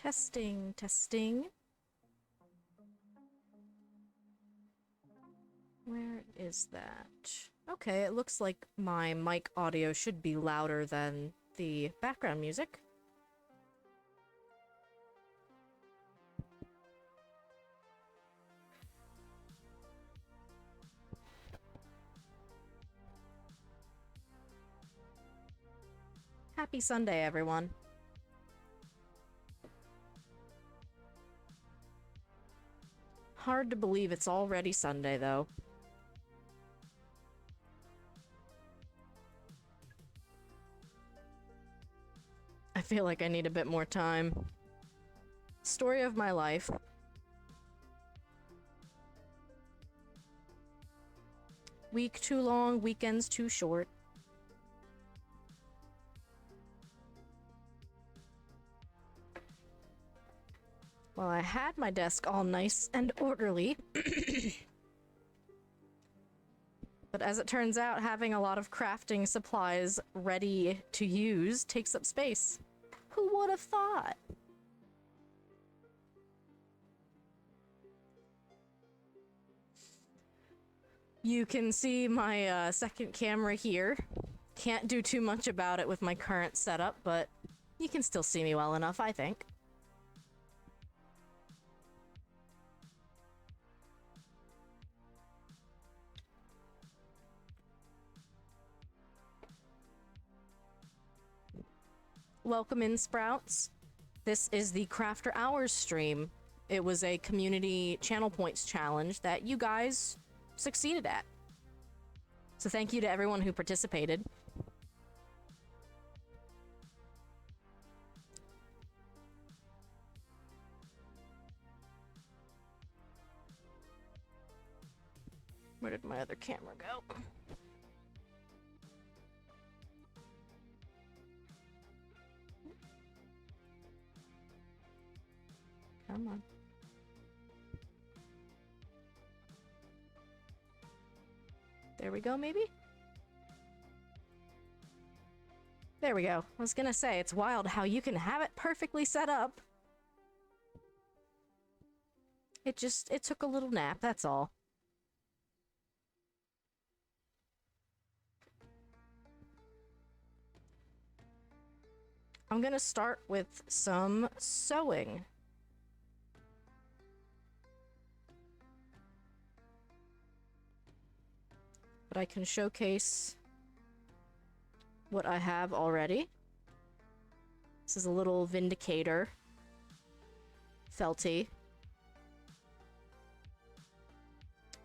Testing, testing. Where is that? Okay, it looks like my mic audio should be louder than the background music. Happy Sunday, everyone. Hard to believe it's already Sunday, though. I feel like I need a bit more time. Story of my life. Week too long, weekends too short. Well, I had my desk all nice and orderly. But as it turns out, having a lot of crafting supplies ready to use takes up space. Who would have thought? You can see my second camera here. Can't do too much about it with my current setup, but you can still see me well enough, I think. Welcome in, Sprouts. This is the Crafter Hours stream. It was a community channel points challenge that you guys succeeded at. So thank you to everyone who participated. Where did my other camera go? Come on. There we go, maybe? There we go. I was gonna say, it's wild how you can have it perfectly set up. It took a little nap, that's all. I'm gonna start with some sewing. But I can showcase what I have already. This is a little Vindicator felty.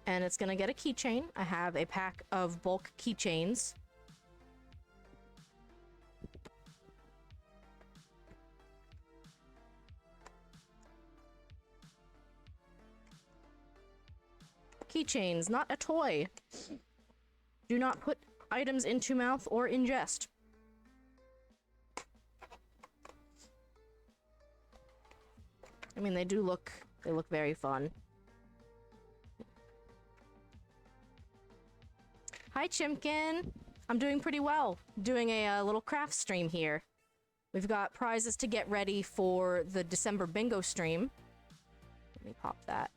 And it's gonna get a keychain. I have a pack of bulk keychains. Keychains, not a toy. Do not put items into mouth or ingest. I mean, they look very fun. Hi, Chimkin. I'm doing pretty well. Doing a little craft stream here. We've got prizes to get ready for the December bingo stream. Let me pop that.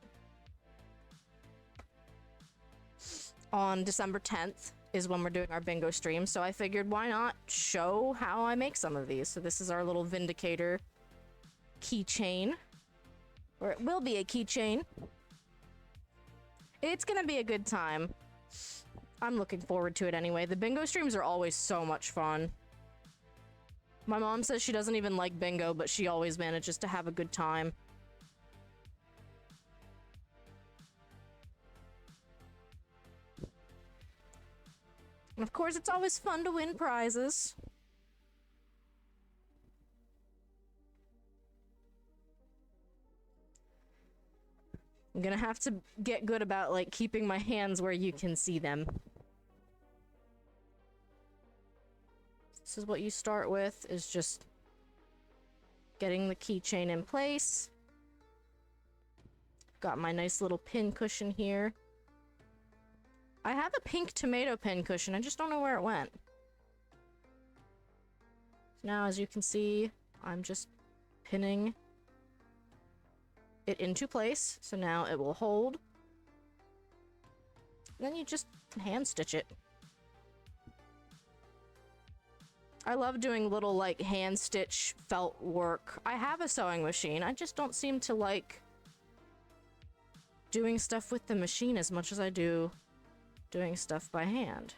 On December 10th is when we're doing our bingo stream, so I figured why not show how I make some of these. So this is our little Vindicator keychain. Or it will be a keychain. It's gonna be a good time. I'm looking forward to it anyway. The bingo streams are always so much fun. My mom says she doesn't even like bingo, but she always manages to have a good time. And of course, it's always fun to win prizes. I'm gonna have to get good about, like, keeping my hands where you can see them. This is what you start with, is just getting the keychain in place. Got my nice little pin cushion here. I have a pink tomato pin cushion, I just don't know where it went. So now, as you can see, I'm just pinning it into place. So now it will hold. And then you just hand stitch it. I love doing little like hand stitch felt work. I have a sewing machine. I just don't seem to like doing stuff with the machine as much as I do doing stuff by hand.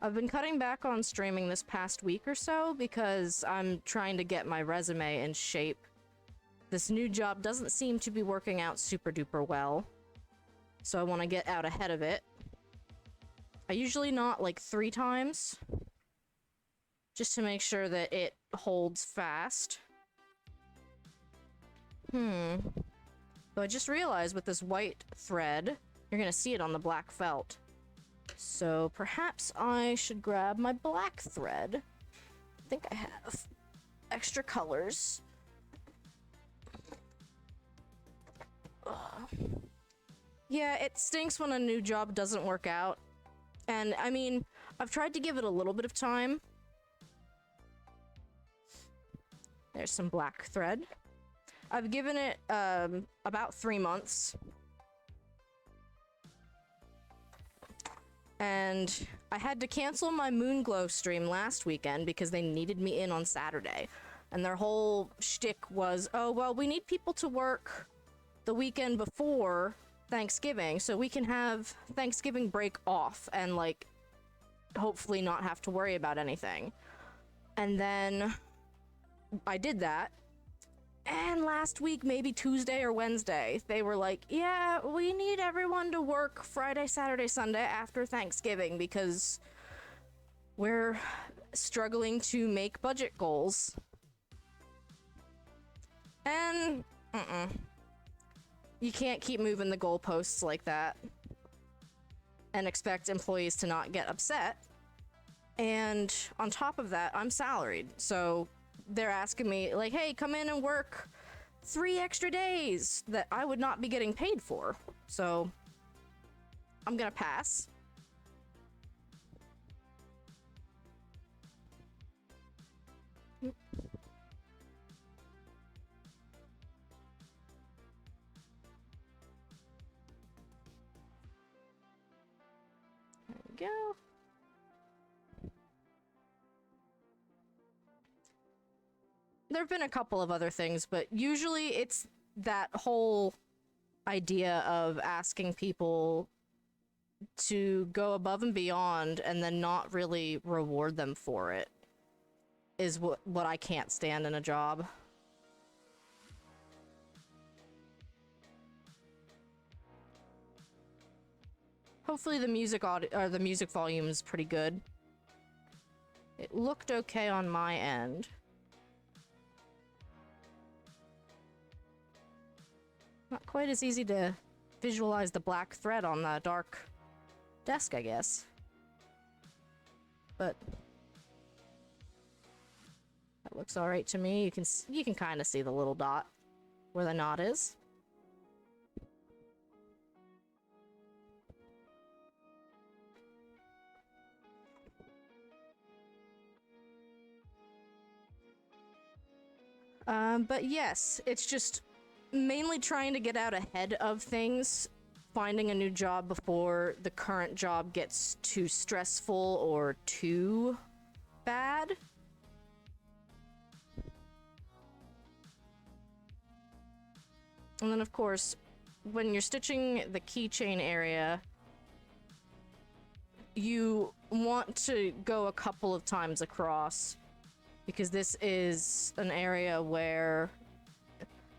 I've been cutting back on streaming this past week or so because I'm trying to get my resume in shape. This new job doesn't seem to be working out super duper well, so I want to get out ahead of it. I usually knot like 3 times, just to make sure that it holds fast. So I just realized with this white thread, you're gonna see it on the black felt. So perhaps I should grab my black thread. I think I have extra colors. Yeah, it stinks when a new job doesn't work out. And I mean, I've tried to give it a little bit of time. There's some black thread. I've given it about 3 months. And I had to cancel my Moonglow stream last weekend because they needed me in on Saturday. And their whole shtick was, oh, well, we need people to work the weekend before Thanksgiving so we can have Thanksgiving break off and, like, hopefully not have to worry about anything. And then I did that. And last week, maybe Tuesday or Wednesday, they were like, yeah, we need everyone to work Friday, Saturday, Sunday after Thanksgiving because we're struggling to make budget goals. And, you can't keep moving the goalposts like that and expect employees to not get upset. And on top of that, I'm salaried, so they're asking me, like, hey, come in and work 3 extra days that I would not be getting paid for. So I'm gonna pass. There we go. There have been a couple of other things, but usually it's that whole idea of asking people to go above and beyond and then not really reward them for it is what I can't stand in a job. Hopefully the music the music volume is pretty good. It looked okay on my end. Not quite as easy to visualize the black thread on the dark desk, I guess. But that looks all right to me. You can kind of see the little dot where the knot is. But yes, it's just mainly trying to get out ahead of things, finding a new job before the current job gets too stressful or too bad. And then, of course, when you're stitching the keychain area, you want to go a couple of times across, because this is an area where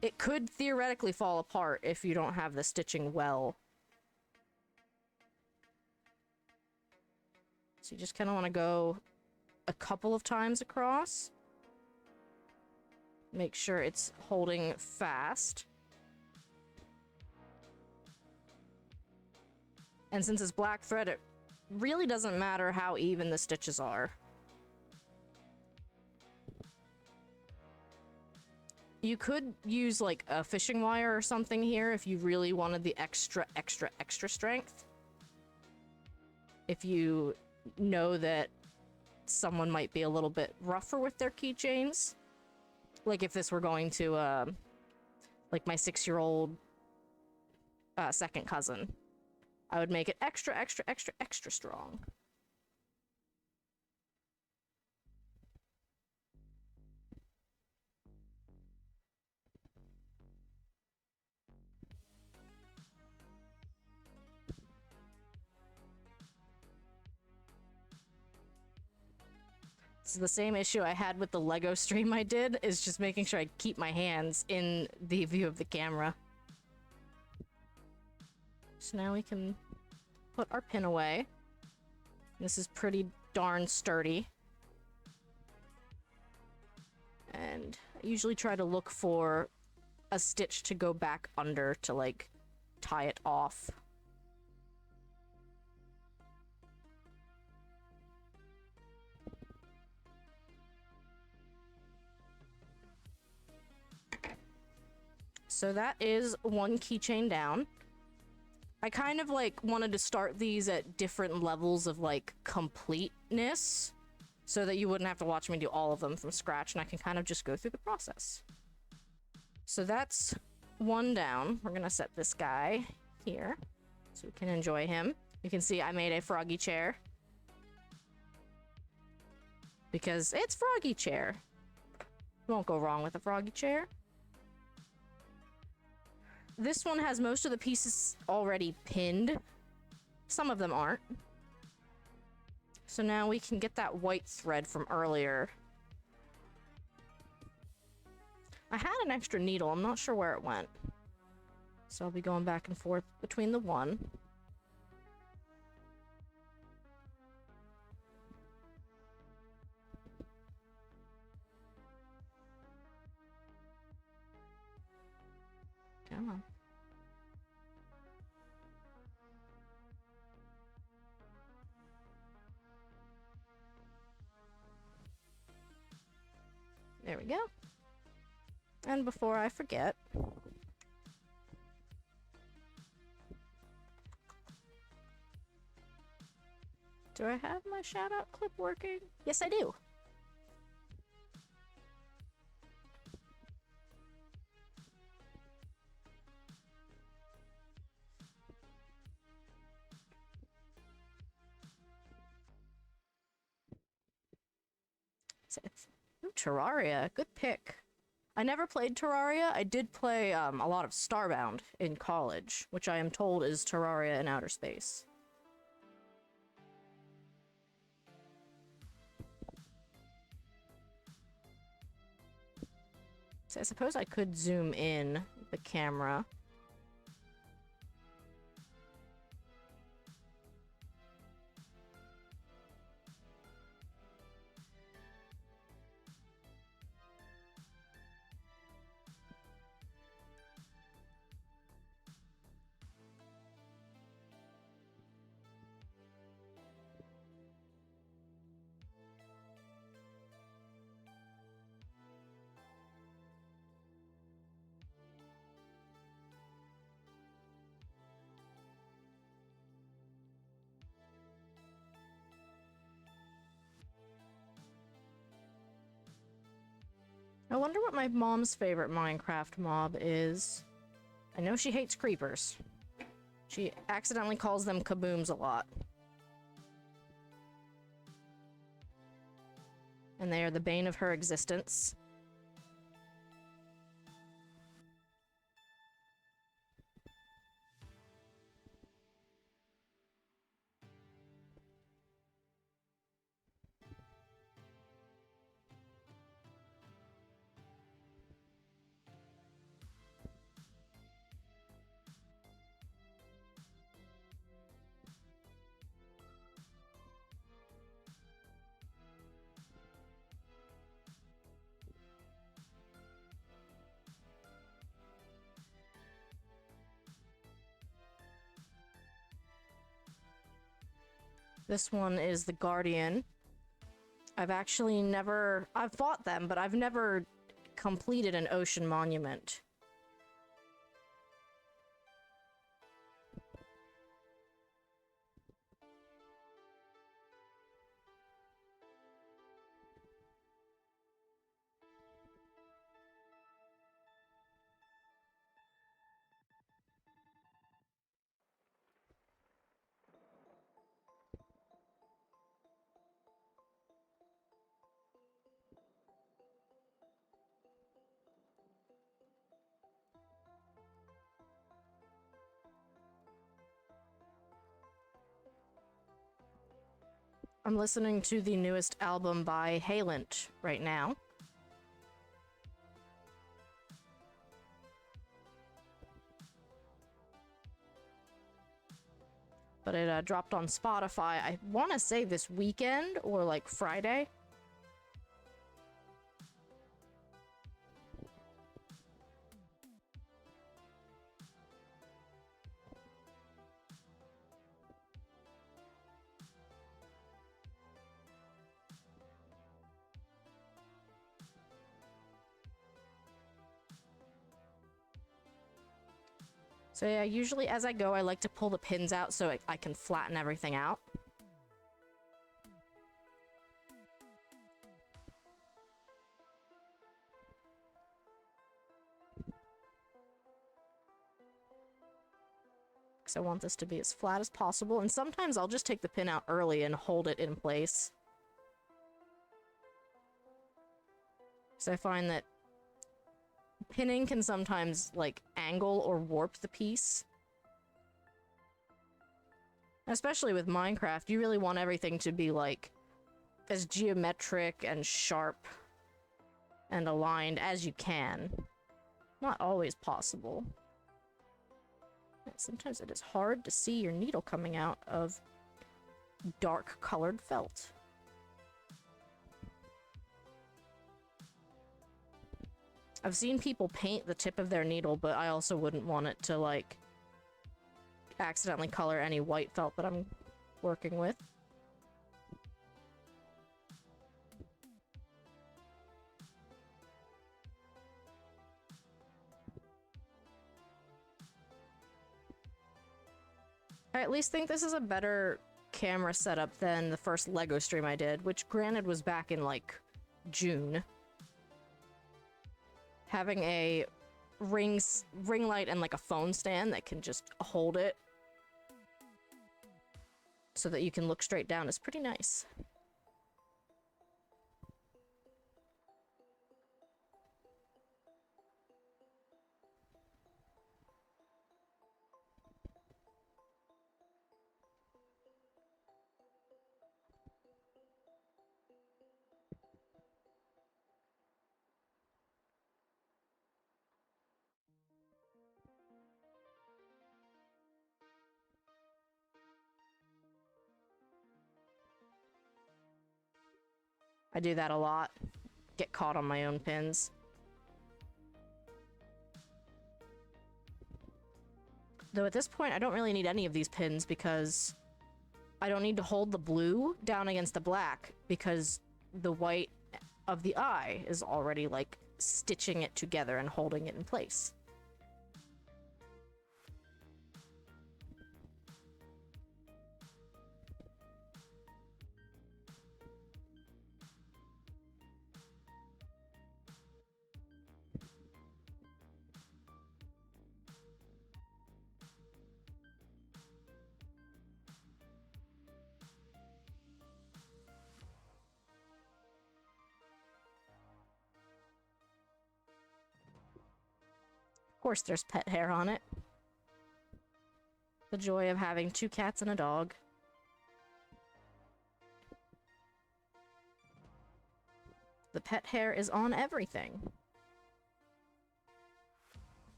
it could theoretically fall apart if you don't have the stitching well. So you just kind of want to go a couple of times across. Make sure it's holding fast. And since it's black thread, it really doesn't matter how even the stitches are. You could use like a fishing wire or something here if you really wanted the extra strength. if you know that someone might be a little bit rougher with their keychains. Like if this were going to, like my 6-year-old second cousin, I would make it extra, extra, extra, extra strong. This is the same issue I had with the Lego stream I did, is just making sure I keep my hands in the view of the camera. So now we can put our pin away. This is pretty darn sturdy. And I usually try to look for a stitch to go back under to, like, tie it off. So that is one keychain down. I kind of like wanted to start these at different levels of like completeness so that you wouldn't have to watch me do all of them from scratch and I can kind of just go through the process. So that's one down. We're gonna set this guy here so we can enjoy him. You can see I made a froggy chair because it's froggy chair. You won't go wrong with a froggy chair. This one has most of the pieces already pinned. Some of them aren't. So now we can get that white thread from earlier. I had an extra needle. I'm not sure where it went. So I'll be going back and forth between the one. Come on. There we go. And before I forget, do I have my shout out clip working? Yes, I do. Ooh, Terraria, good pick. I never played Terraria. I did play a lot of Starbound in college, which I am told is Terraria in outer space. So I suppose I could zoom in the camera. I wonder what my mom's favorite Minecraft mob is. I know she hates creepers. She accidentally calls them kabooms a lot. And they are the bane of her existence. This one is the Guardian. I've fought them, but I've never completed an ocean monument. I'm listening to the newest album by Halent right now. But it dropped on Spotify, I want to say this weekend or like Friday. So yeah, usually as I go, I like to pull the pins out so I can flatten everything out. Because I want this to be as flat as possible, and sometimes I'll just take the pin out early and hold it in place. So I find that pinning can sometimes, like, angle or warp the piece. Especially with Minecraft, you really want everything to be, like, as geometric and sharp and aligned as you can. Not always possible. Sometimes it is hard to see your needle coming out of dark colored felt. I've seen people paint the tip of their needle, but I also wouldn't want it to, like, accidentally color any white felt that I'm working with. I at least think this is a better camera setup than the first LEGO stream I did, which granted was back in, like, June. Having a ring light and, like, a phone stand that can just hold it so that you can look straight down is pretty nice. I do that a lot. Get caught on my own pins. Though at this point, I don't really need any of these pins because I don't need to hold the blue down against the black because the white of the eye is already, like, stitching it together and holding it in place. Of course there's pet hair on it. The joy of having 2 cats and a dog. The pet hair is on everything.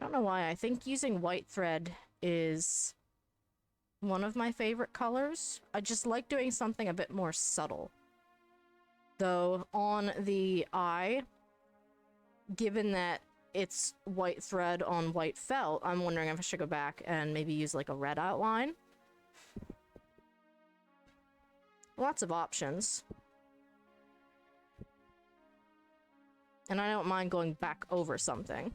don't know why. I think using white thread is one of my favorite colors. I just like doing something a bit more subtle. Though on the eye, given that it's white thread on white felt, I'm wondering if I should go back and maybe use like a red outline. Lots of options. And I don't mind going back over something.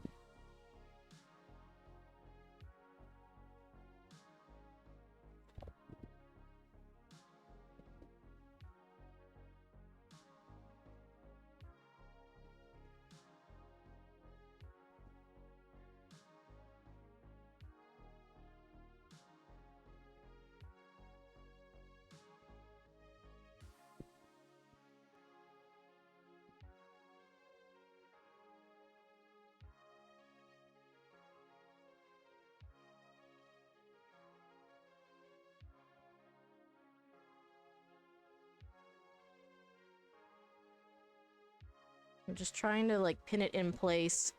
I'm just trying to like pin it in place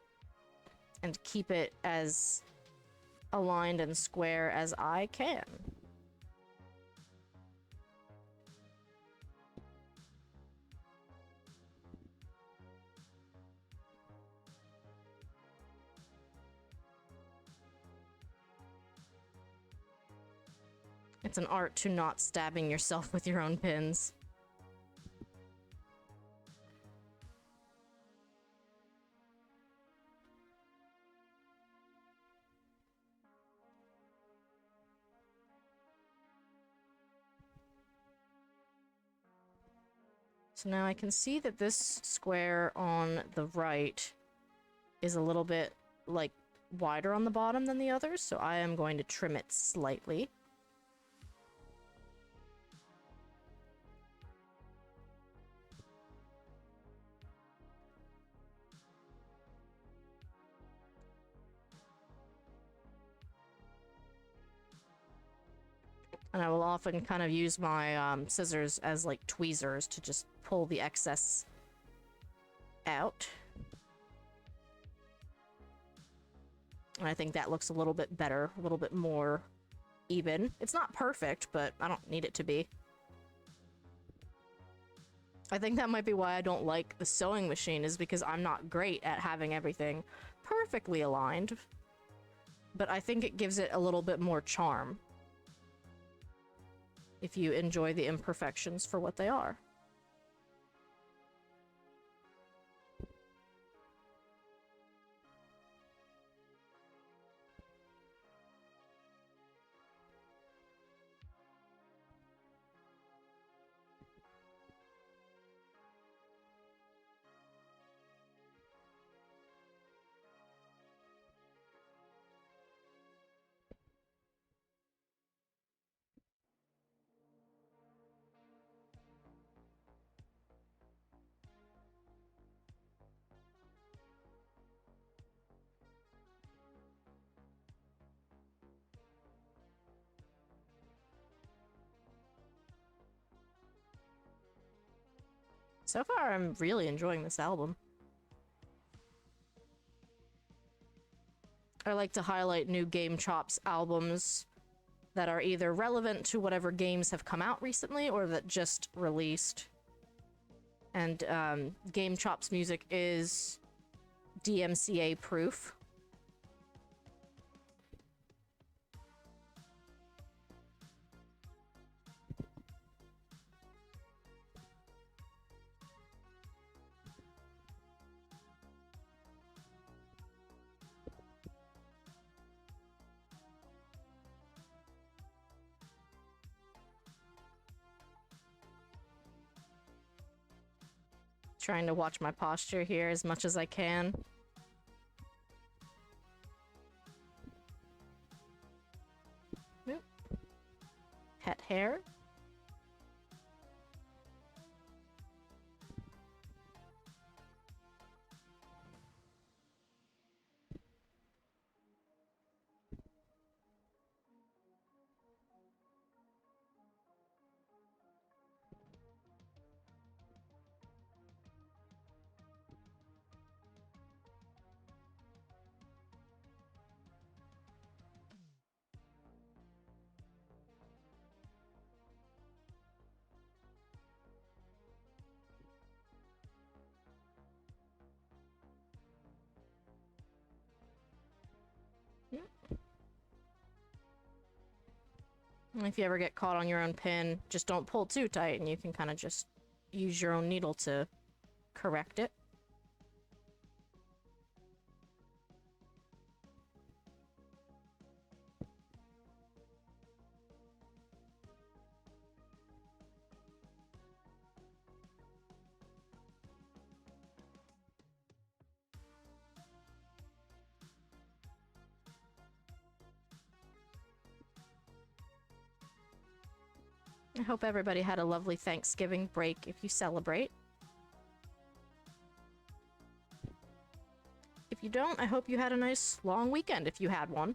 and keep it as aligned and square as I can. It's an art to not stabbing yourself with your own pins. So now I can see that this square on the right is a little bit, like, wider on the bottom than the others, so I am going to trim it slightly. And I will often kind of use my scissors as like tweezers to just pull the excess out. And I think that looks a little bit better, a little bit more even. It's not perfect, but I don't need it to be. I think that might be why I don't like the sewing machine, is because I'm not great at having everything perfectly aligned. But I think it gives it a little bit more charm if you enjoy the imperfections for what they are. So far, I'm really enjoying this album. I like to highlight new Game Chops albums that are either relevant to whatever games have come out recently or that just released. And Game Chops music is DMCA proof. Trying to watch my posture here as much as I can. Oop. Pet hair. If you ever get caught on your own pin, just don't pull too tight and you can kind of just use your own needle to correct it. I hope everybody had a lovely Thanksgiving break if you celebrate. If you don't, I hope you had a nice long weekend if you had one.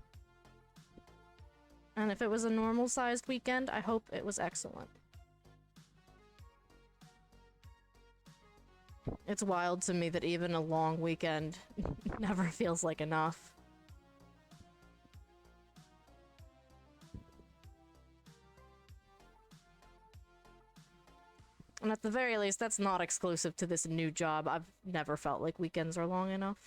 And if it was a normal-sized weekend, I hope it was excellent. It's wild to me that even a long weekend never feels like enough. And at the very least, that's not exclusive to this new job. I've never felt like weekends are long enough.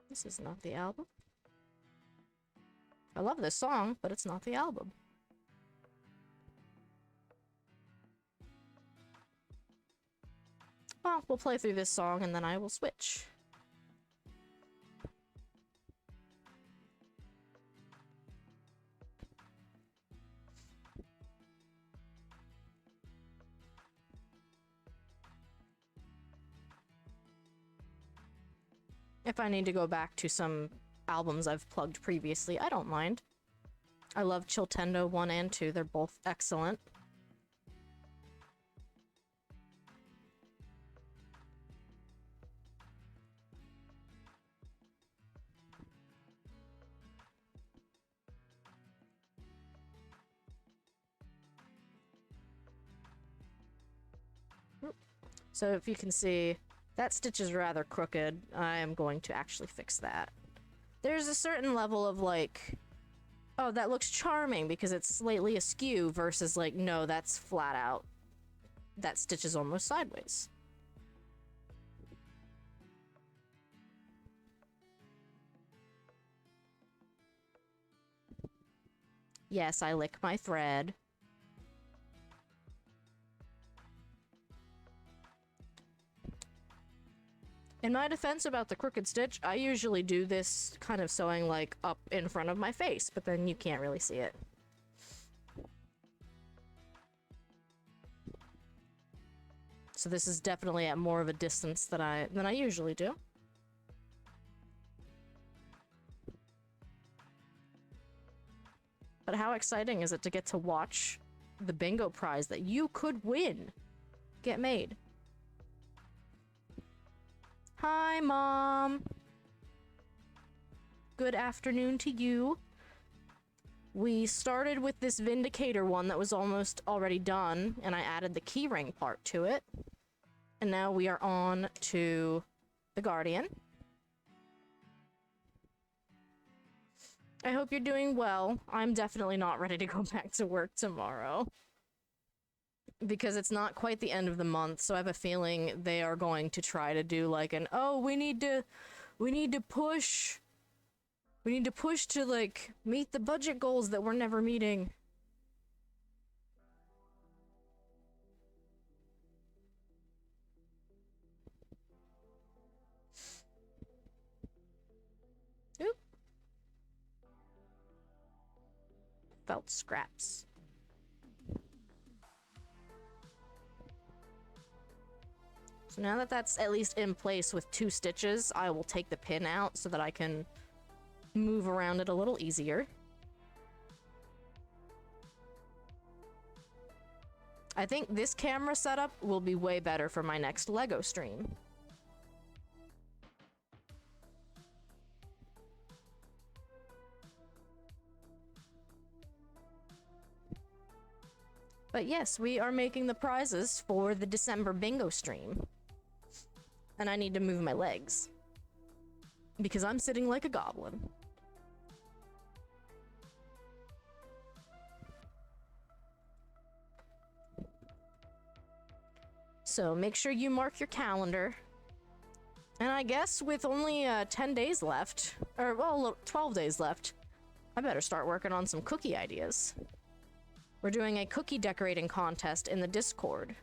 This is not the album. I love this song, but it's not the album. Well, we'll play through this song and then I will switch. If I need to go back to some albums I've plugged previously, I don't mind. I love Chiltendo 1 and 2, they're both excellent. So if you can see, that stitch is rather crooked. I am going to actually fix that. There's a certain level of like, oh, that looks charming because it's slightly askew versus like, no, that's flat out. That stitch is almost sideways. Yes, I lick my thread. In my defense about the crooked stitch, I usually do this kind of sewing like up in front of my face, but then you can't really see it. So this is definitely at more of a distance than I usually do. But how exciting is it to get to watch the bingo prize that you could win get made? Hi, Mom. Good afternoon to you. We started with this Vindicator one that was almost already done, and I added the keyring part to it. And now we are on to the Guardian. I hope you're doing well. I'm definitely not ready to go back to work tomorrow, because it's not quite the end of the month, so I have a feeling they are going to try to do like an, oh, we need to push to like meet the budget goals that we're never meeting. Oop. Felt scraps. So now that that's at least in place with 2 stitches, I will take the pin out so that I can move around it a little easier. I think this camera setup will be way better for my next LEGO stream. But yes, we are making the prizes for the December bingo stream. And I need to move my legs, because I'm sitting like a goblin. So make sure you mark your calendar. And I guess with only 10 days left, or well, 12 days left, I better start working on some cookie ideas. We're doing a cookie decorating contest in the Discord.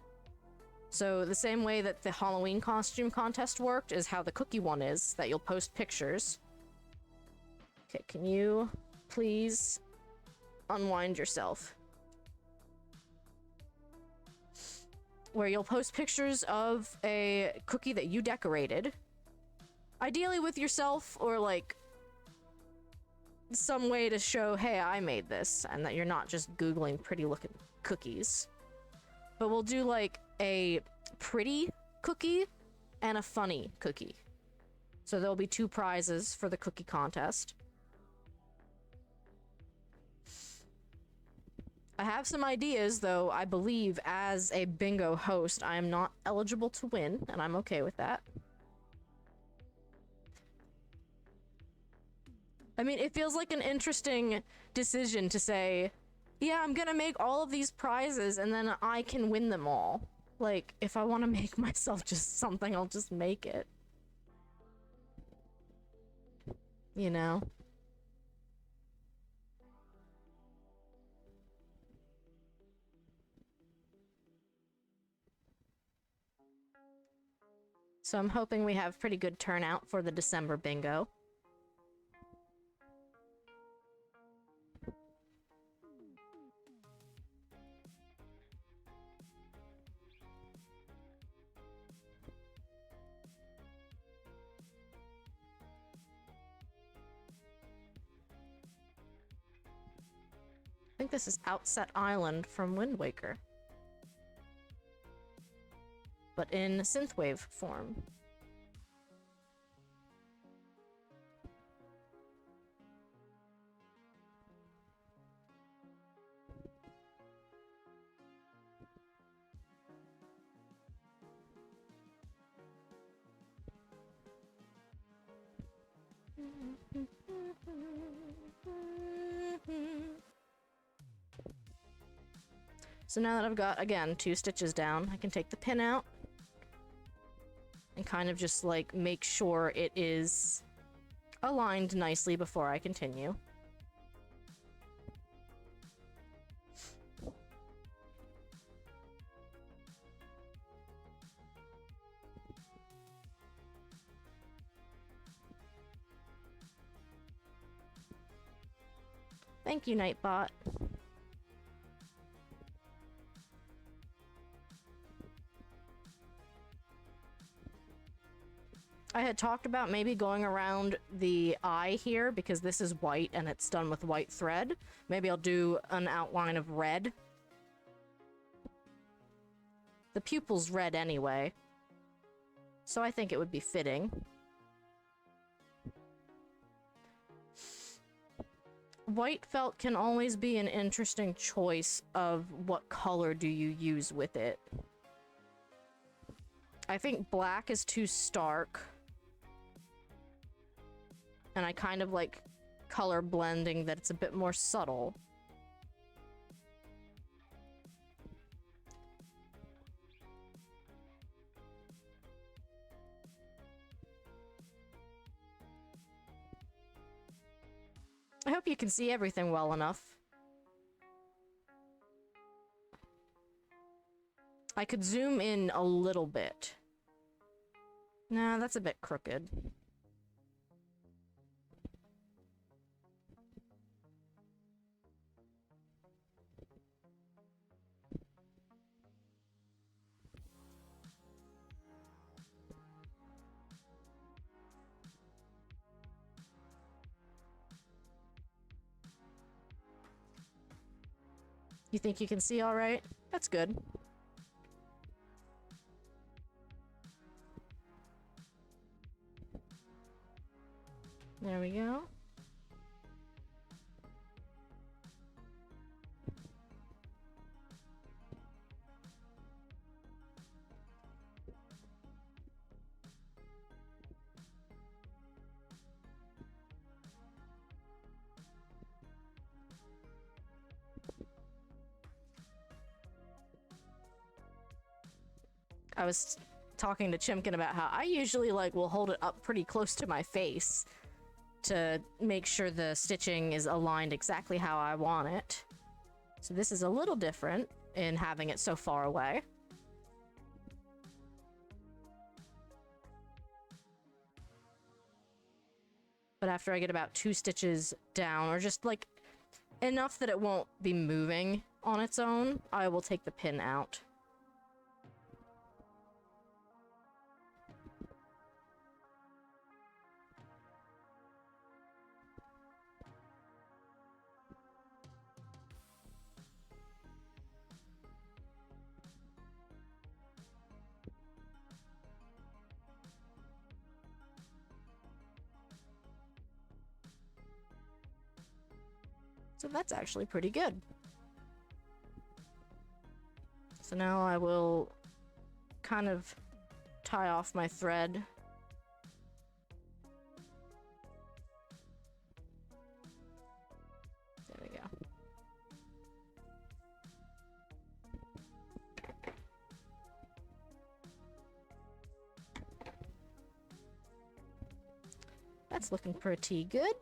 So the same way that the Halloween costume contest worked is how the cookie one is, that you'll post pictures. Okay, can you please unwind yourself? Where you'll post pictures of a cookie that you decorated. Ideally with yourself, or like some way to show, hey, I made this, and that you're not just Googling pretty looking cookies. But we'll do like a pretty cookie and a funny cookie. So there'll be 2 prizes for the cookie contest. I have some ideas, though. I believe as a bingo host, I am not eligible to win, and I'm okay with that. I mean, it feels like an interesting decision to say, yeah, I'm gonna make all of these prizes and then I can win them all. Like, if I want to make myself just something, I'll just make it. You know? So I'm hoping we have pretty good turnout for the December bingo. I think this is Outset Island from Wind Waker. But in synthwave form. So now that I've got, again, 2 stitches down, I can take the pin out and kind of just, like, make sure it is aligned nicely before I continue. Thank you, Nightbot. I had talked about maybe going around the eye here because this is white and it's done with white thread. Maybe I'll do an outline of red. The pupil's red anyway, so I think it would be fitting. White felt can always be an interesting choice of what color do you use with it. I think black is too stark. And I kind of like color blending that it's a bit more subtle. I hope you can see everything well enough. I could zoom in a little bit. Nah, that's a bit crooked. You think you can see all right? That's good. There we go. I was talking to Chimkin about how I usually like will hold it up pretty close to my face to make sure the stitching is aligned exactly how I want it. So this is a little different in having it so far away. But after I get about 2 stitches down, or just like enough that it won't be moving on its own, I will take the pin out. So that's actually pretty good. So now I will kind of tie off my thread. There we go. That's looking pretty good.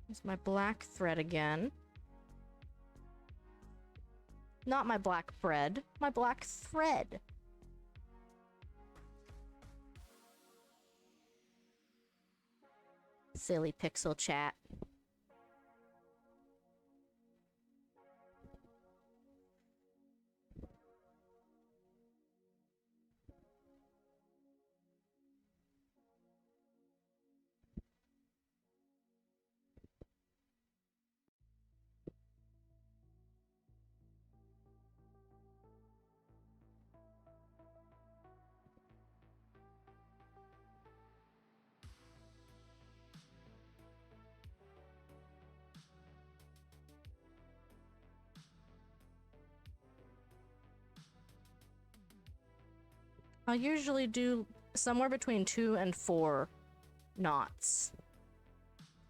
Here's my black thread again. Not my black bread, my black thread. Silly pixel chat. I usually do somewhere between 2 and 4 knots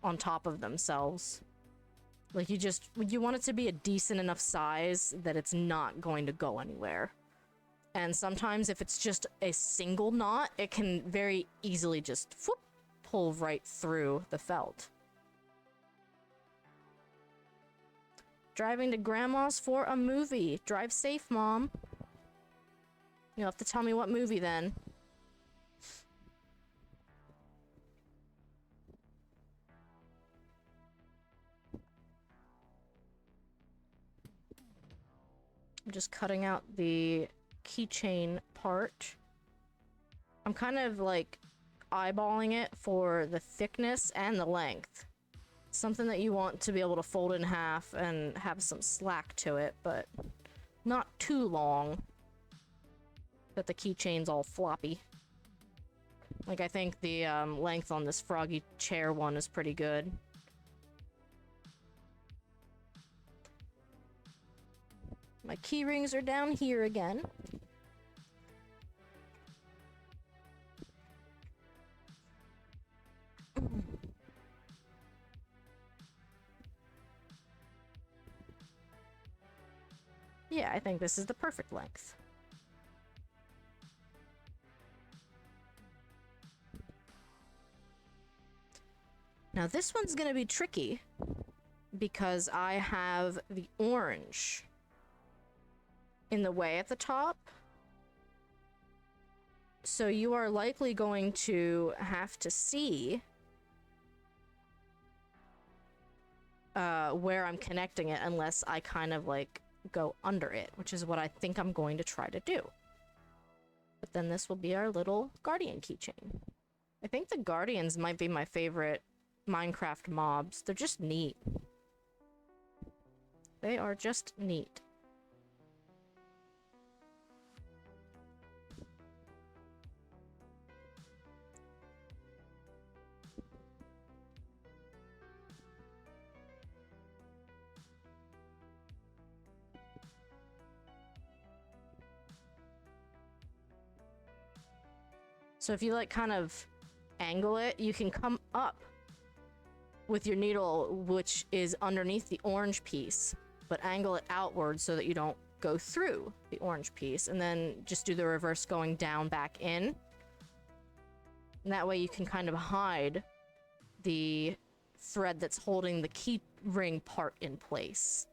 on top of themselves. Like you want it to be a decent enough size that it's not going to go anywhere. And sometimes if it's just a single knot, it can very easily just whoop, pull right through the felt. Driving to Grandma's for a movie. Drive safe, Mom. You'll have to tell me what movie then. I'm just cutting out the keychain part. I'm kind of like eyeballing it for the thickness and the length. Something that you want to be able to fold in half and have some slack to it, but not too long that the keychain's all floppy. Like, I think the length on this froggy chair one is pretty good. My key rings are down here again. Yeah, I think this is the perfect length. Now this one's gonna be tricky because I have the orange in the way at the top. So you are likely going to have to see where I'm connecting it unless I kind of like go under it, which is what I think I'm going to try to do. But then this will be our little guardian keychain. I think the guardians might be my favorite Minecraft mobs. They're just neat. They are just neat. So if you like kind of angle it, you can come up with your needle, which is underneath the orange piece, but angle it outward so that you don't go through the orange piece, and then just do the reverse going down back in. And that way you can kind of hide the thread that's holding the key ring part in place.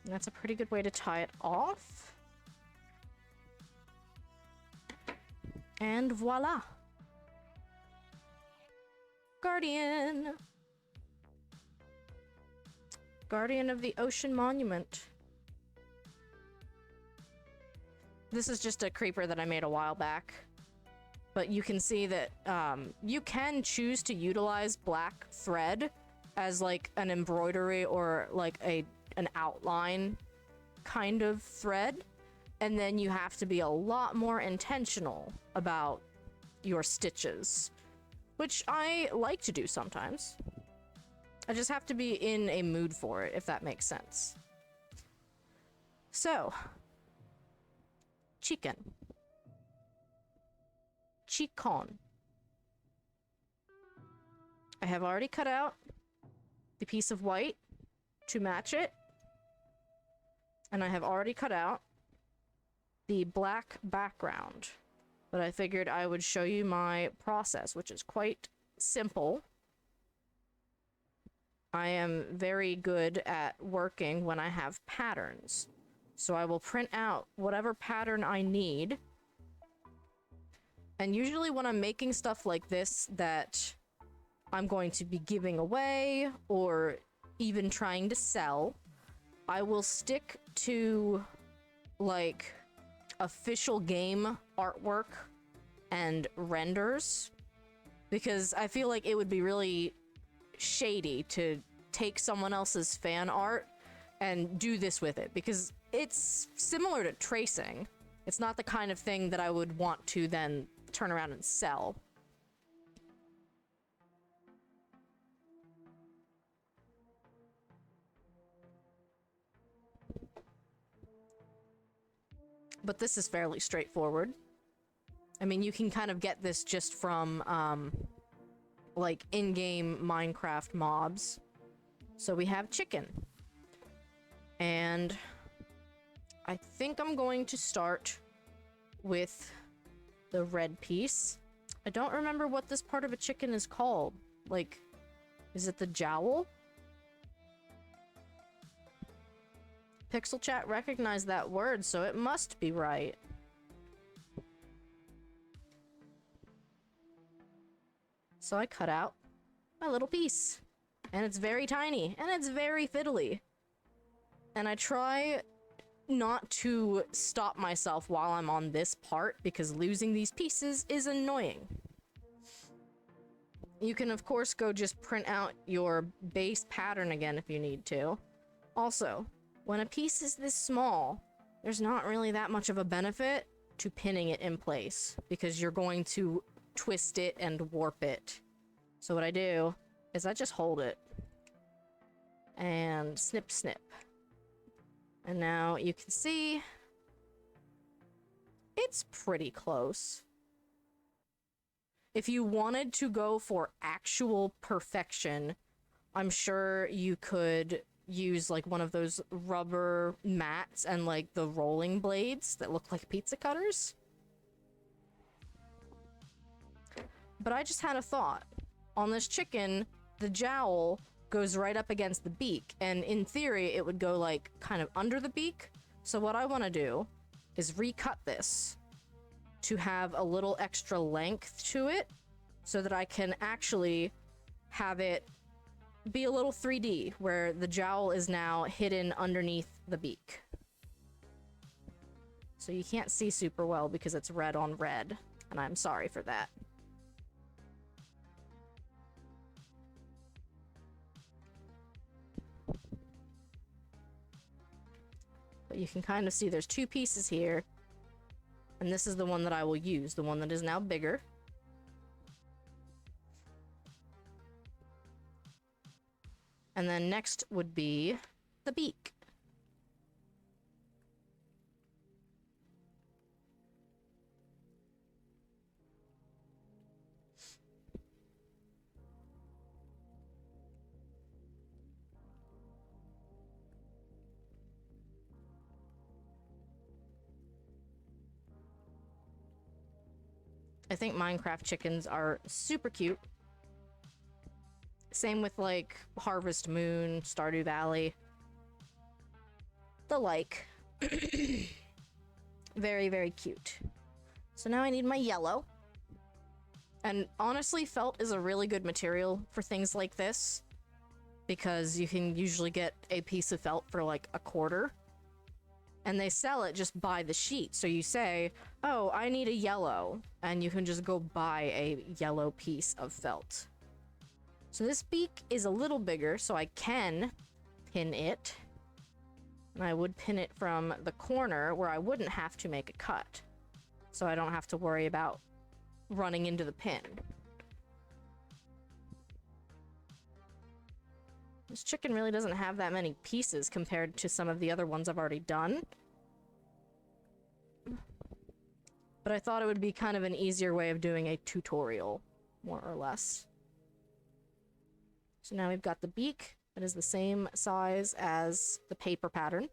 And that's a pretty good way to tie it off. And voila! Guardian! Guardian of the Ocean Monument. This is just a creeper that I made a while back. But you can see that you can choose to utilize black thread as like an embroidery or like an outline kind of thread. And then you have to be a lot more intentional about your stitches, which I like to do sometimes. I just have to be in a mood for it, if that makes sense. So, chicken. Chicon. I have already cut out the piece of white to match it. And I have already cut out the black background. But I figured I would show you my process, which is quite simple. I am very good at working when I have patterns. So I will print out whatever pattern I need. And usually when I'm making stuff like this that I'm going to be giving away or even trying to sell, I will stick to like official game artwork and renders, because I feel like it would be really shady to take someone else's fan art and do this with it, because it's similar to tracing. It's not the kind of thing that I would want to then turn around and sell. But this is fairly straightforward. I mean, you can kind of get this just from, like, in-game Minecraft mobs. So we have chicken. And I think I'm going to start with the red piece. I don't remember what this part of a chicken is called. Like, is it the jowl? Pixel Chat recognized that word, so it must be right. So I cut out my little piece. And it's very tiny, and it's very fiddly. And I try not to stop myself while I'm on this part, because losing these pieces is annoying. You can, of course, go just print out your base pattern again if you need to. Also, when a piece is this small, there's not really that much of a benefit to pinning it in place, because you're going to twist it and warp it. So what I do is I just hold it and snip snip. And now you can see it's pretty close. If you wanted to go for actual perfection, I'm sure you could use like one of those rubber mats and like the rolling blades that look like pizza cutters. But I just had a thought. On this chicken, the jowl goes right up against the beak, and in theory it would go like kind of under the beak, So what I want to do is recut this to have a little extra length to it so that I can actually have it be a little 3D where the jowl is now hidden underneath the beak. So you can't see super well because it's red on red, and I'm sorry for that. But you can kind of see there's two pieces here, and this is the one that I will use, the one that is now bigger. And then next would be the beak. I think Minecraft chickens are super cute. Same with like Harvest Moon, Stardew Valley. The like. Very, very cute. So now I need my yellow. And honestly, felt is a really good material for things like this, because you can usually get a piece of felt for like $1. And they sell it just by the sheet. So you say, oh, I need a yellow. And you can just go buy a yellow piece of felt. So this beak is a little bigger, so I can pin it. And I would pin it from the corner where I wouldn't have to make a cut. So I don't have to worry about running into the pin. This chicken really doesn't have that many pieces compared to some of the other ones I've already done. But I thought it would be kind of an easier way of doing a tutorial, more or less. So now we've got the beak that is the same size as the paper pattern.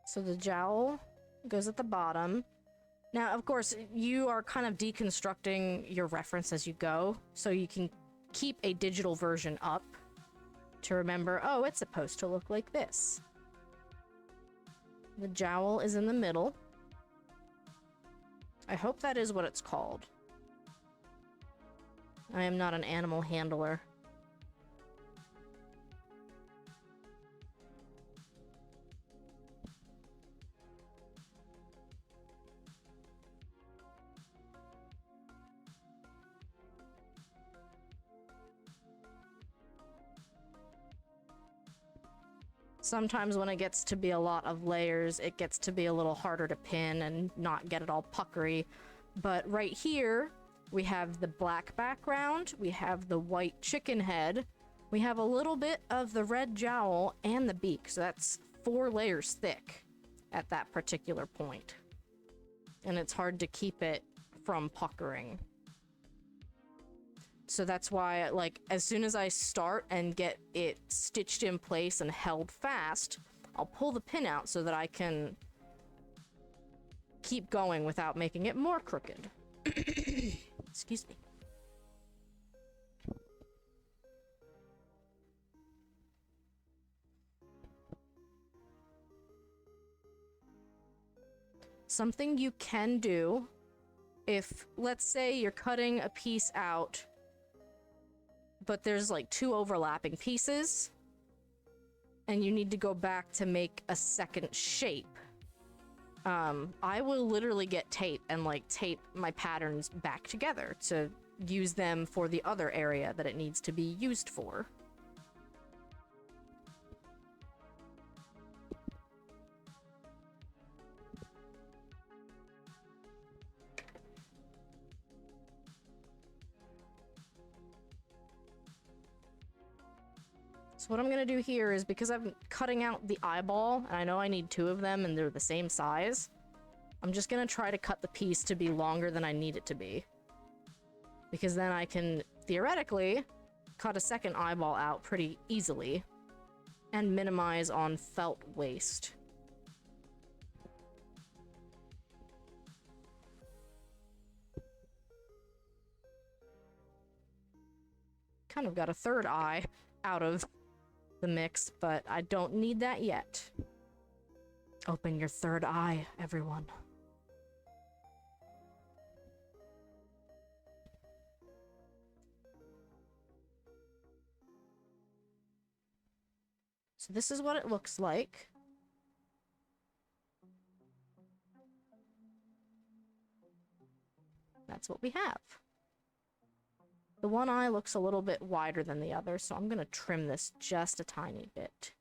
So the jowl goes at the bottom. Now, of course, you are kind of deconstructing your reference as you go, so you can keep a digital version up to remember, oh, it's supposed to look like this. The jowl is in the middle. I hope that is what it's called. I am not an animal handler. Sometimes when it gets to be a lot of layers, it gets to be a little harder to pin and not get it all puckery. But right here, we have the black background, we have the white chicken head, we have a little bit of the red jowl and the beak, so that's 4 layers thick at that particular point. And it's hard to keep it from puckering. So that's why, like, as soon as I start and get it stitched in place and held fast, I'll pull the pin out so that I can keep going without making it more crooked. Excuse me. Something you can do, if, let's say, you're cutting a piece out but there's like 2 overlapping pieces, and you need to go back to make a second shape. I will literally get tape and like tape my patterns back together to use them for the other area that it needs to be used for. So what I'm gonna do here is, because I'm cutting out the eyeball, and I know I need 2 of them and they're the same size, I'm just gonna try to cut the piece to be longer than I need it to be. Because then I can, theoretically, cut a second eyeball out pretty easily and minimize on felt waste. kind of got a third eye out of the mix, but I don't need that yet. Open your third eye, everyone. So this is what it looks like. That's what we have. The one eye looks a little bit wider than the other, so I'm going to trim this just a tiny bit.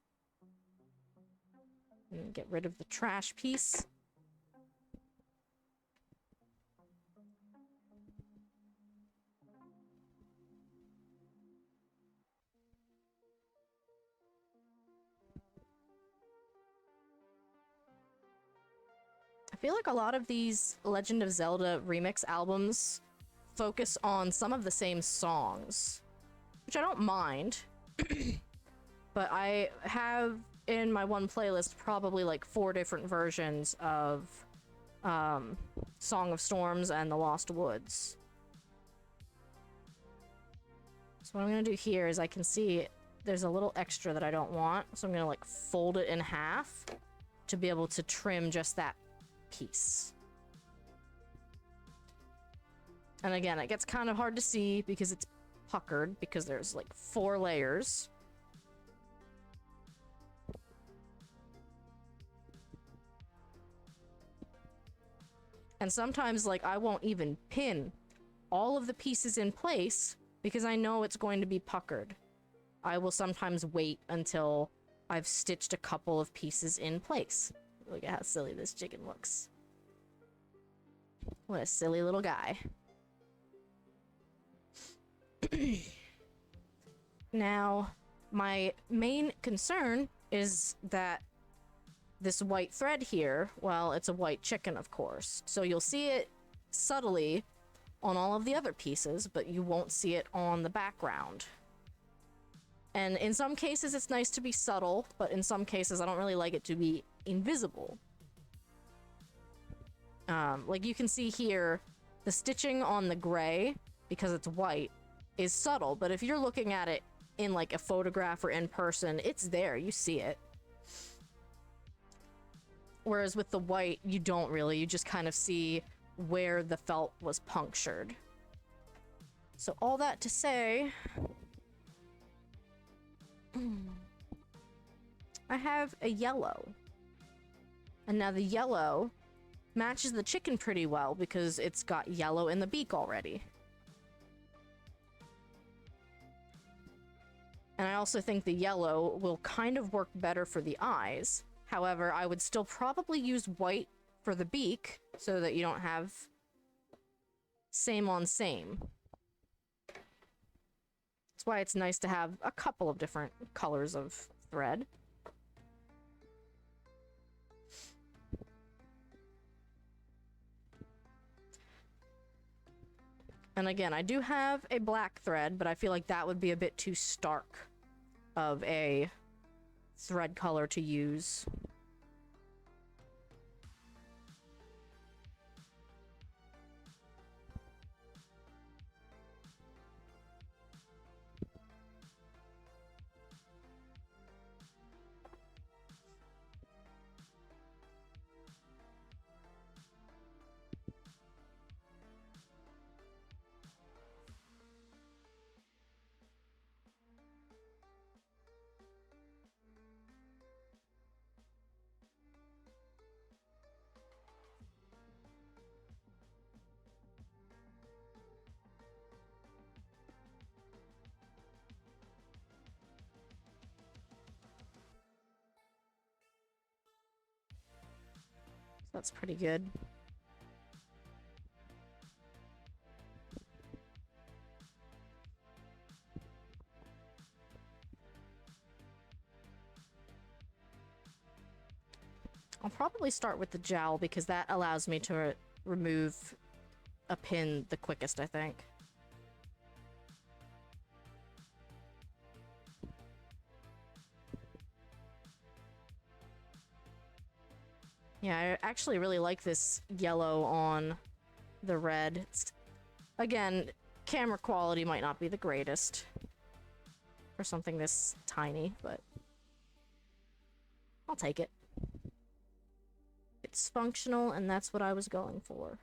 And get rid of the trash piece. I feel like a lot of these Legend of Zelda remix albums focus on some of the same songs, which I don't mind. But I have in my one playlist probably like 4 different versions of Song of Storms and The Lost Woods. So what I'm gonna do here is I can see there's a little extra that I don't want, so I'm gonna like fold it in half to be able to trim just that piece. And again, it gets kind of hard to see because it's puckered, because there's like 4 layers. And sometimes, like, I won't even pin all of the pieces in place because I know it's going to be puckered. I will sometimes wait until I've stitched a couple of pieces in place. Look at how silly this chicken looks. What a silly little guy. Now, my main concern is that this white thread here, well, it's a white chicken, of course. So you'll see it subtly on all of the other pieces, but you won't see it on the background. And in some cases, it's nice to be subtle, but in some cases, I don't really like it to be invisible. Like you can see here, the stitching on the gray, because it's white, is subtle, but if you're looking at it in like a photograph or in person, it's there, you see it. Whereas with the white, you don't really, you just kind of see where the felt was punctured. So all that to say, I have a yellow. And now the yellow matches the chicken pretty well because it's got yellow in the beak already. And I also think the yellow will kind of work better for the eyes. However, I would still probably use white for the beak so that you don't have same on same. That's why it's nice to have a couple of different colors of thread. And again, I do have a black thread, but I feel like that would be a bit too stark of a thread color to use. That's pretty good. I'll probably start with the jowl because that allows me to remove a pin the quickest, I think. Yeah, I actually really like this yellow on the red. Again, camera quality might not be the greatest, for something this tiny, but I'll take it. It's functional, and that's what I was going for.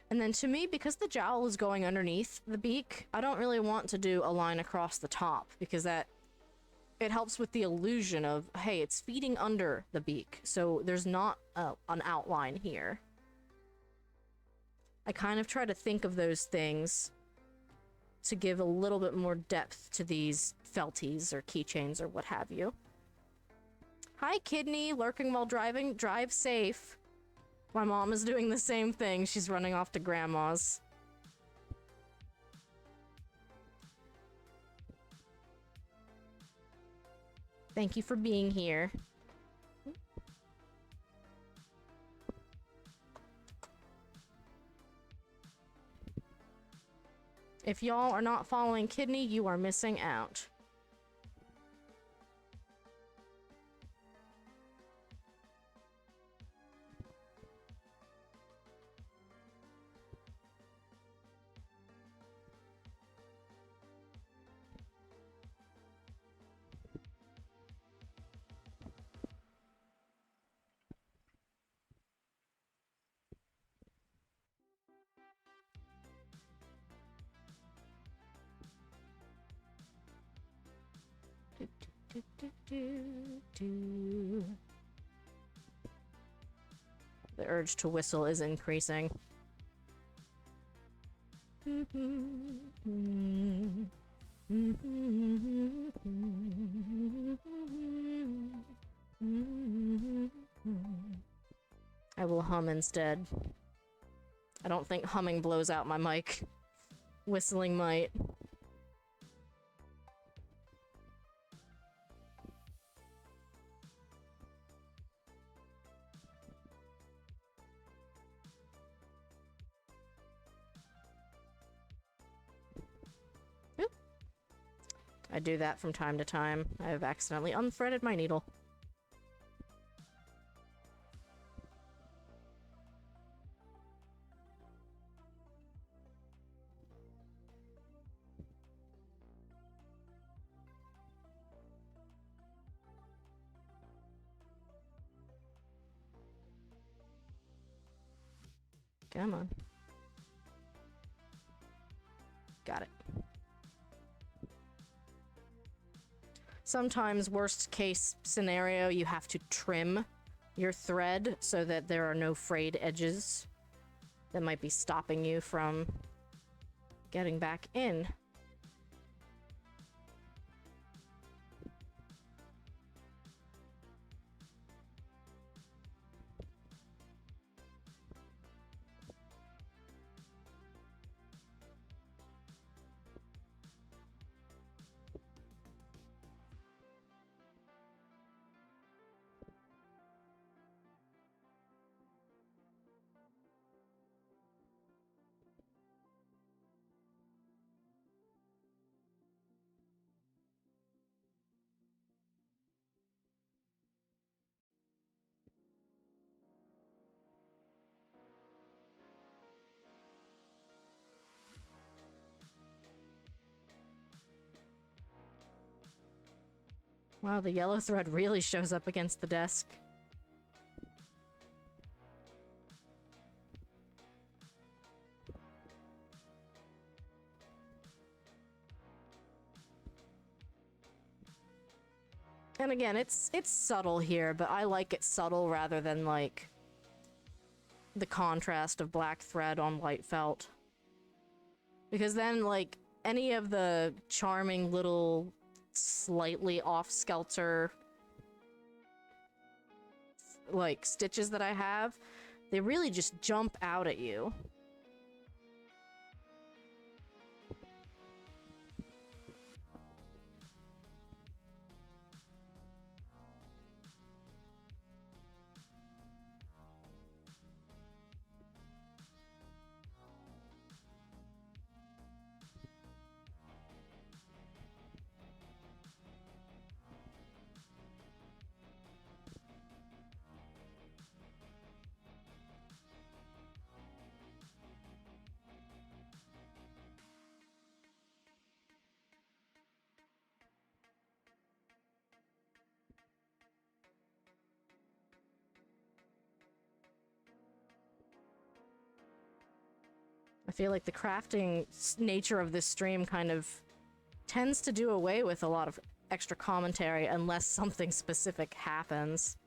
And then to me, because the jowl is going underneath the beak, I don't really want to do a line across the top, because that it helps with the illusion of, hey, it's feeding under the beak, so there's not an outline here. I kind of try to think of those things to give a little bit more depth to these felties or keychains or what have you. Hi, Kidney, lurking while driving. Drive safe. My mom is doing the same thing. She's running off to grandma's. Thank you for being here. If y'all are not following Kidney, you are missing out. The urge to whistle is increasing. I will hum instead. I don't think humming blows out my mic. Whistling might. I do that from time to time. I have accidentally unthreaded my needle. Come on. Got it. Sometimes, worst case scenario, you have to trim your thread so that there are no frayed edges that might be stopping you from getting back in. Wow, the yellow thread really shows up against the desk. And again, it's subtle here, but I like it subtle rather than, like, the contrast of black thread on white felt. Because then, like, any of the charming little slightly off-skelter, like, stitches that I have, they really just jump out at you. I feel like the crafting nature of this stream kind of tends to do away with a lot of extra commentary unless something specific happens.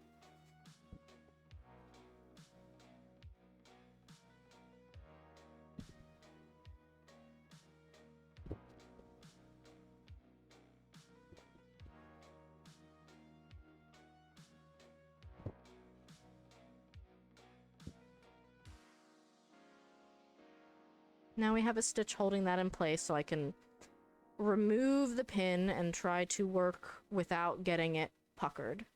Now we have a stitch holding that in place, so I can remove the pin and try to work without getting it puckered.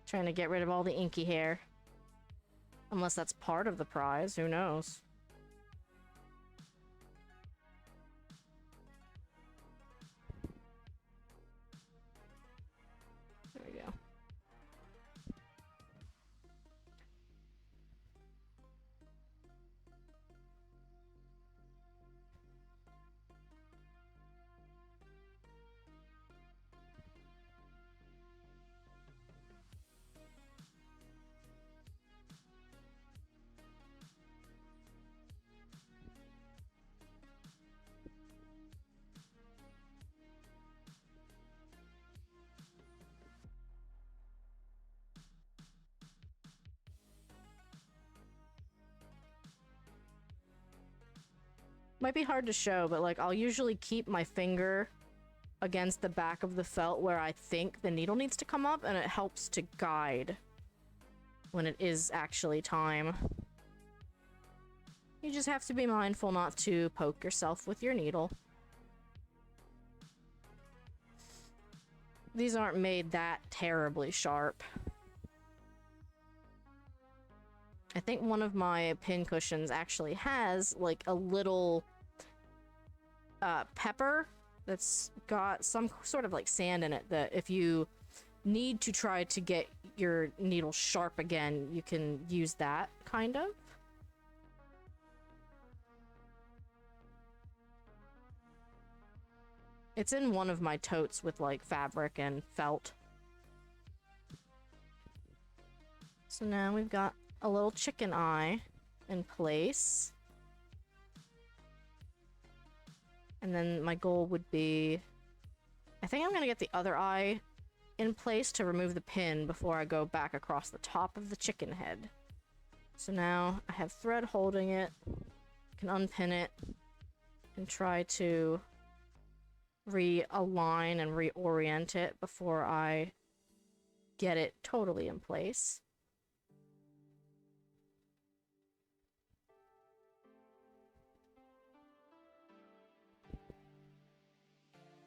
Trying to get rid of all the inky hair. Unless that's part of the prize, who knows? There we go. Might be hard to show, but like I'll usually keep my finger against the back of the felt where I think the needle needs to come up, and it helps to guide when it is actually time. You just have to be mindful not to poke yourself with your needle. These aren't made that terribly sharp. I think one of my pin cushions actually has like a little pepper that's got some sort of like sand in it that if you need to try to get your needle sharp again, you can use that, kind of. It's in one of my totes with like fabric and felt. So now we've got a little chicken eye in place. And then my goal would be... I think I'm gonna get the other eye in place to remove the pin before I go back across the top of the chicken head. So now I have thread holding it, I can unpin it, and try to realign and reorient it before I get it totally in place.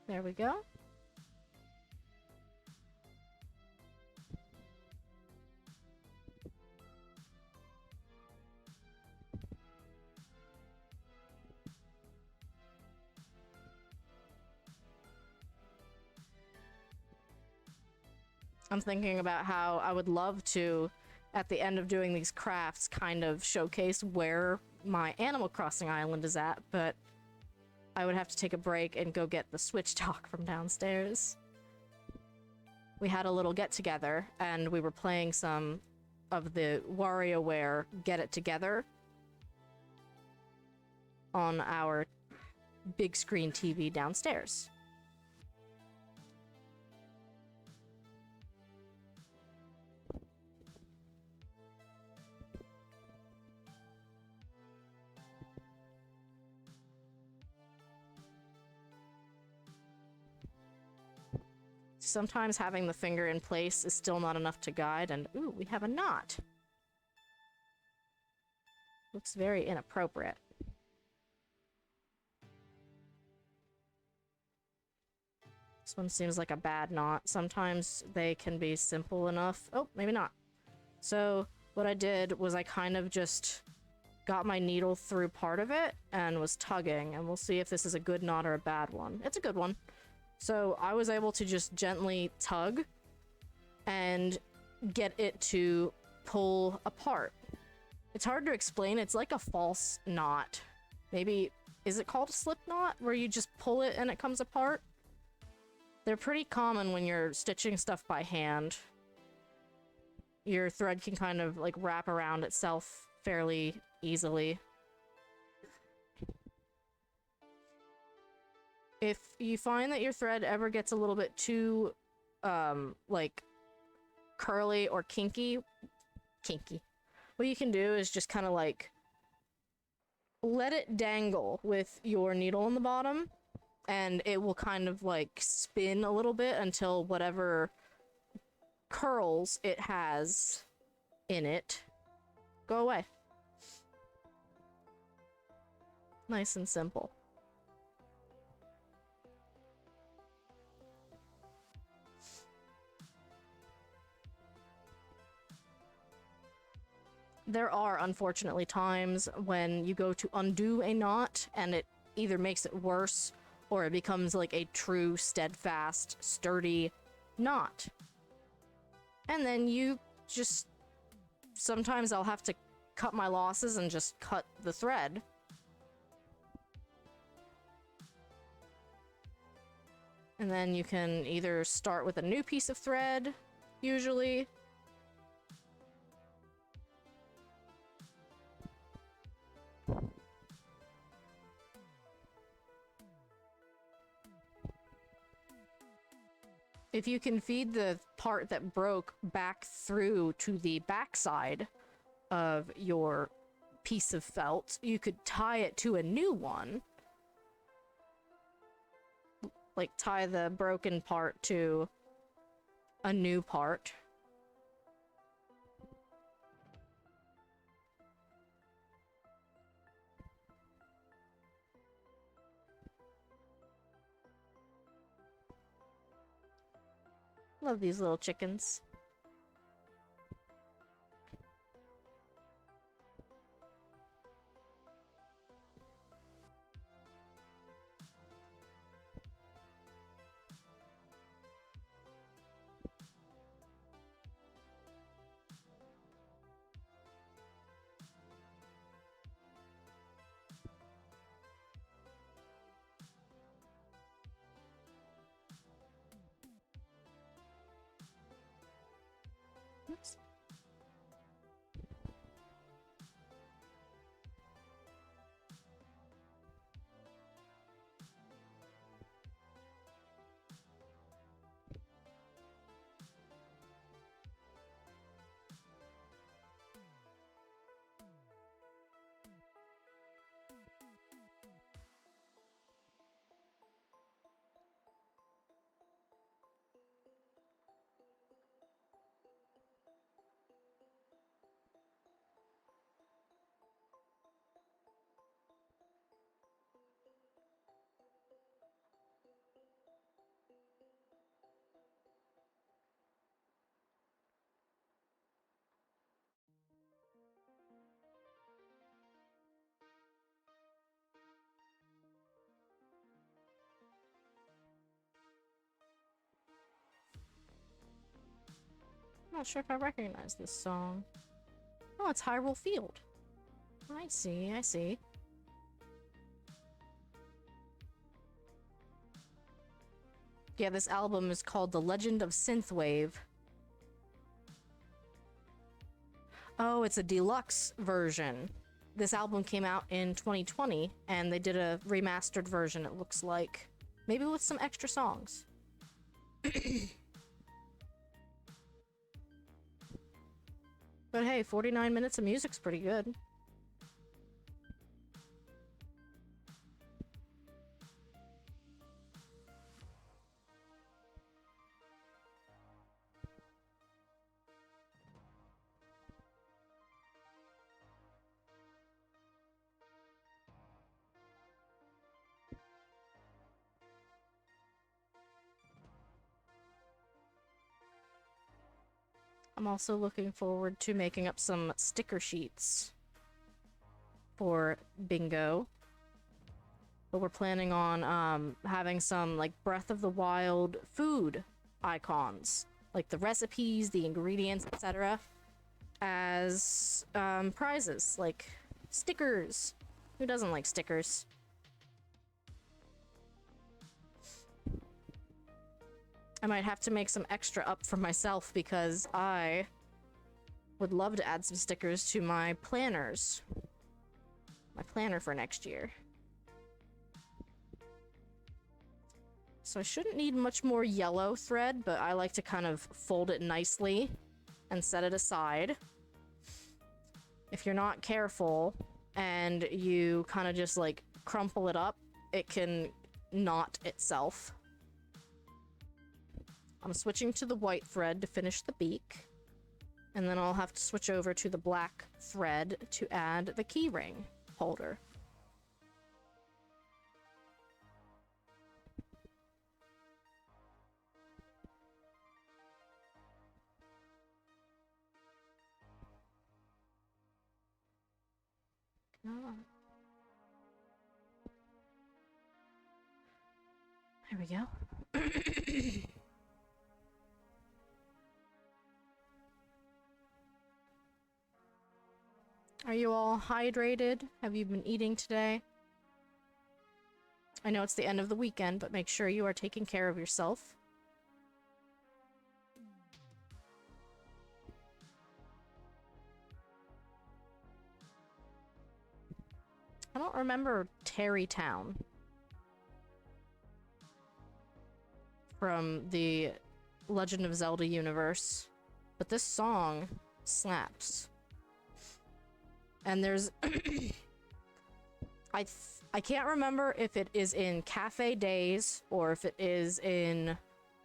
There we go. I'm thinking about how I would love to, at the end of doing these crafts, kind of showcase where my Animal Crossing island is at, but I would have to take a break and go get the Switch dock from downstairs. We had a little get-together, and we were playing some of the WarioWare Get It Together on our big screen TV downstairs. Sometimes having the finger in place is still not enough to guide, and ooh, we have a knot. Looks very inappropriate. This one seems like a bad knot. Sometimes they can be simple enough. Oh, maybe not. So what I did was I kind of just got my needle through part of it and was tugging, and we'll see if this is a good knot or a bad one. It's a good one. So I was able to just gently tug, and get it to pull apart. It's hard to explain. It's like a false knot. Maybe, is it called a slip knot, where you just pull it and it comes apart? They're pretty common when you're stitching stuff by hand. Your thread can kind of like wrap around itself fairly easily. If you find that your thread ever gets a little bit too, like, curly or kinky, what you can do is just kind of like let it dangle with your needle on the bottom, and it will kind of like spin a little bit until whatever curls it has in it go away. Nice and simple. There are, unfortunately, times when you go to undo a knot and it either makes it worse or it becomes like a true, steadfast, sturdy knot. And then you just... sometimes I'll have to cut my losses and just cut the thread. And then you can either start with a new piece of thread, usually. If you can feed the part that broke back through to the backside of your piece of felt, you could tie it to a new one. Like, tie the broken part to a new part. Love these little chickens. Oops. I'm not sure if I recognize this song. Oh, it's Hyrule Field. I see, I see. Yeah, this album is called The Legend of Synthwave. Oh, it's a deluxe version. This album came out in 2020, and they did a remastered version, it looks like. Maybe with some extra songs. But hey, 49 minutes of music's pretty good. I'm also looking forward to making up some sticker sheets for bingo. But we're planning on having some like Breath of the Wild food icons like the recipes, the ingredients, etc., as prizes, like stickers. Who doesn't like stickers? I might have to make some extra up for myself because I would love to add some stickers to my planners. My planner for next year. So I shouldn't need much more yellow thread, but I like to kind of fold it nicely and set it aside. If you're not careful and you kind of just like crumple it up, it can knot itself. I'm switching to the white thread to finish the beak, and then I'll have to switch over to the black thread to add the key ring holder. There we go. Are you all hydrated? Have you been eating today? I know it's the end of the weekend, but make sure you are taking care of yourself. I don't remember Terrytown from the Legend of Zelda universe, but this song slaps. And there's I can't remember if it is in Cafe Days or if it is in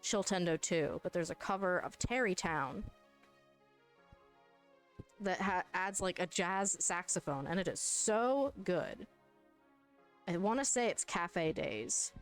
Shiltendo 2, but there's a cover of Terrytown that adds like a jazz saxophone, and it is so good. I want to say it's Cafe Days.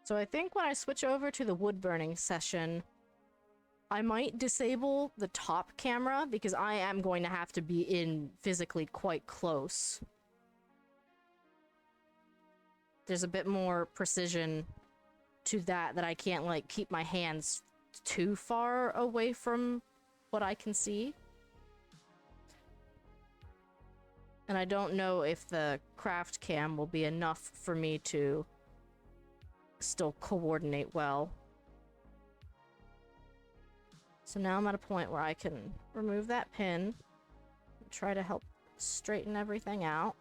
So I think when I switch over to the wood burning session, I might disable the top camera because I am going to have to be in physically quite close. There's a bit more precision to that I can't like keep my hands too far away from what I can see. And I don't know if the craft cam will be enough for me to still coordinate well. So now I'm at a point where I can remove that pin and try to help straighten everything out.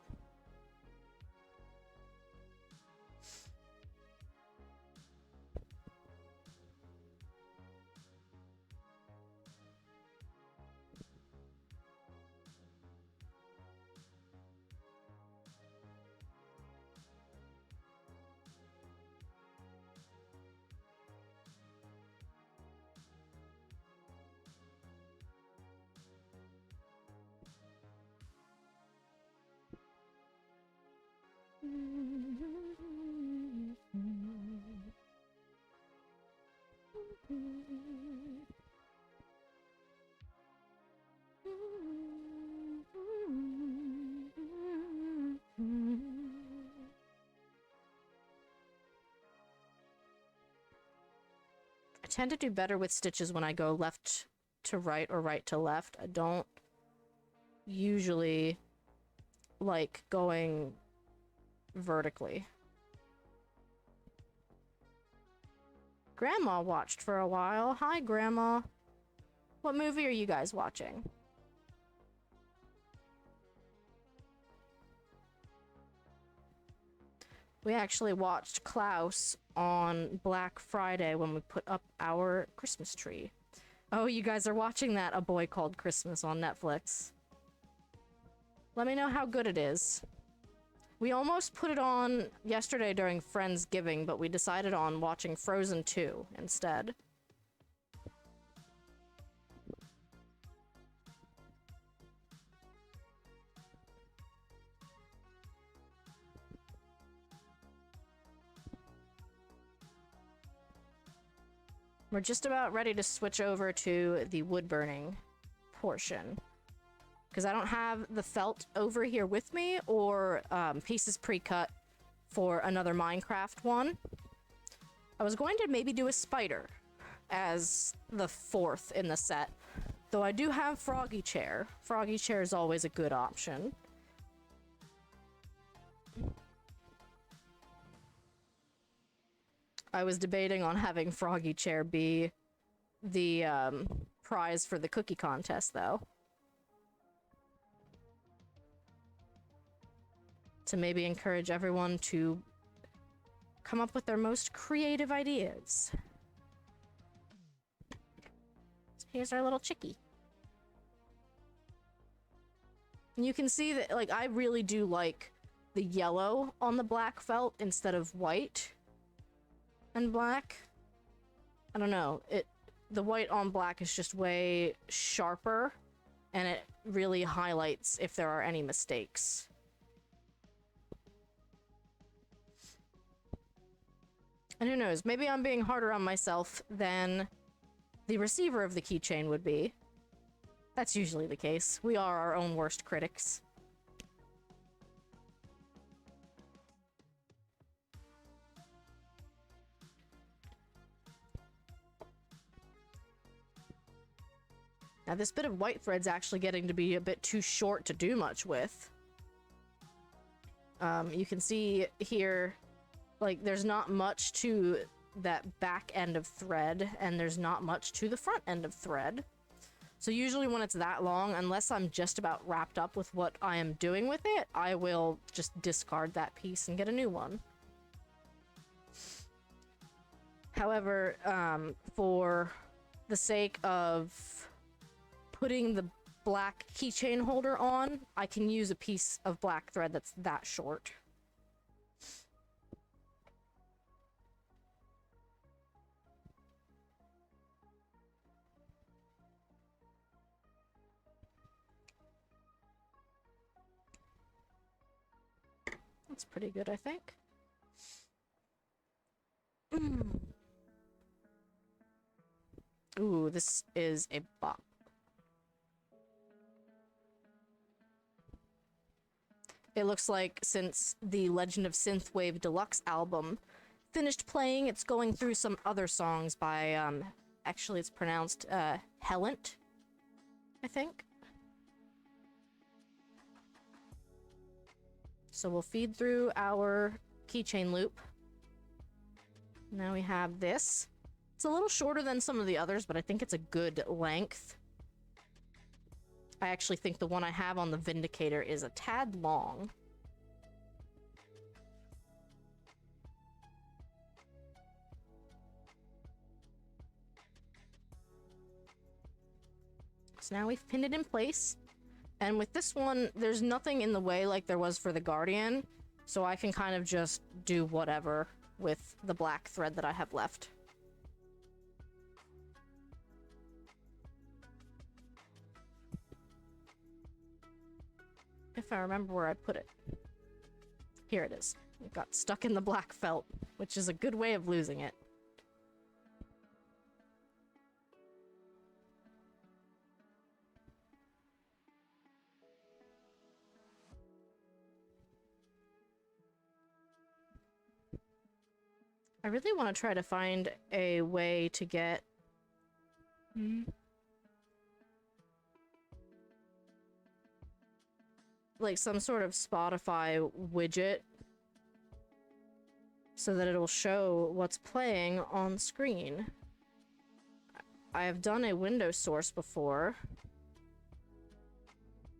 I tend to do better with stitches when I go left to right or right to left. I don't usually like going vertically. Grandma watched for a while. Hi, Grandma. What movie are you guys watching? We actually watched Klaus on Black Friday when we put up our Christmas tree. Oh, you guys are watching that A Boy Called Christmas on Netflix. Let me know how good it is. We almost put it on yesterday during Friendsgiving, but we decided on watching Frozen 2 instead. We're just about ready to switch over to the wood burning portion. Because I don't have the felt over here with me, or pieces pre-cut for another Minecraft one. I was going to maybe do a spider as the fourth in the set, though I do have Froggy Chair. Froggy Chair is always a good option. I was debating on having Froggy Chair be the prize for the cookie contest, though. To maybe encourage everyone to come up with their most creative ideas. So here's our little chickie. And you can see that, like, I really do like the yellow on the black felt instead of white and black. I don't know, the white on black is just way sharper, and it really highlights if there are any mistakes. And who knows, maybe I'm being harder on myself than the receiver of the keychain would be. That's usually the case. We are our own worst critics. Now this bit of white thread's actually getting to be a bit too short to do much with. You can see here, like, there's not much to that back end of thread, and there's not much to the front end of thread. So usually when it's that long, unless I'm just about wrapped up with what I am doing with it, I will just discard that piece and get a new one. However, for the sake of putting the black keychain holder on, I can use a piece of black thread that's that short. That's pretty good, I think. Ooh, this is a bop. It looks like since the Legend of Synthwave Deluxe album finished playing, it's going through some other songs by, actually it's pronounced, Hellant, I think. So we'll feed through our keychain loop. Now we have this. It's a little shorter than some of the others, but I think it's a good length. I actually think the one I have on the Vindicator is a tad long. So now we've pinned it in place. And with this one, there's nothing in the way like there was for the Guardian, so I can kind of just do whatever with the black thread that I have left. If I remember where I put it. Here it is. It got stuck in the black felt, which is a good way of losing it. I really want to try to find a way to get... like some sort of Spotify widget so that it'll show what's playing on screen. I have done a Windows source before,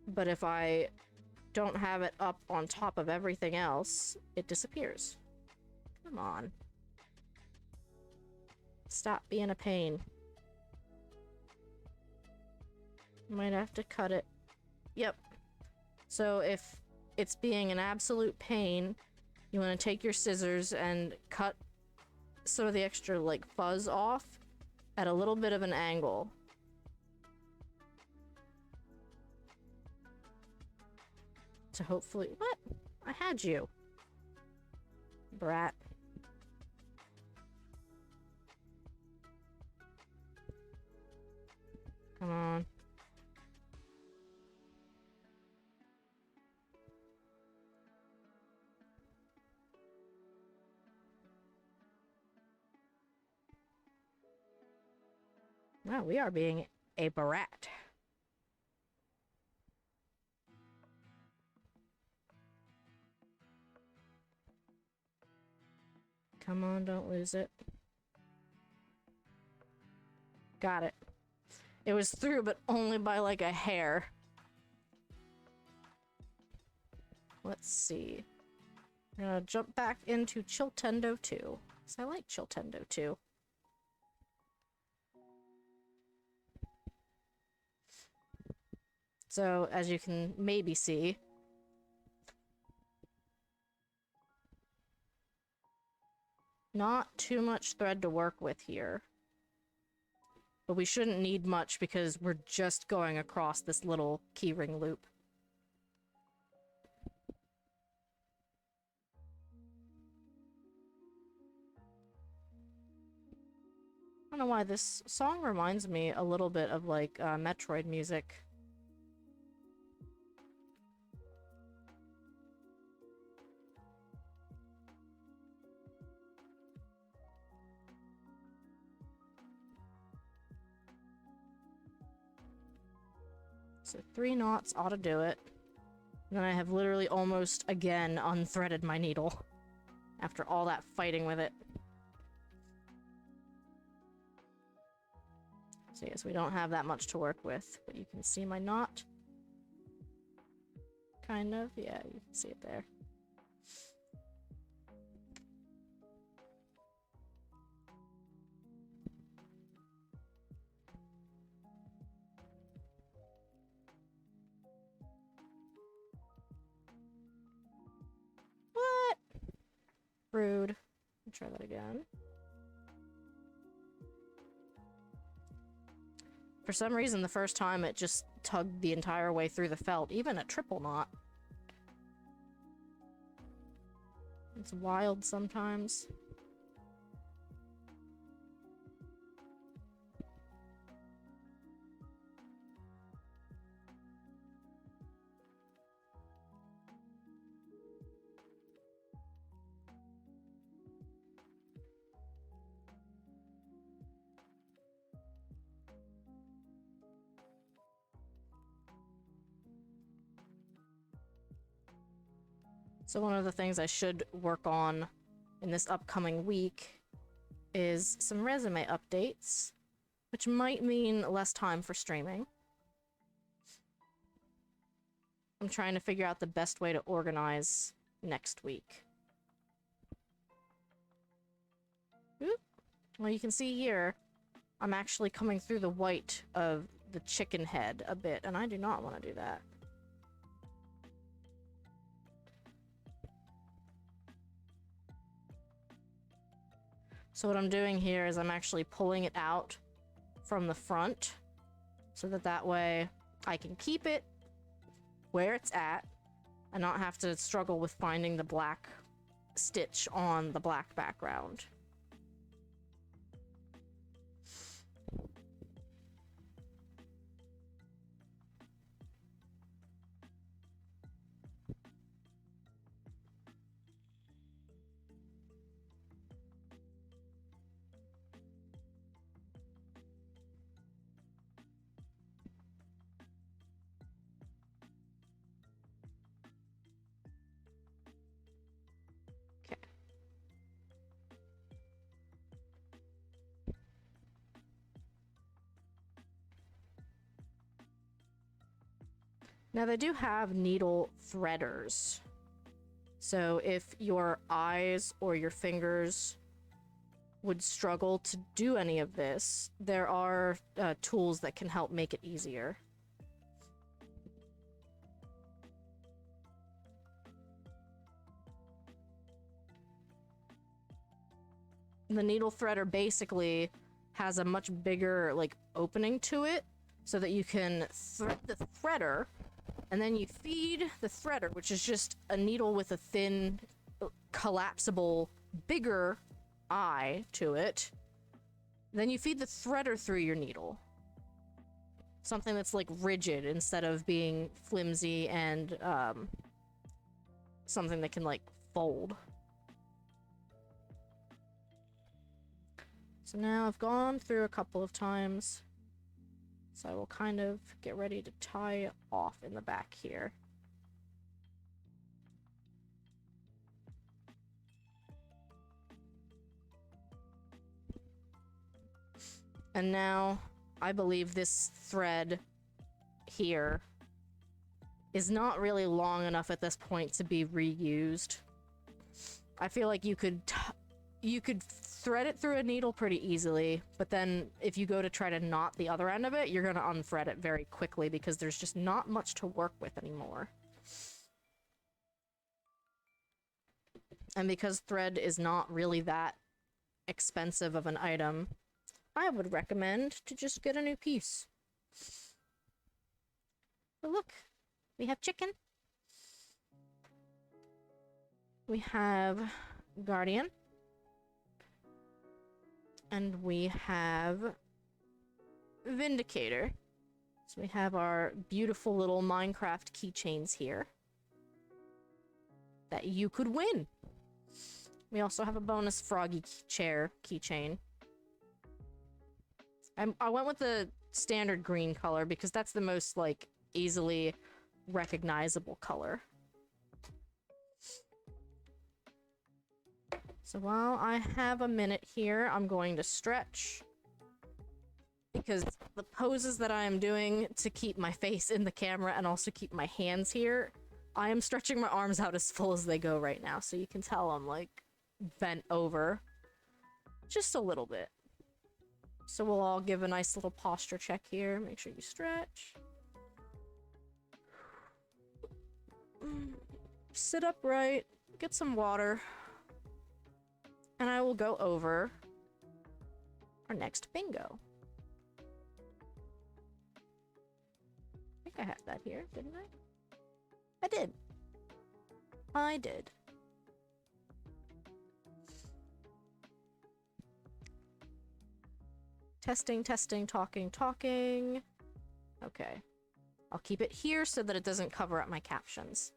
but if I don't have it up on top of everything else, it disappears. Come on. Stop being a pain. Might have to cut it. Yep. So if it's being an absolute pain, you want to take your scissors and cut some of the extra like fuzz off at a little bit of an angle. To hopefully— what? I had you. Brat. Come on. Wow, we are being a brat. Come on, don't lose it. Got it. It was through, but only by like a hair. Let's see. I'm gonna jump back into Chiltendo 2. Because I like Chiltendo 2. So, as you can maybe see, not too much thread to work with here. But we shouldn't need much because we're just going across this little keyring loop. I don't know why this song reminds me a little bit of like Metroid music. So 3 knots ought to do it. And then I have literally almost again unthreaded my needle after all that fighting with it. So yes, we don't have that much to work with, but you can see my knot. Kind of, yeah, you can see it there. What? Rude. I'll try that again. For some reason, the first time it just tugged the entire way through the felt, even a triple knot. It's wild sometimes. So one of the things I should work on in this upcoming week is some resume updates, which might mean less time for streaming. I'm trying to figure out the best way to organize next week. Oop. Well, you can see here, I'm actually coming through the white of the chicken head a bit, and I do not want to do that. So what I'm doing here is I'm actually pulling it out from the front so that way I can keep it where it's at and not have to struggle with finding the black stitch on the black background. Now they do have needle threaders. So if your eyes or your fingers would struggle to do any of this, there are tools that can help make it easier. the needle threader basically has a much bigger, like, opening to it so that you can thread the threader, and then you feed the threader, which is just a needle with a thin, collapsible, bigger eye to it. Then you feed the threader through your needle. Something that's, like, rigid instead of being flimsy and, something that can, like, fold. So now I've gone through a couple of times. So I will kind of get ready to tie off in the back here. And now I believe this thread here is not really long enough at this point to be reused. I feel like you could thread it through a needle pretty easily, but then if you go to try to knot the other end of it, you're gonna unthread it very quickly because there's just not much to work with anymore. And because thread is not really that expensive of an item, I would recommend to just get a new piece. But look, we have chicken. We have Guardian. And we have Vindicator. So we have our beautiful little Minecraft keychains here that you could win. We also have a bonus Froggy chair keychain. I went with the standard green color because that's the most, like, easily recognizable color. So while I have a minute here, I'm going to stretch. Because the poses that I am doing to keep my face in the camera and also keep my hands here, I am stretching my arms out as full as they go right now. So you can tell I'm, like, bent over. Just a little bit. So we'll all give a nice little posture check here. Make sure you stretch. Sit upright. Get some water. And I will go over our next bingo. I think I had that here, didn't I? I did. I did. Testing, testing, talking, talking. Okay. I'll keep it here so that it doesn't cover up my captions.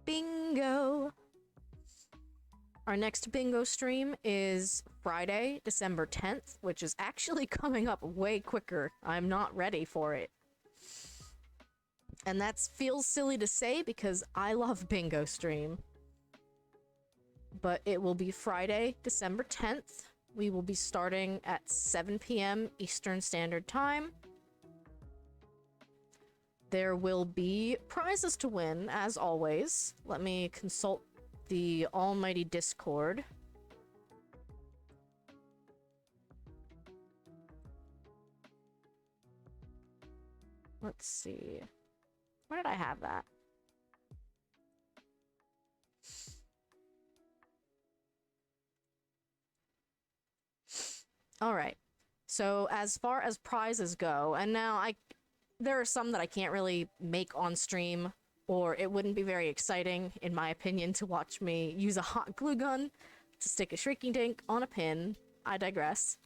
Bingo! Our next bingo stream is Friday, December 10th, which is actually coming up way quicker. I'm not ready for it. And that feels silly to say because I love bingo stream. But it will be Friday, December 10th. We will be starting at 7 p.m. Eastern Standard Time. There will be prizes to win, as always. Let me consult the almighty Discord. Let's see. Where did I have that? Alright. So, as far as prizes go, and now there are some that I can't really make on stream, or it wouldn't be very exciting, in my opinion, to watch me use a hot glue gun to stick a shrinking tank on a pin. I digress.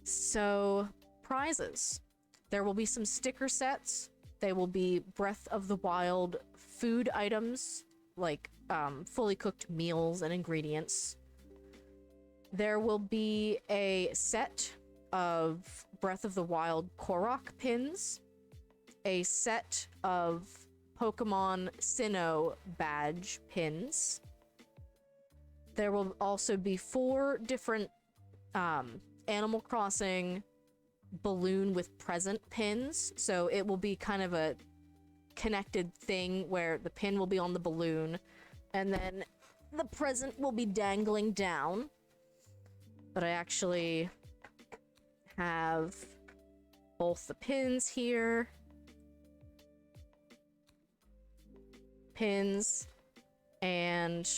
So, prizes. There will be some sticker sets. They will be Breath of the Wild food items, like fully cooked meals and ingredients. There will be a set of Breath of the Wild Korok pins, a set of Pokemon Sinnoh badge pins. There will also be 4 different Animal Crossing balloon with present pins, so it will be kind of a connected thing where the pin will be on the balloon and then the present will be dangling down. but I actually have both the pins here. Pins and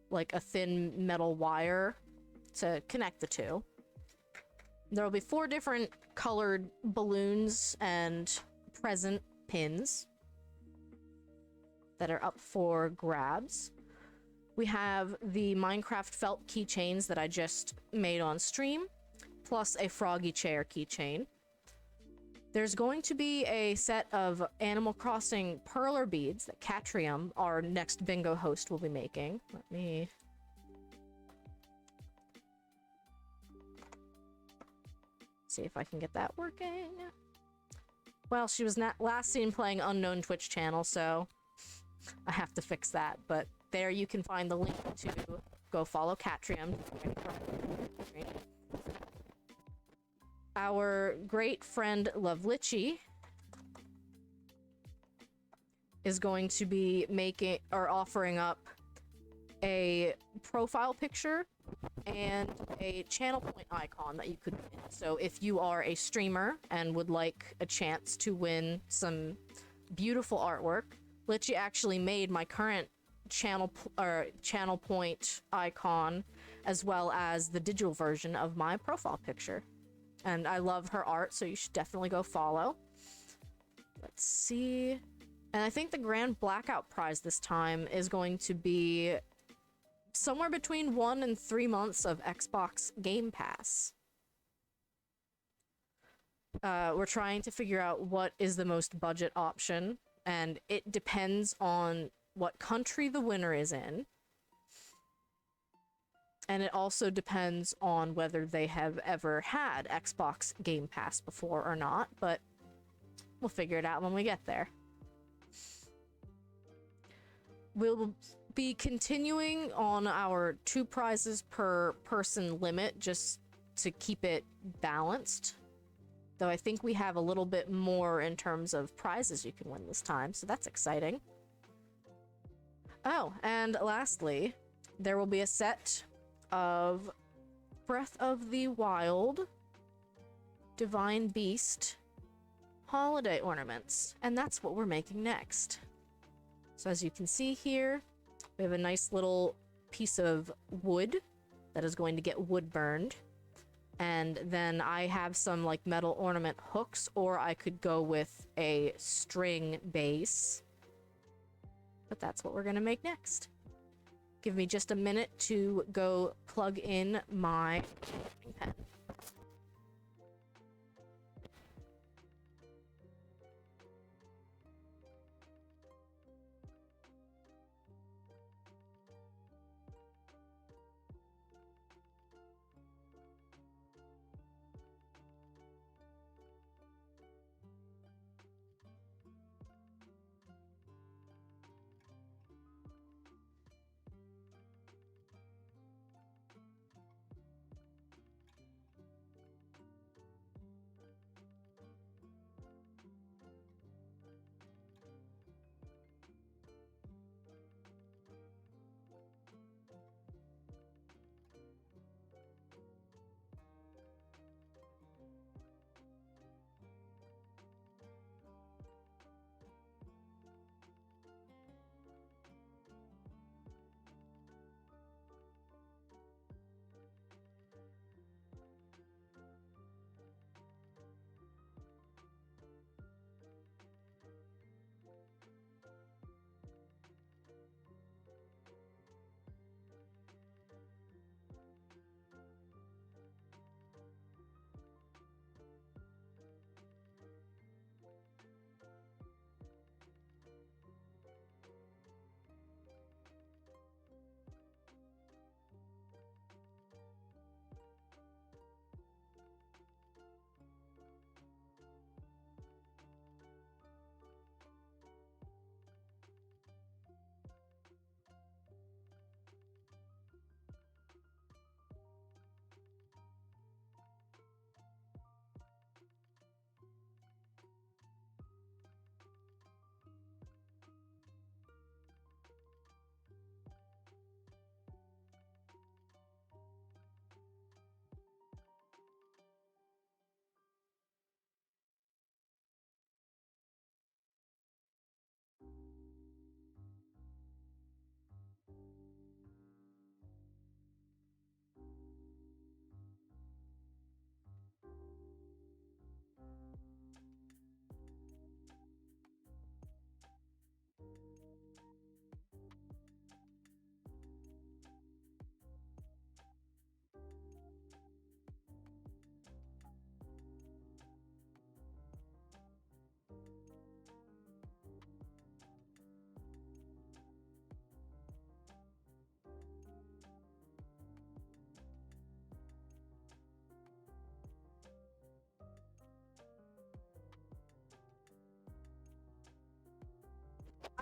like a thin metal wire to connect the two. There will be 4 different colored balloons and present pins that are up for grabs. We have the Minecraft felt keychains that I just made on stream, plus a froggy chair keychain. There's going to be a set of Animal Crossing perler beads that Catrium, our next bingo host, will be making. Let me... see if I can get that working. Well, she was not last seen playing unknown Twitch channel, so I have to fix that. But there you can find the link to go follow Catrium. Our great friend Lovelichi is going to be making or offering up a profile picture and a channel point icon that you could win. So if you are a streamer and would like a chance to win some beautiful artwork, Litchi actually made my current channel point icon as well as the digital version of my profile picture. And I love her art, so you should definitely go follow. Let's see. And I think the grand blackout prize this time is going to be somewhere between 1 and 3 months of Xbox Game Pass. We're trying to figure out what is the most budget option, and it depends on what country the winner is in. And it also depends on whether they have ever had Xbox Game Pass before or not, but we'll figure it out when we get there. We'll be continuing on our 2 prizes per person limit just to keep it balanced. Though I think we have a little bit more in terms of prizes you can win this time, so that's exciting. Oh, and lastly, there will be a set of Breath of the Wild Divine Beast holiday ornaments, and that's what we're making next. So as you can see here, we have a nice little piece of wood that is going to get wood burned, and then I have some like metal ornament hooks, or I could go with a string base, but that's what we're gonna make next. Give me just a minute to go plug in my pen.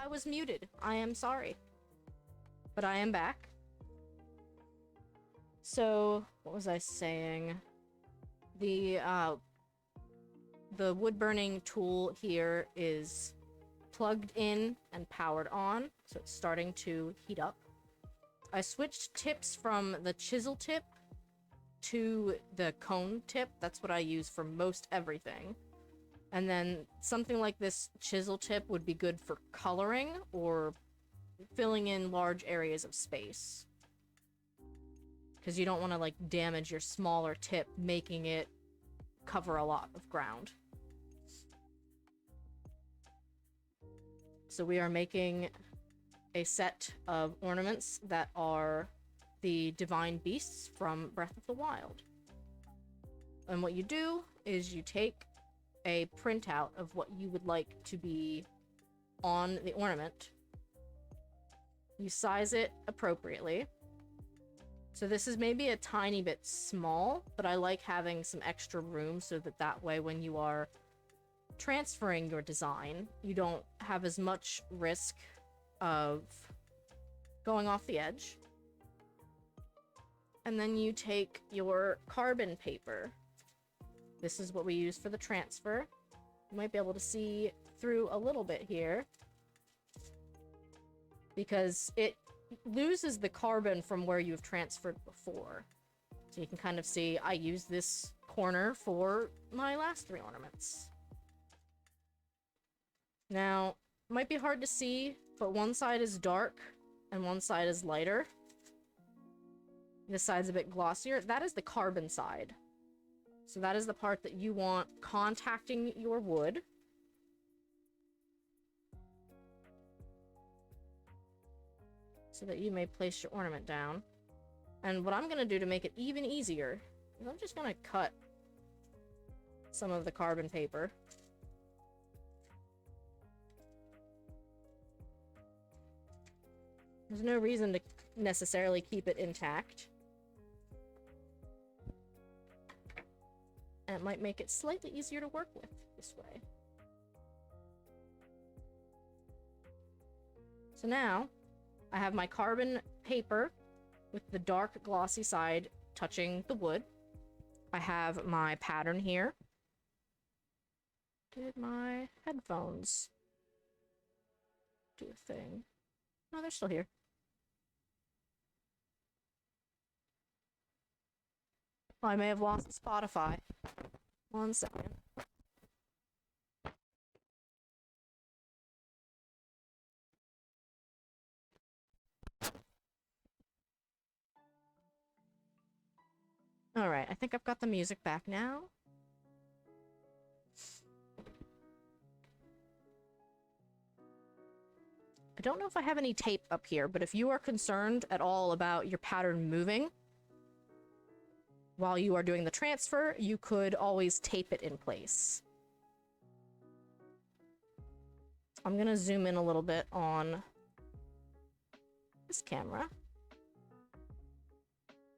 I was muted. I am sorry. But I am back. So, what was I saying? The wood burning tool here is plugged in and powered on, so it's starting to heat up. I switched tips from the chisel tip to the cone tip. That's what I use for most everything. And then something like this chisel tip would be good for coloring or filling in large areas of space. Because you don't want to, like, damage your smaller tip, making it cover a lot of ground. So we are making a set of ornaments that are the divine beasts from Breath of the Wild. And what you do is you take a printout of what you would like to be on the ornament. You size it appropriately. So this is maybe a tiny bit small, but I like having some extra room so that way when you are transferring your design, you don't have as much risk of going off the edge. And then you take your carbon paper. This is what we use for the transfer. You might be able to see through a little bit here, because it loses the carbon from where you've transferred before. So you can kind of see I use this corner for my last 3 ornaments. Now, it might be hard to see, but one side is dark and one side is lighter. This side's a bit glossier. That is the carbon side. So that is the part that you want contacting your wood. So that you may place your ornament down. And what I'm going to do to make it even easier is I'm just going to cut some of the carbon paper. There's no reason to necessarily keep it intact. And it might make it slightly easier to work with this way. So now, I have my carbon paper with the dark glossy side touching the wood. I have my pattern here. Did my headphones do a thing? No, they're still here. Oh, I may have lost Spotify. 1 second. Alright, I think I've got the music back now. I don't know if I have any tape up here, but if you are concerned at all about your pattern moving while you are doing the transfer, you could always tape it in place. I'm gonna zoom in a little bit on this camera.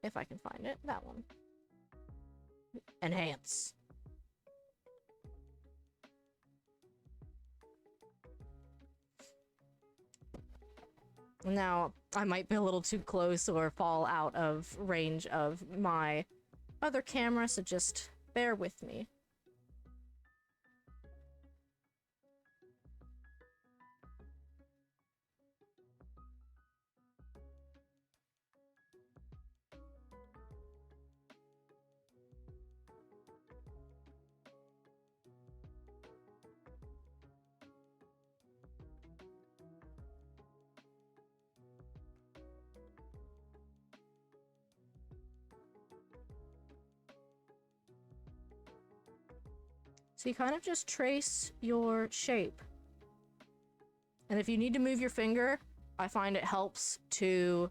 If I can find it. That one. Enhance. Now, I might be a little too close or fall out of range of my other camera, so just bear with me. So you kind of just trace your shape. And if you need to move your finger, I find it helps to,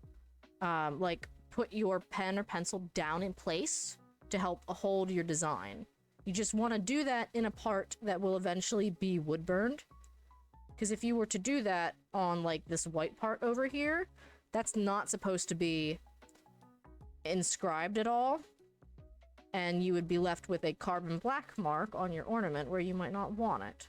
like, put your pen or pencil down in place to help hold your design. You just want to do that in a part that will eventually be wood burned. Because if you were to do that on, like, this white part over here, that's not supposed to be inscribed at all. And you would be left with a carbon black mark on your ornament where you might not want it.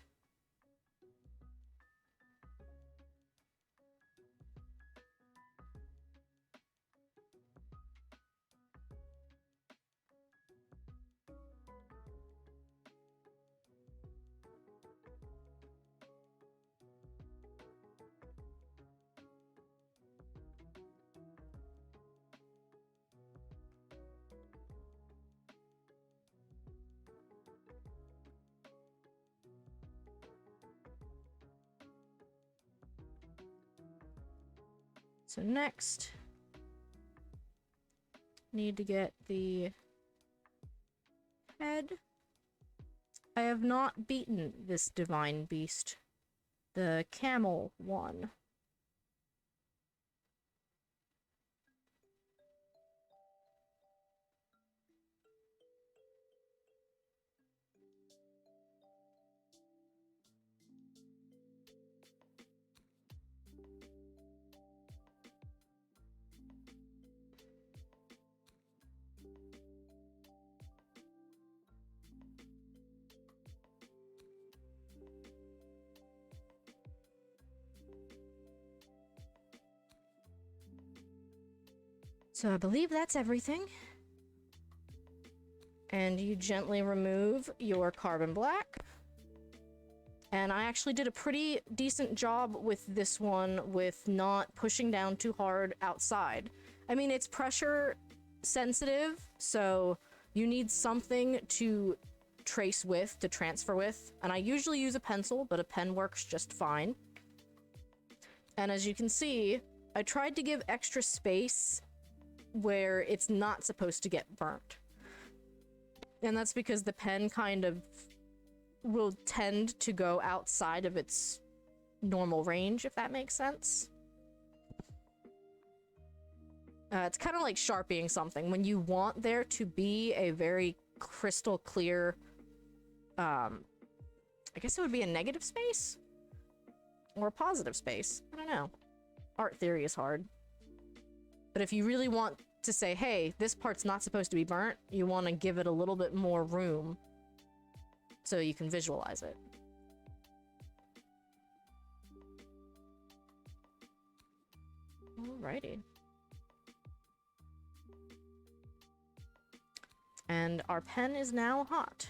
So next, need to get the head. I have not beaten this divine beast. The camel one. So I believe that's everything. And you gently remove your carbon black. And I actually did a pretty decent job with this one with not pushing down too hard outside. I mean, it's pressure sensitive, so you need something to trace with, to transfer with. And I usually use a pencil, but a pen works just fine. And as you can see, I tried to give extra space where it's not supposed to get burnt. And that's because the pen kind of will tend to go outside of its normal range, if that makes sense. It's kind of like sharpieing something. When you want there to be a very crystal clear, I guess it would be a negative space? Or a positive space. I don't know. Art theory is hard. But if you really want to say, hey, this part's not supposed to be burnt, you want to give it a little bit more room so you can visualize it. Alrighty. And our pen is now hot.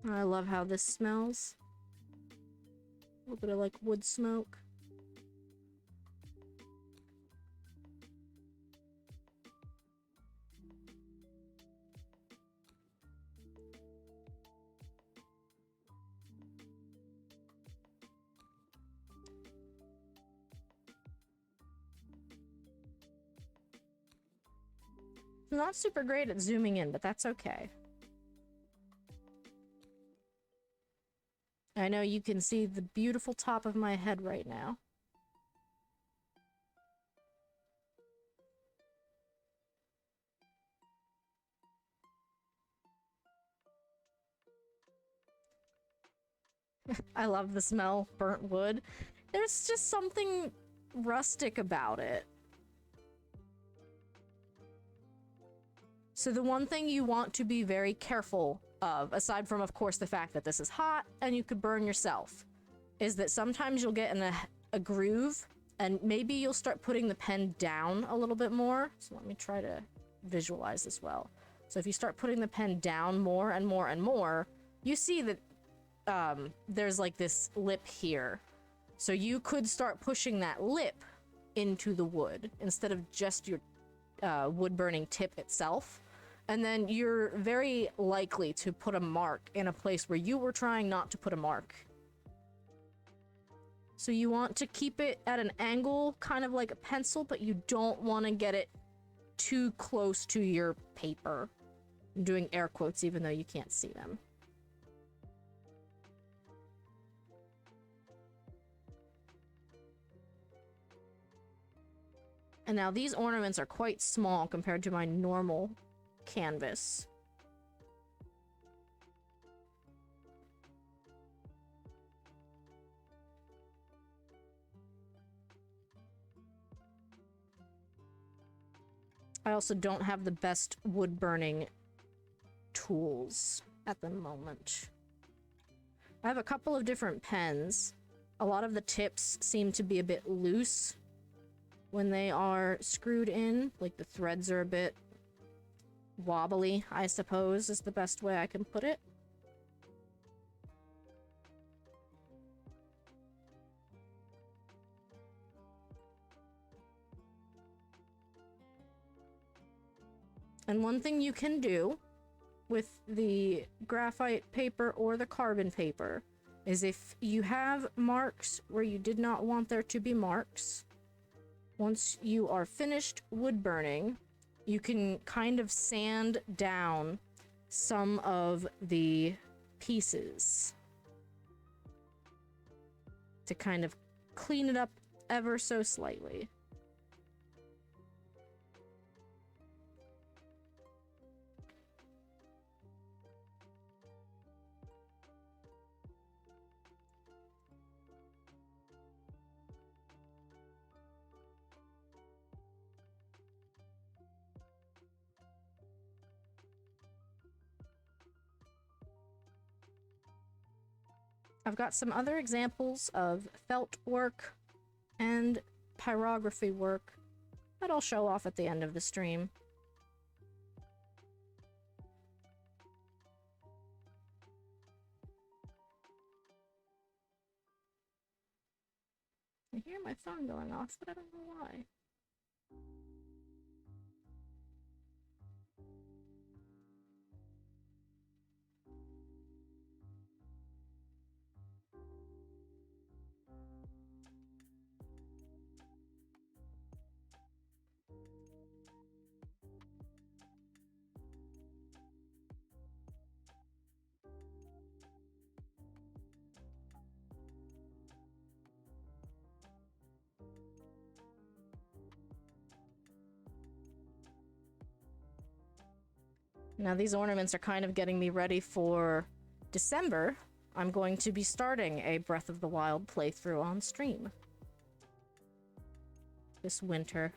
I love how this smells. A little bit of like wood smoke. I'm not super great at zooming in, but that's okay. I know you can see the beautiful top of my head right now. I love the smell, burnt wood. There's just something rustic about it. So the one thing you want to be very careful of, aside from, of course, the fact that this is hot and you could burn yourself, is that sometimes you'll get in a groove and maybe you'll start putting the pen down a little bit more. So let me try to visualize this well. So if you start putting the pen down more and more and more, you see that there's like this lip here. So you could start pushing that lip into the wood instead of just your wood burning tip itself. And then you're very likely to put a mark in a place where you were trying not to put a mark. So you want to keep it at an angle, kind of like a pencil, but you don't want to get it too close to your paper. I'm doing air quotes even though you can't see them. And now these ornaments are quite small compared to my normal canvas. I also don't have the best wood burning tools at the moment. I have a couple of different pens. A lot of the tips seem to be a bit loose when they are screwed in. Like the threads are a bit wobbly, I suppose, is the best way I can put it. And one thing you can do with the graphite paper or the carbon paper is if you have marks where you did not want there to be marks, once you are finished wood burning, you can kind of sand down some of the pieces to kind of clean it up ever so slightly. I've got some other examples of felt work and pyrography work that I'll show off at the end of the stream. I hear my phone going off, but I don't know why. Now these ornaments are kind of getting me ready for December. I'm going to be starting a Breath of the Wild playthrough on stream this winter.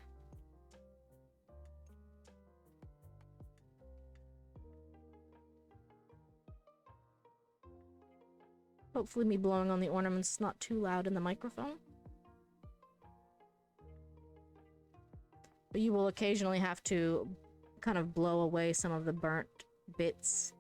Hopefully me blowing on the ornaments is not too loud in the microphone. But you will occasionally have to kind of blow away some of the burnt bits.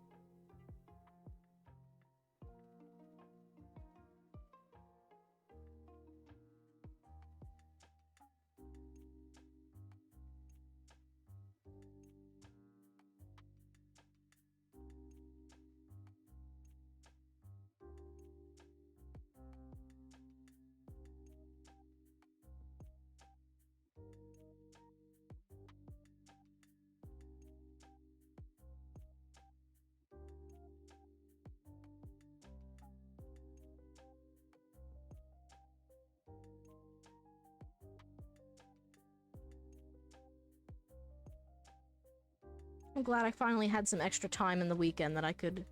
I'm glad I finally had some extra time in the weekend that I could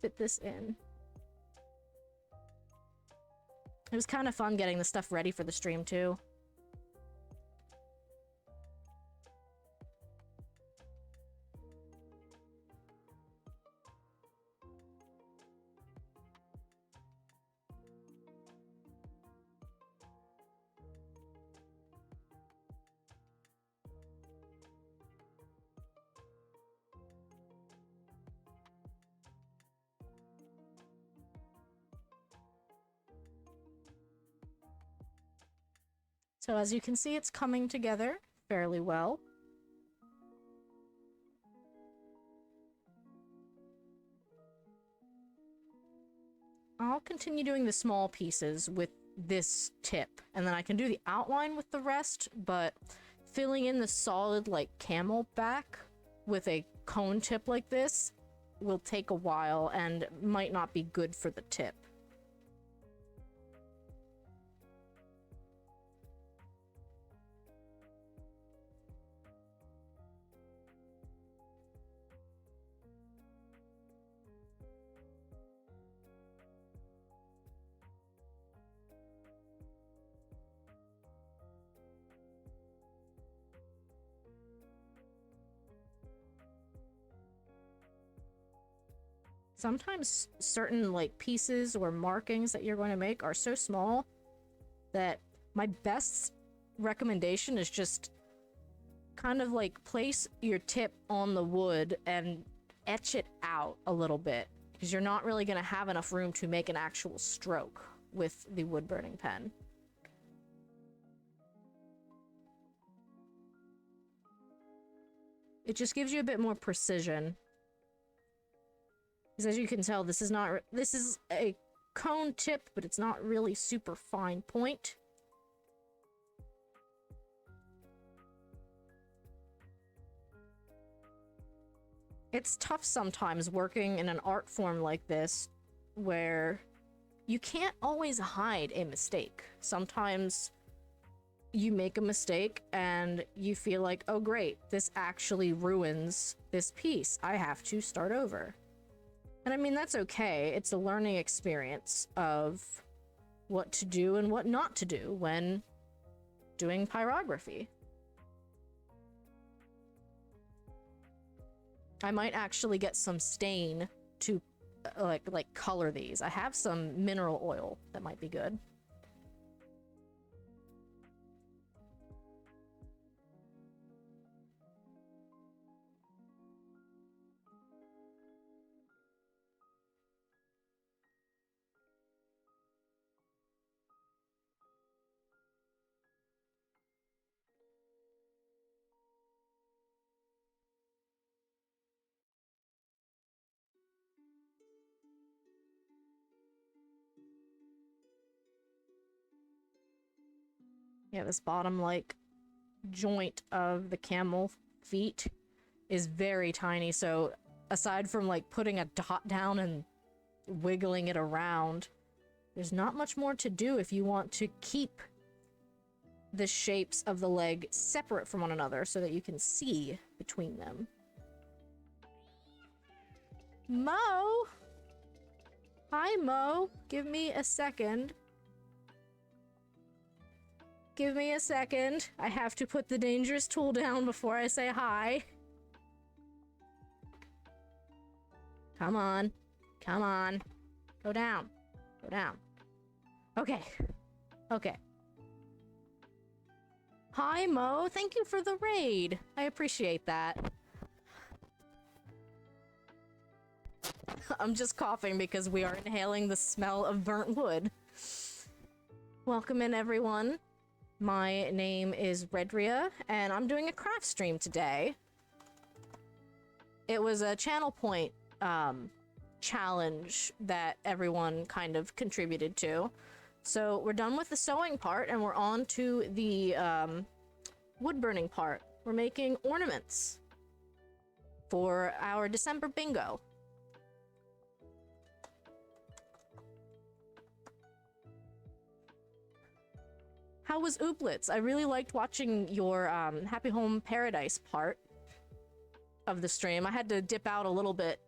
fit this in. It was kind of fun getting the stuff ready for the stream, too. So as you can see, it's coming together fairly well. I'll continue doing the small pieces with this tip, and then I can do the outline with the rest, but filling in the solid, like, camel back with a cone tip like this will take a while and might not be good for the tip. Sometimes certain, like, pieces or markings that you're going to make are so small that my best recommendation is just kind of, like, place your tip on the wood and etch it out a little bit, because you're not really going to have enough room to make an actual stroke with the wood burning pen. It just gives you a bit more precision. Because as you can tell, this is not... This is a cone tip, but it's not really super fine point. It's tough sometimes working in an art form like this, where you can't always hide a mistake. Sometimes you make a mistake and you feel like, oh great, this actually ruins this piece. I have to start over. And I mean, that's okay. It's a learning experience of what to do and what not to do when doing pyrography. I might actually get some stain to like color these. I have some mineral oil that might be good. Yeah, this bottom, like, joint of the camel feet is very tiny, so aside from, like, putting a dot down and wiggling it around, there's not much more to do if you want to keep the shapes of the leg separate from one another so that you can see between them. Mo! Hi, Mo! Give me a second. Give me a second. I have to put the dangerous tool down before I say hi. Come on. Come on. Go down. Go down. Okay. Okay. Hi, Mo. Thank you for the raid. I appreciate that. I'm just coughing because we are inhaling the smell of burnt wood. Welcome in, everyone. My name is Redria, and I'm doing a craft stream today. It was a channel point challenge that everyone kind of contributed to. So we're done with the sewing part, and we're on to the wood burning part. We're making ornaments for our December bingo. How was Ooblets? I really liked watching your Happy Home Paradise part of the stream. I had to dip out a little bit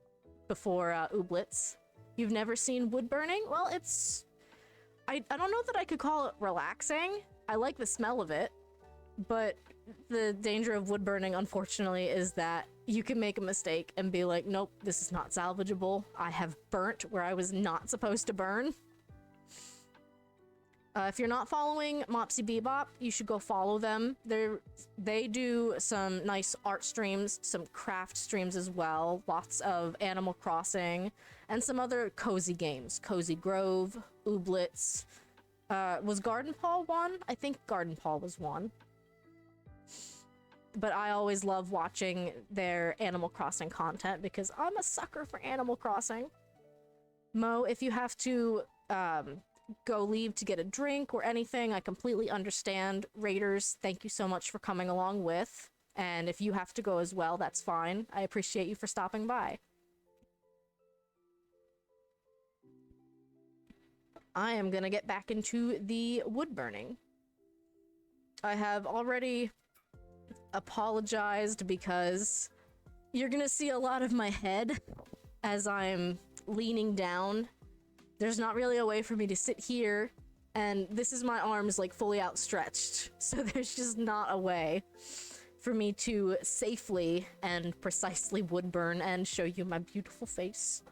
before Ooblets. You've never seen wood burning? Well, it's... I don't know that I could call it relaxing. I like the smell of it, but the danger of wood burning, unfortunately, is that you can make a mistake and be like, nope, this is not salvageable. I have burnt where I was not supposed to burn. If you're not following Mopsy Bebop, you should go follow them. They do some nice art streams, some craft streams as well, lots of Animal Crossing, and some other cozy games. Cozy Grove, Ooblets. Was Garden Paw one? I think Garden Paw was one. But I always love watching their Animal Crossing content because I'm a sucker for Animal Crossing. Mo, if you have to go leave to get a drink or anything, I completely understand. Raiders, thank you so much for coming along with. And if you have to go as well, that's fine. I appreciate you for stopping by. I am gonna get back into the wood burning. I have already apologized because you're gonna see a lot of my head as I'm leaning down. There's not really a way for me to sit here, and this is my arms like fully outstretched, so there's just not a way for me to safely and precisely wood burn and show you my beautiful face.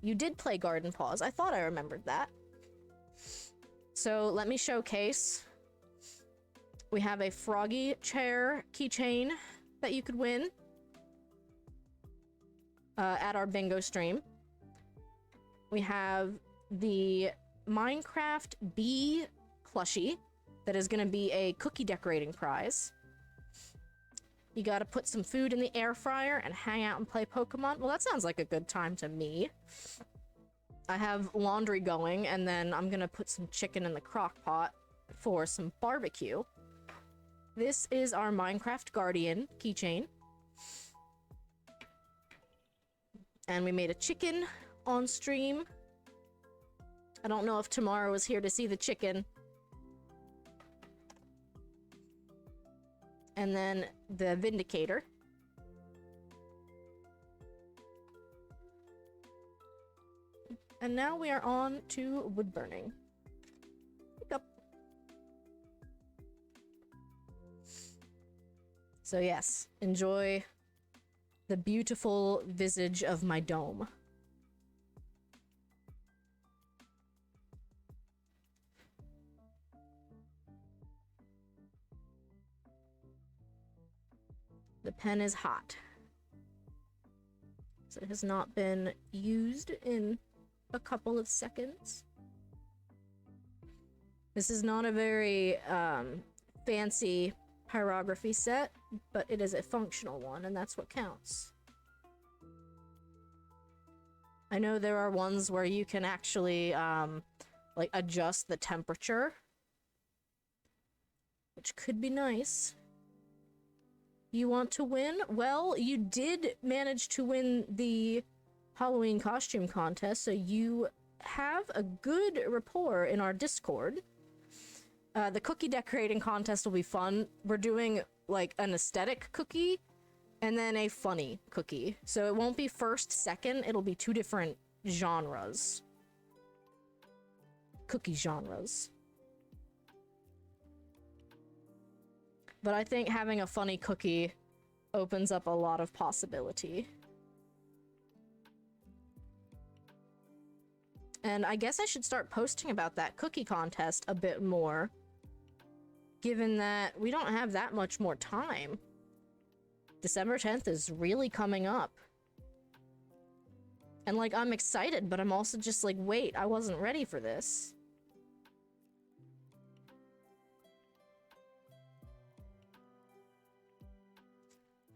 You did play Garden Paws. I thought I remembered that. So let me showcase. We have a froggy chair keychain that you could win at our bingo stream. We have the Minecraft bee plushie that is going to be a cookie decorating prize. You gotta put some food in the air fryer and hang out and play Pokemon. Well, that sounds like a good time to me. I have laundry going, and then I'm gonna put some chicken in the crock pot for some barbecue. This is our Minecraft Guardian keychain. And we made a chicken on stream. I don't know if Tomorrow is here to see the chicken. And then the Vindicator. And now we are on to wood burning. Pick up. So yes, enjoy the beautiful visage of my dome. The pen is hot. So it has not been used in a couple of seconds. This is not a very fancy pyrography set, but it is a functional one, and that's what counts. I know there are ones where you can actually like adjust the temperature, which could be nice. You want to win? Well, you did manage to win the Halloween costume contest, so you have a good rapport in our Discord. The cookie decorating contest will be fun. We're doing like an aesthetic cookie and then a funny cookie. So it won't be first, second, it'll be two different genres. Cookie genres. But I think having a funny cookie opens up a lot of possibility. And I guess I should start posting about that cookie contest a bit more, given that we don't have that much more time. December 10th is really coming up. And like, I'm excited, but I'm also just like, wait, I wasn't ready for this.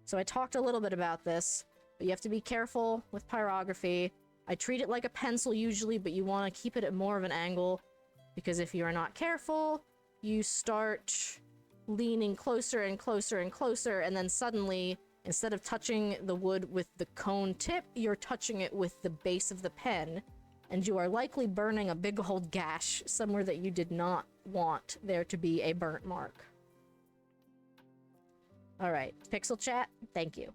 So I talked a little bit about this, but you have to be careful with pyrography. I treat it like a pencil usually, but you want to keep it at more of an angle, because if you are not careful, you start leaning closer and closer and closer, and then suddenly, instead of touching the wood with the cone tip, you're touching it with the base of the pen, and you are likely burning a big old gash somewhere that you did not want there to be a burnt mark. Alright, Pixel Chat, thank you.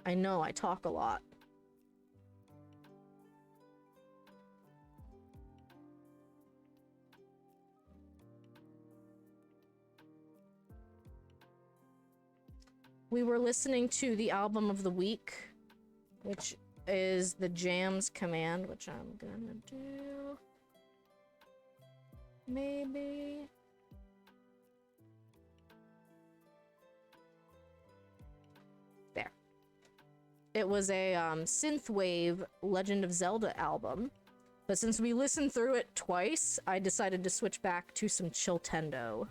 I know, I talk a lot. We were listening to the album of the week, which is the Jams command, which I'm gonna do. Maybe. There. It was a synthwave Legend of Zelda album, but since we listened through it twice, I decided to switch back to some Chiltendo.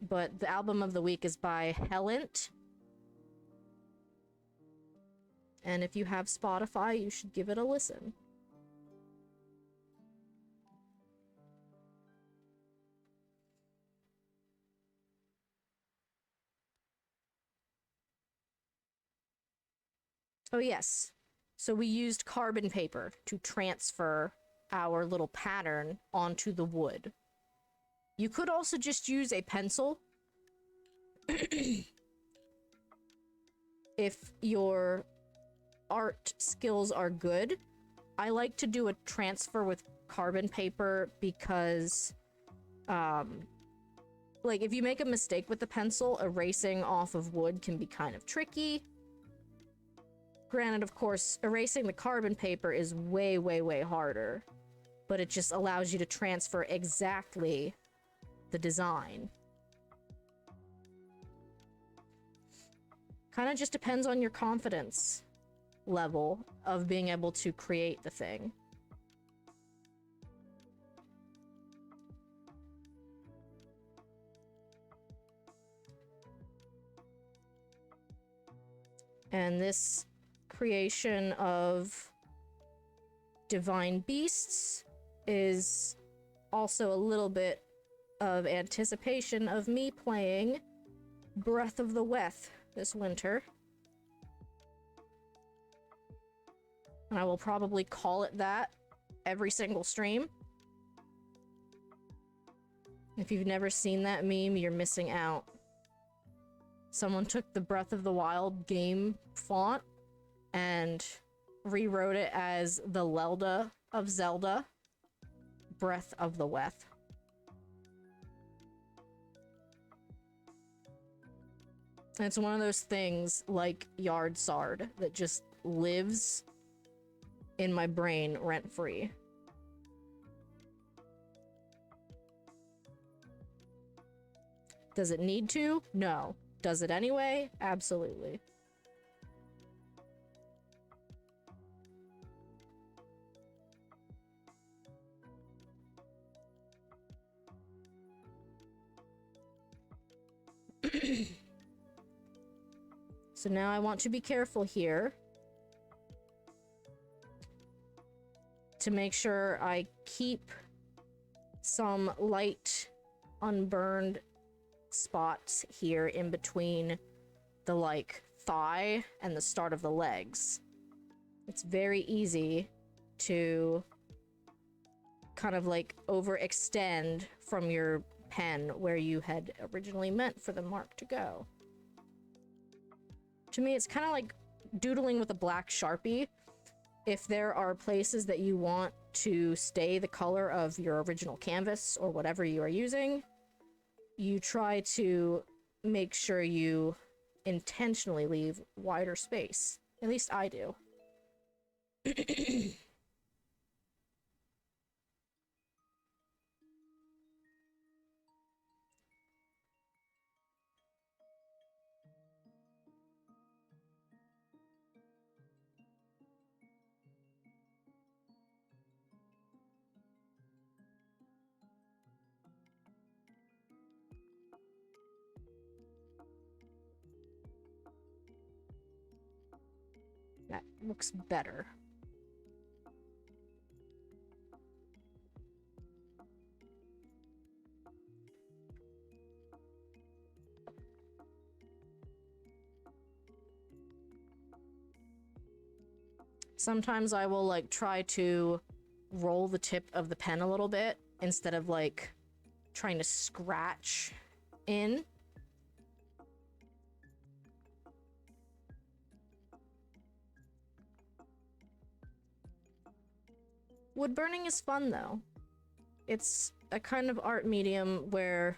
But the album of the week is by Helent. And if you have Spotify, you should give it a listen. Oh yes, so we used carbon paper to transfer our little pattern onto the wood. You could also just use a pencil if your art skills are good. I like to do a transfer with carbon paper because, like, if you make a mistake with the pencil, erasing off of wood can be kind of tricky. Granted, of course, erasing the carbon paper is way, way, way harder, but it just allows you to transfer exactly the design. Kind of just depends on your confidence level of being able to create the thing. And this creation of divine beasts is also a little bit of anticipation of me playing Breath of the Weth this winter. And I will probably call it that every single stream. If you've never seen that meme, you're missing out. Someone took the Breath of the Wild game font and rewrote it as the Lelda of Zelda, Breath of the Weth. And it's one of those things like Yard Sard that just lives in my brain rent-free. Does it need to? No. Does it anyway? Absolutely. So now I want to be careful here to make sure I keep some light unburned spots here in between the like thigh and the start of the legs. It's very easy to kind of like overextend from your pen where you had originally meant for the mark to go. To me, it's kind of like doodling with a black Sharpie. If there are places that you want to stay the color of your original canvas or whatever you are using, you try to make sure you intentionally leave wider space. At least I do. That looks better. Sometimes I will like try to roll the tip of the pen a little bit instead of like trying to scratch in. Wood burning is fun though. It's a kind of art medium where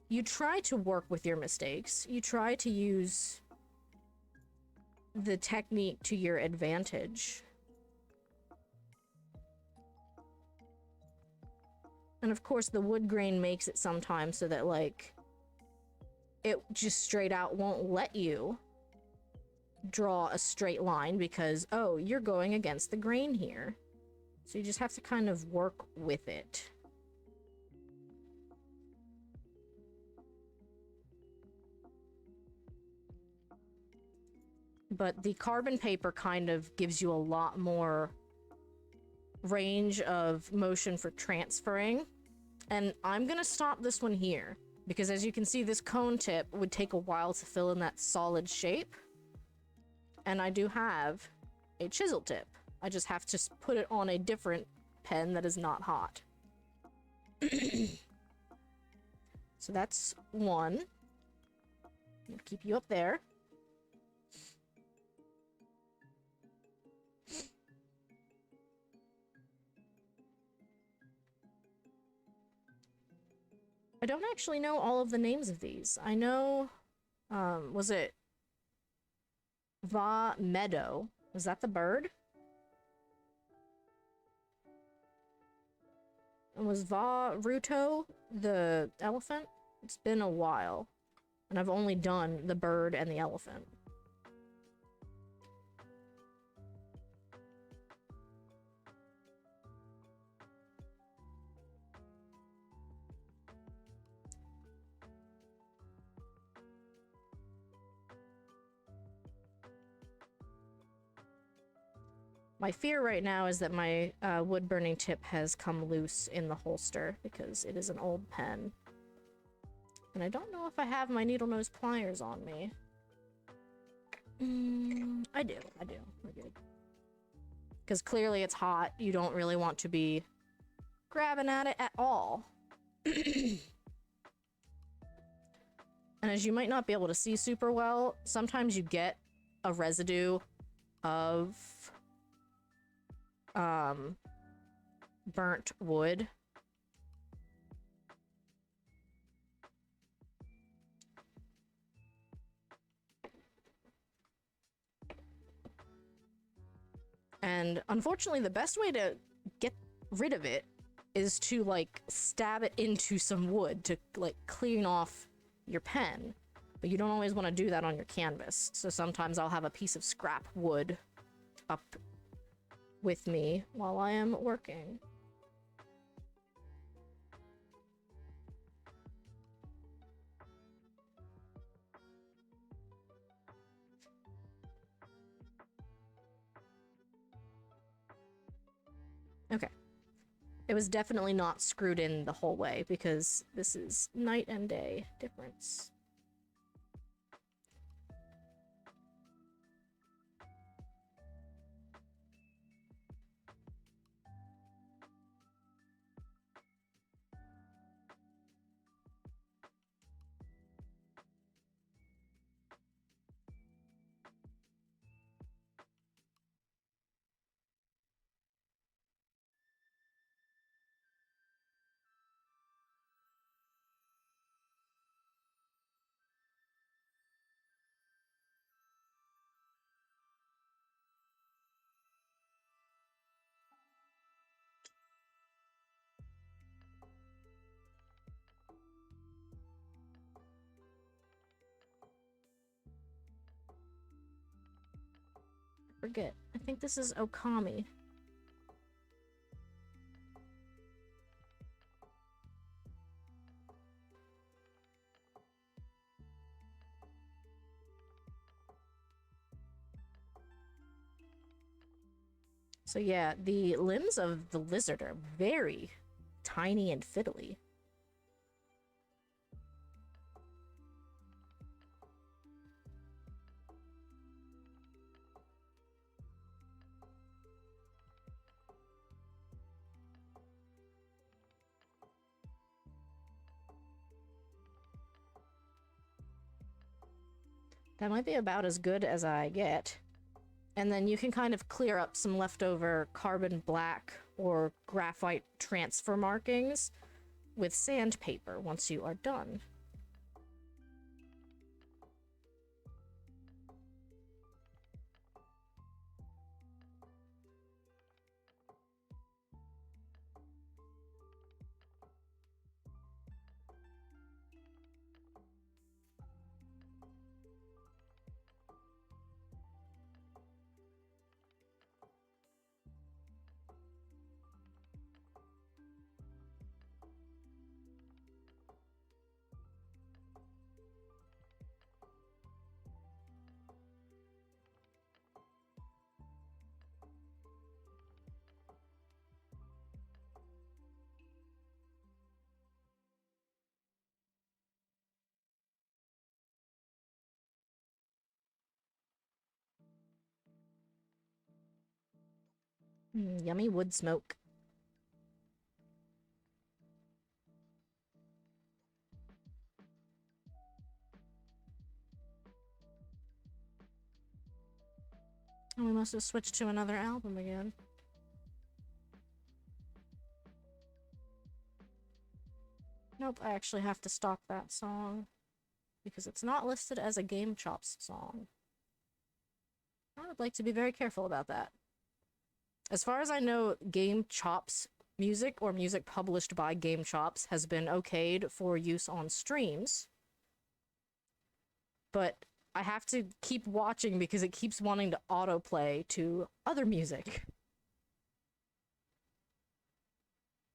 you try to work with your mistakes. You try to use the technique to your advantage. And of course the wood grain makes it sometimes so that like it just straight out won't let you draw a straight line because, oh, you're going against the grain here. So you just have to kind of work with it. But the carbon paper kind of gives you a lot more range of motion for transferring. And I'm gonna stop this one here because as you can see, this cone tip would take a while to fill in that solid shape. And I do have a chisel tip. I just have to put it on a different pen that is not hot. So that's one. I'll keep you up there. I don't actually know all of the names of these. I know, was it Va Meadow? Was that the bird? And was Va Ruto the elephant? It's been a while. And I've only done the bird and the elephant. My fear right now is that my wood burning tip has come loose in the holster because it is an old pen. And I don't know if I have my needle nose pliers on me. I do. We're good. Because clearly it's hot. You don't really want to be grabbing at it at all. And as you might not be able to see super well, sometimes you get a residue of burnt wood. And unfortunately, the best way to get rid of it is to, like, stab it into some wood to, like, clean off your pen. But you don't always want to do that on your canvas. So sometimes I'll have a piece of scrap wood up with me while I am working. Okay. It was definitely not screwed in the whole way because this is night and day difference. Forget. I think this is Okami. So yeah, the limbs of the lizard are very tiny and fiddly. That might be about as good as I get. And then you can kind of clear up some leftover carbon black or graphite transfer markings with sandpaper once you are done. Yummy wood smoke. And we must have switched to another album again. Nope, I actually have to stop that song because it's not listed as a Game Chops song. I would like to be very careful about that. As far as I know, Game Chops music or music published by Game Chops has been okayed for use on streams. But I have to keep watching because it keeps wanting to autoplay to other music.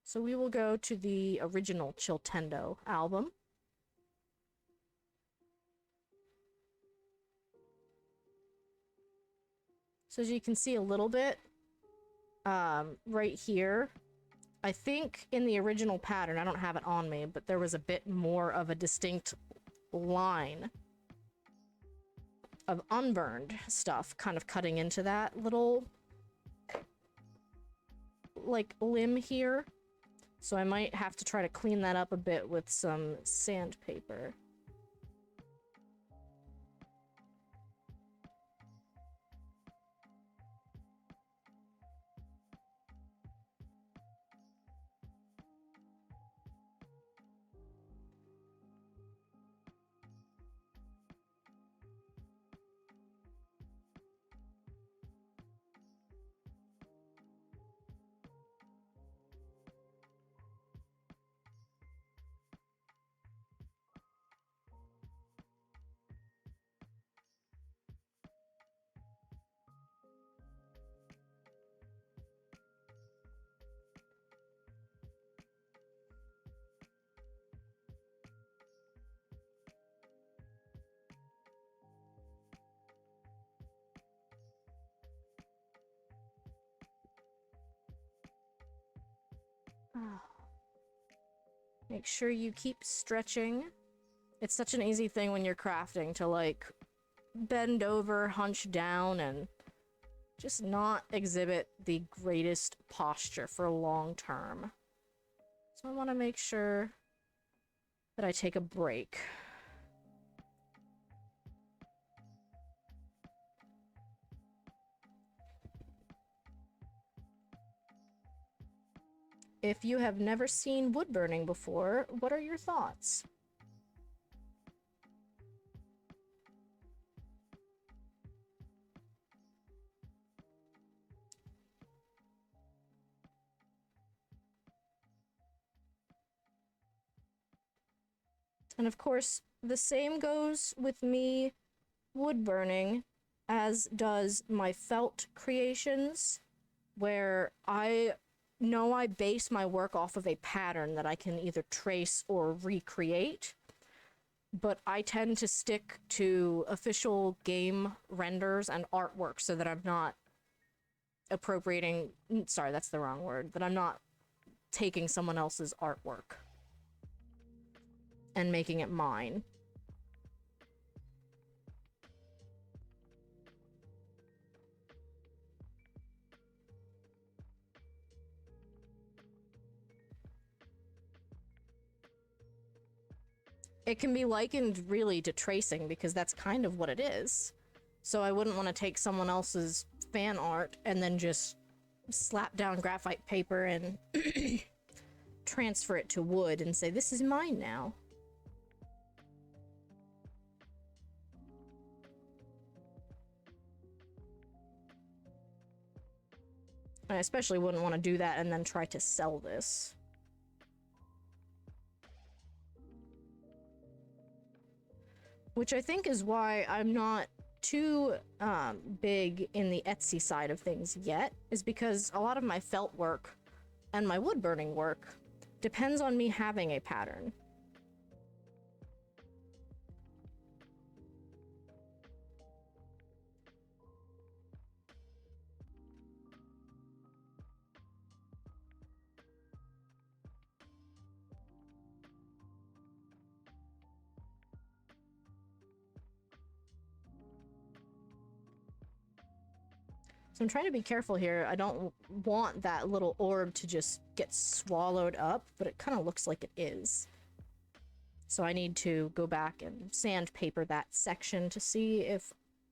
So we will go to the original Chiltendo album. So as you can see a little bit, right here. I think in the original pattern, I don't have it on me, but there was a bit more of a distinct line of unburned stuff kind of cutting into that little, like, limb here. So I might have to try to clean that up a bit with some sandpaper. Make sure you keep stretching. It's such an easy thing when you're crafting to, like, bend over, hunch down, and just not exhibit the greatest posture for long term. So I want to make sure that I take a break. If you have never seen wood burning before, what are your thoughts? And of course, the same goes with me wood burning as does my felt creations, where I know I base my work off of a pattern that I can either trace or recreate, but I tend to stick to official game renders and artwork so that I'm not appropriating, sorry, that's the wrong word, that I'm not taking someone else's artwork and making it mine. It can be likened really to tracing because that's kind of what it is. So I wouldn't want to take someone else's fan art and then just slap down graphite paper and transfer it to wood and say, this is mine now. I especially wouldn't want to do that and then try to sell this. Which I think is why I'm not too big in the Etsy side of things yet, is because a lot of my felt work and my wood burning work depends on me having a pattern. So I'm trying to be careful here. I don't want that little orb to just get swallowed up, but it kind of looks like it is. So I need to go back and sandpaper that section to see if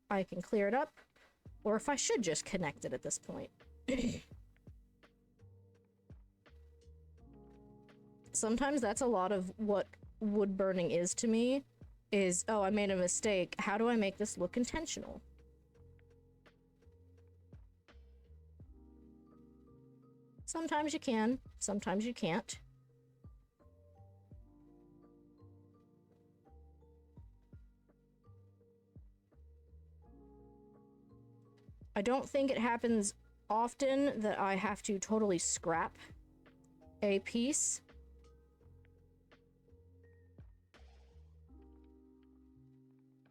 I can clear it up, or if I should just connect it at this point. Sometimes that's a lot of what wood burning is to me, is, oh, I made a mistake. How do I make this look intentional? Sometimes you can, sometimes you can't. I don't think it happens often that I have to totally scrap a piece.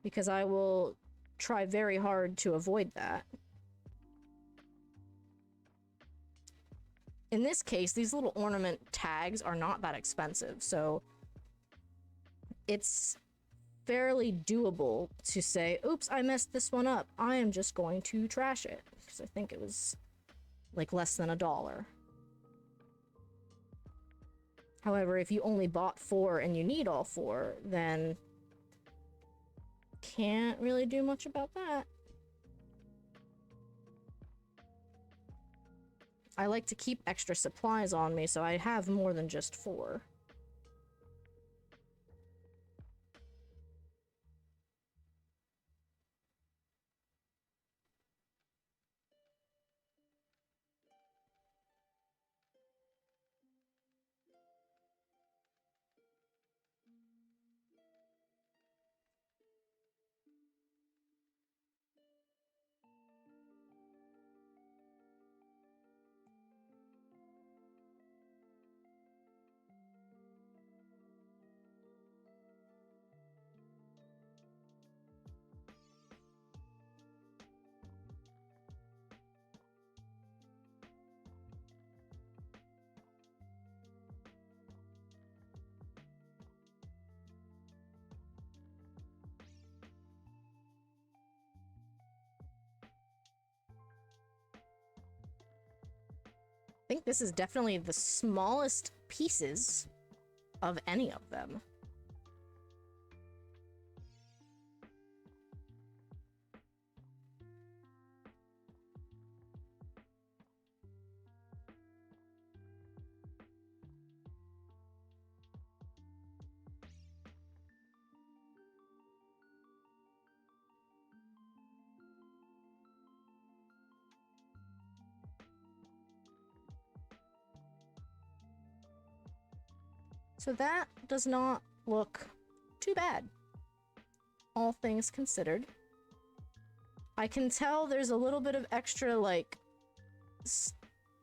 Because I will try very hard to avoid that. in this case, these little ornament tags are not that expensive, so it's fairly doable to say, oops, I messed this one up. I am just going to trash it. Because I think it was like less than $1. However, if you only bought 4 and you need all 4, then can't really do much about that. I like to keep extra supplies on me, so I have more than just 4. I think this is definitely the smallest pieces of any of them. So that does not look too bad, all things considered. I can tell there's a little bit of extra, like,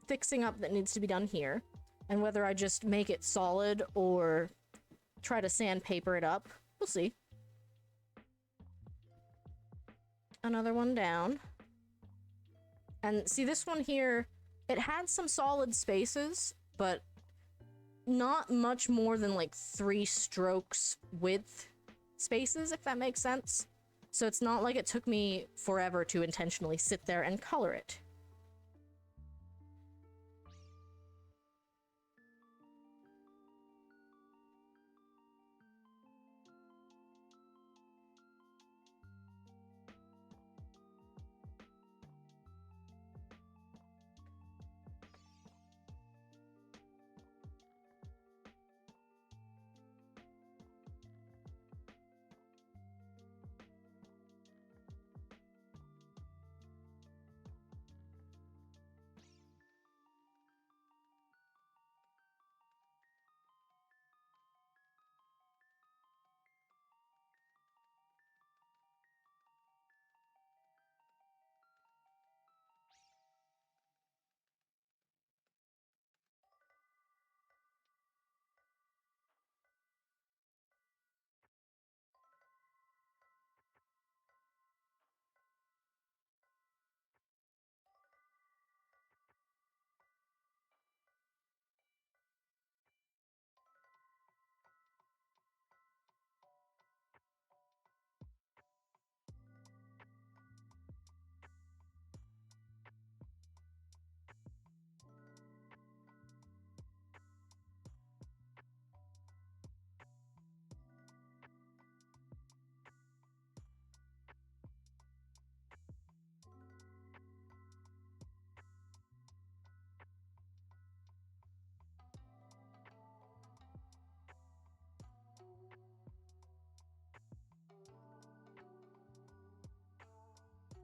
fixing up that needs to be done here. And whether I just make it solid or try to sandpaper it up, we'll see. Another one down. And see, this one here, it had some solid spaces, but not much more than like 3 strokes width spaces, if that makes sense. So it's not like it took me forever to intentionally sit there and color it.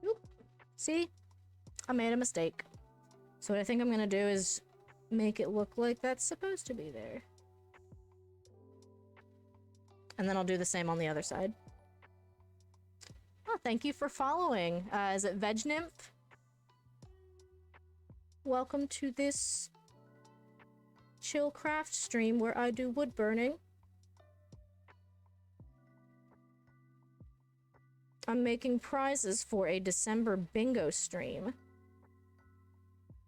Oop. See? I made a mistake. So what I think I'm gonna do is make it look like that's supposed to be there. And then I'll do the same on the other side. Oh, thank you for following. Is it Veg Nymph? Welcome to this chill craft stream where I do wood burning. I'm making prizes for a December bingo stream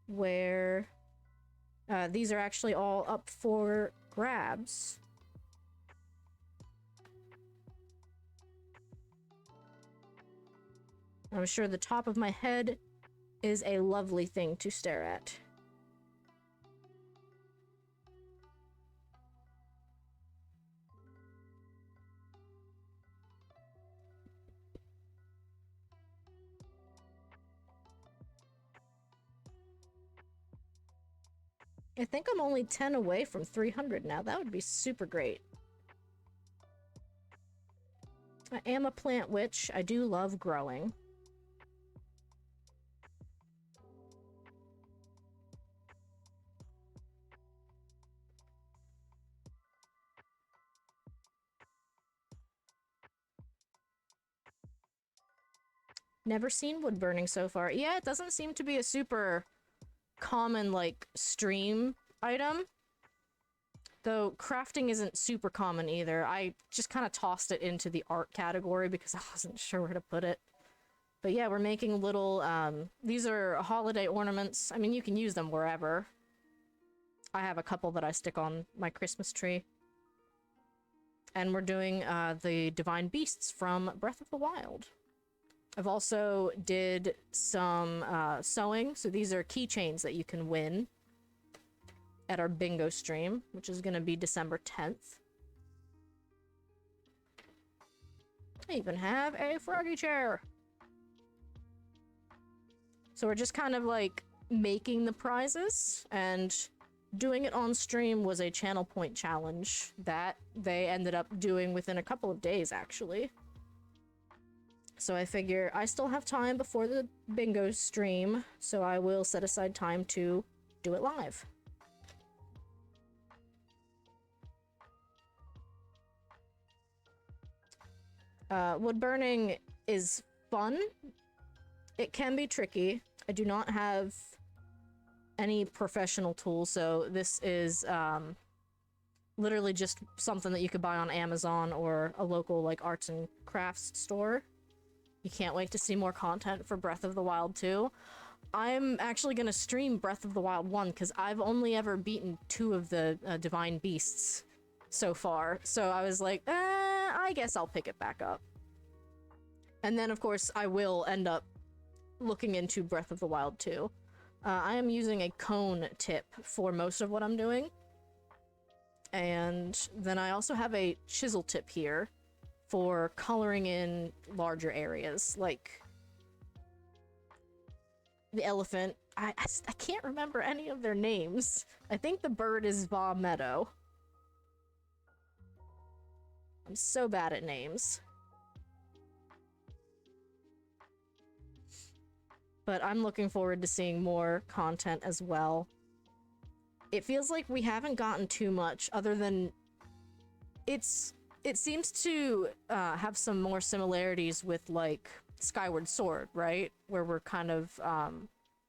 where These are actually all up for grabs. I'm sure the top of my head is a lovely thing to stare at. I think I'm only 10 away from 300 now. That would be super great. I am a plant witch. I do love growing. Never seen wood burning so far. Yeah, it doesn't seem to be a super common, like, stream item. Though crafting isn't super common either. I just kind of tossed it into the art category because I wasn't sure where to put it. But yeah, we're making little, these are holiday ornaments. I mean, you can use them wherever. I have a couple that I stick on my Christmas tree. And we're doing, the Divine Beasts from Breath of the Wild. I've also did some, sewing. So these are keychains that you can win at our bingo stream, which is gonna be December 10th. I even have a froggy chair! So we're just kind of, like, making the prizes, and doing it on stream was a channel point challenge that they ended up doing within a couple of days, actually. So I figure I still have time before the bingo stream, so I will set aside time to do it live. Wood burning is fun. It can be tricky. I do not have any professional tools, so this is literally just something that you could buy on Amazon or a local, like, arts and crafts store. You can't wait to see more content for Breath of the Wild 2. I'm actually gonna stream Breath of the Wild 1 because I've only ever beaten 2 of the Divine Beasts so far. So I was like, I guess I'll pick it back up. And then, of course, I will end up looking into Breath of the Wild 2. I am using a cone tip for most of what I'm doing. And then I also have a chisel tip here for coloring in larger areas, like the elephant. I can't remember any of their names. I think the bird is Va Meadow. I'm so bad at names. But I'm looking forward to seeing more content as well. It feels like we haven't gotten too much other than it seems to have some more similarities with, like, Skyward Sword, right? Where we're kind of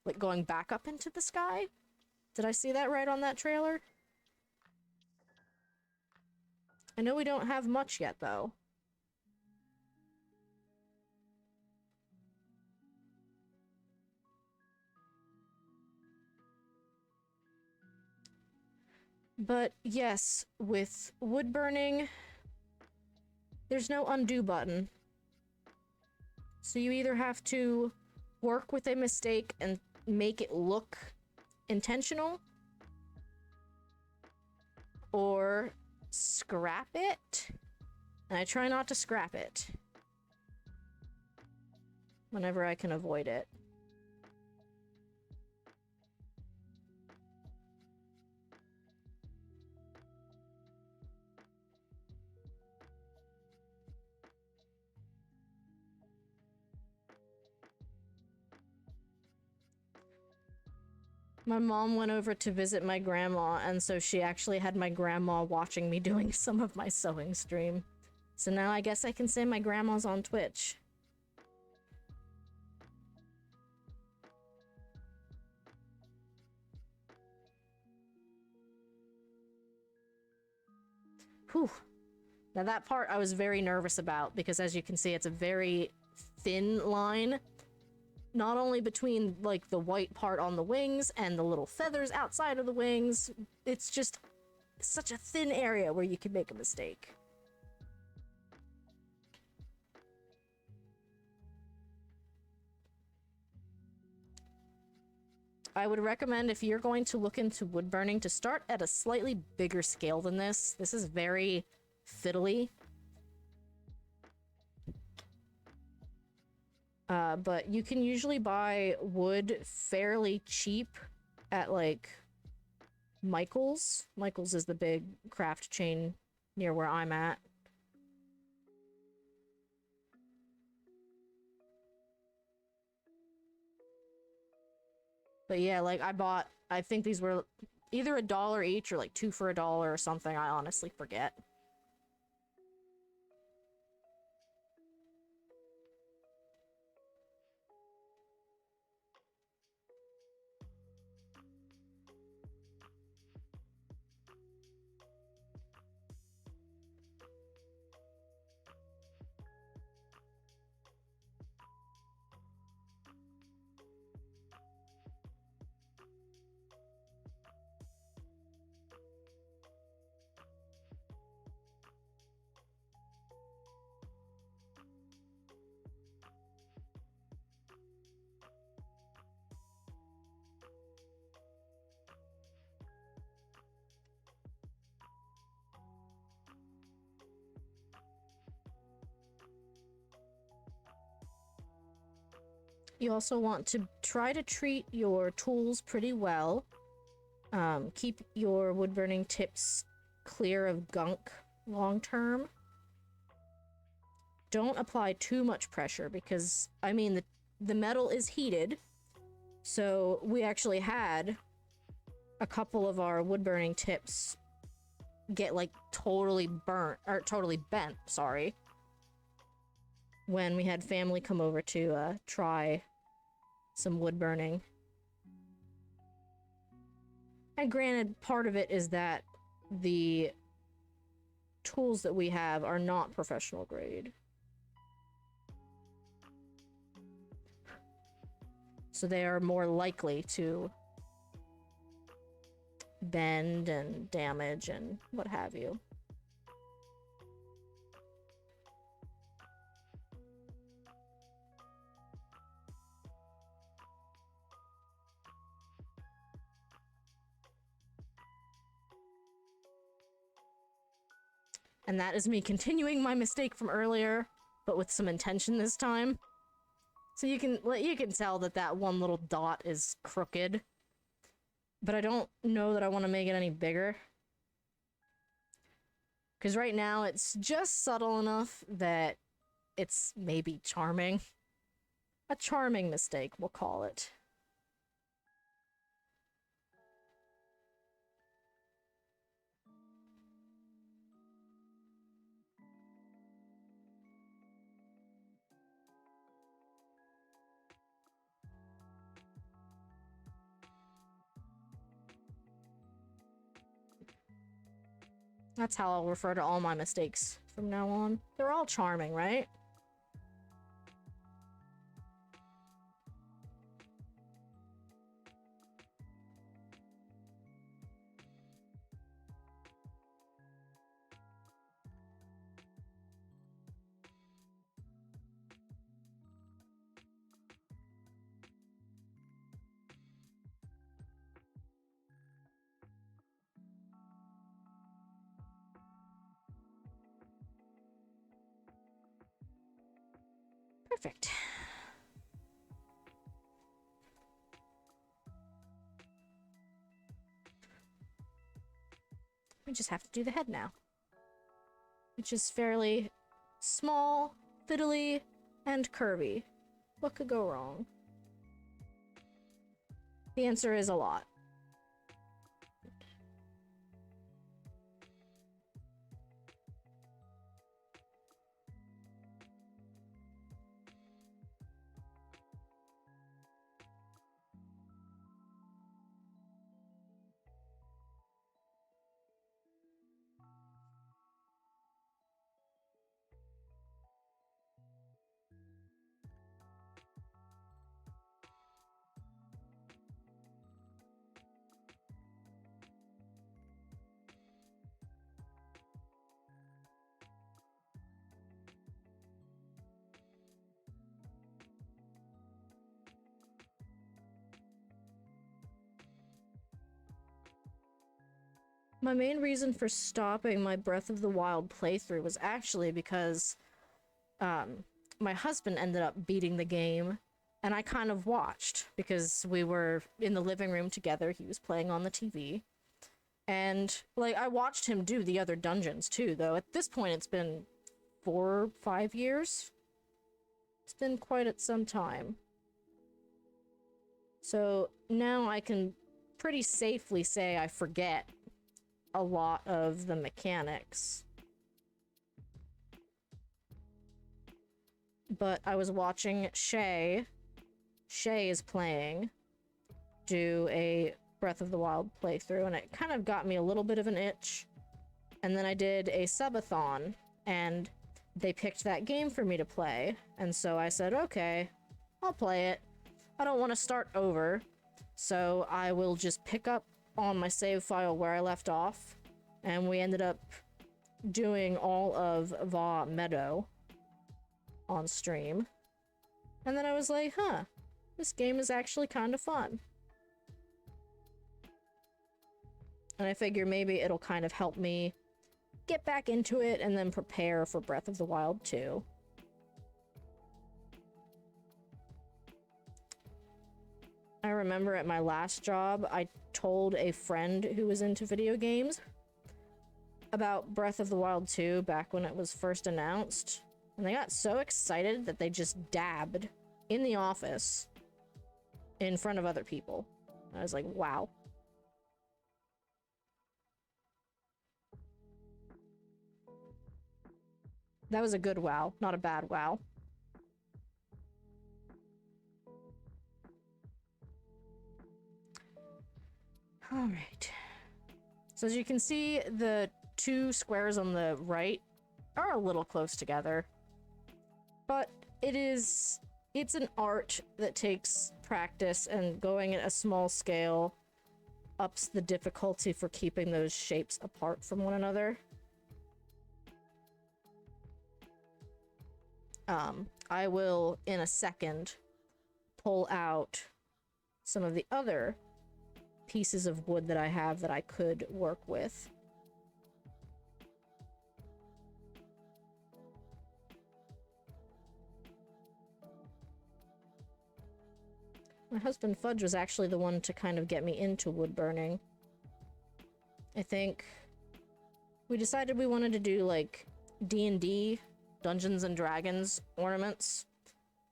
like going back up into the sky. Did I see that right on that trailer? I know we don't have much yet, though. But yes, with wood burning, there's no undo button. So you either have to work with a mistake and make it look intentional, or scrap it. And I try not to scrap it whenever I can avoid it. My mom went over to visit my grandma, and so she actually had my grandma watching me doing some of my sewing stream. So now I guess I can say my grandma's on Twitch. Whew. Now that part I was very nervous about, because as you can see, it's a very thin line. not only between like the white part on the wings and the little feathers outside of the wings, it's just such a thin area where you can make a mistake. I would recommend, if you're going to look into wood burning, to start at a slightly bigger scale than this. This is very fiddly. But you can usually buy wood fairly cheap at, like, Michael's. Michael's is the big craft chain near where I'm at. But yeah, like, I think these were either $1 each or like 2 for $1 or something. I honestly forget. You also want to try to treat your tools pretty well. Keep your wood burning tips clear of gunk long term. Don't apply too much pressure because, I mean, the metal is heated. So we actually had a couple of our wood burning tips get like totally burnt, or totally bent, sorry, when we had family come over to try some wood burning. And granted, part of it is that the tools that we have are not professional grade. So they are more likely to bend and damage and what have you. And that is me continuing my mistake from earlier, but with some intention this time. So you can tell that that one little dot is crooked. But I don't know that I want to make it any bigger. Because right now it's just subtle enough that it's maybe charming. A charming mistake, we'll call it. That's how I'll refer to all my mistakes from now on. They're all charming, right? Perfect. We just have to do the head now, which is fairly small, fiddly, and curvy. What could go wrong? The answer is a lot. My main reason for stopping my Breath of the Wild playthrough was actually because my husband ended up beating the game, and I kind of watched because we were in the living room together. He was playing on the TV, and like I watched him do the other dungeons too, though at this point it's been 4 or 5 years. It's been quite at some time. So now I can pretty safely say I forget a lot of the mechanics. But I was watching Shay is playing, do a Breath of the Wild playthrough, and it kind of got me a little bit of an itch. And then I did a subathon, and they picked that game for me to play, and so I said, okay, I'll play it. I don't want to start over, so I will just pick up on my save file where I left off, and we ended up doing all of Va Meadow on stream. And then I was like, huh, this game is actually kind of fun. And I figure maybe it'll kind of help me get back into it and then prepare for Breath of the Wild 2. I remember at my last job, I told a friend who was into video games about Breath of the Wild 2 back when it was first announced, and they got so excited that they just dabbed in the office in front of other people. I was like, wow. That was a good wow, not a bad wow. All right. So as you can see, the two squares on the right are a little close together, but it's an art that takes practice, and going at a small scale ups the difficulty for keeping those shapes apart from one another. I will, in a second, pull out some of the other pieces of wood that I have that I could work with. My husband Fudge was actually the one to kind of get me into wood burning. I think we decided we wanted to do like D&D, Dungeons and Dragons ornaments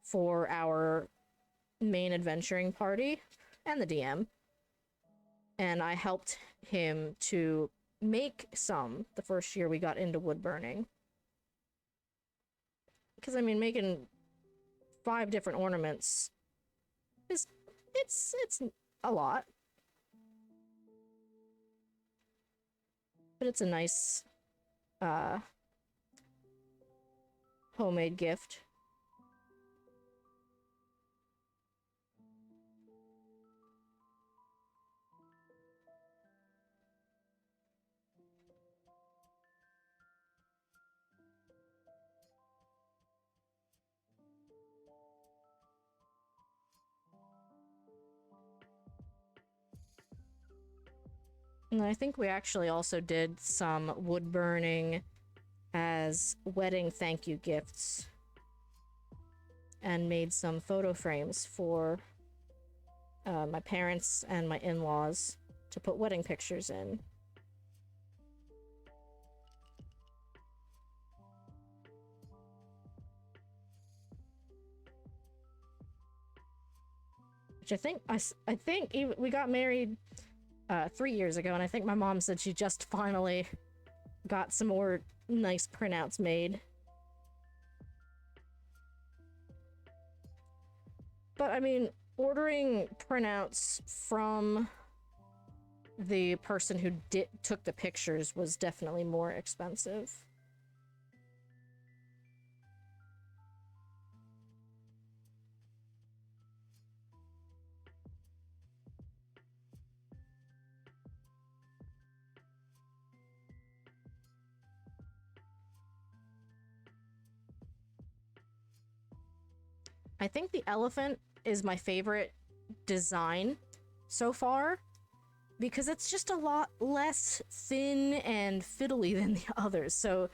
for our main adventuring party and the DM. And I helped him to make some the first year we got into wood burning. Because I mean, making 5 different ornaments is it's a lot. But it's a nice homemade gift. And I think we actually also did some wood burning as wedding thank you gifts and made some photo frames for my parents and my in-laws to put wedding pictures in. Which I think we got married 3 years ago, and I think my mom said she just finally got some more nice printouts made. But I mean, ordering printouts from the person who took the pictures was definitely more expensive. I think the elephant is my favorite design so far because it's just a lot less thin and fiddly than the others. So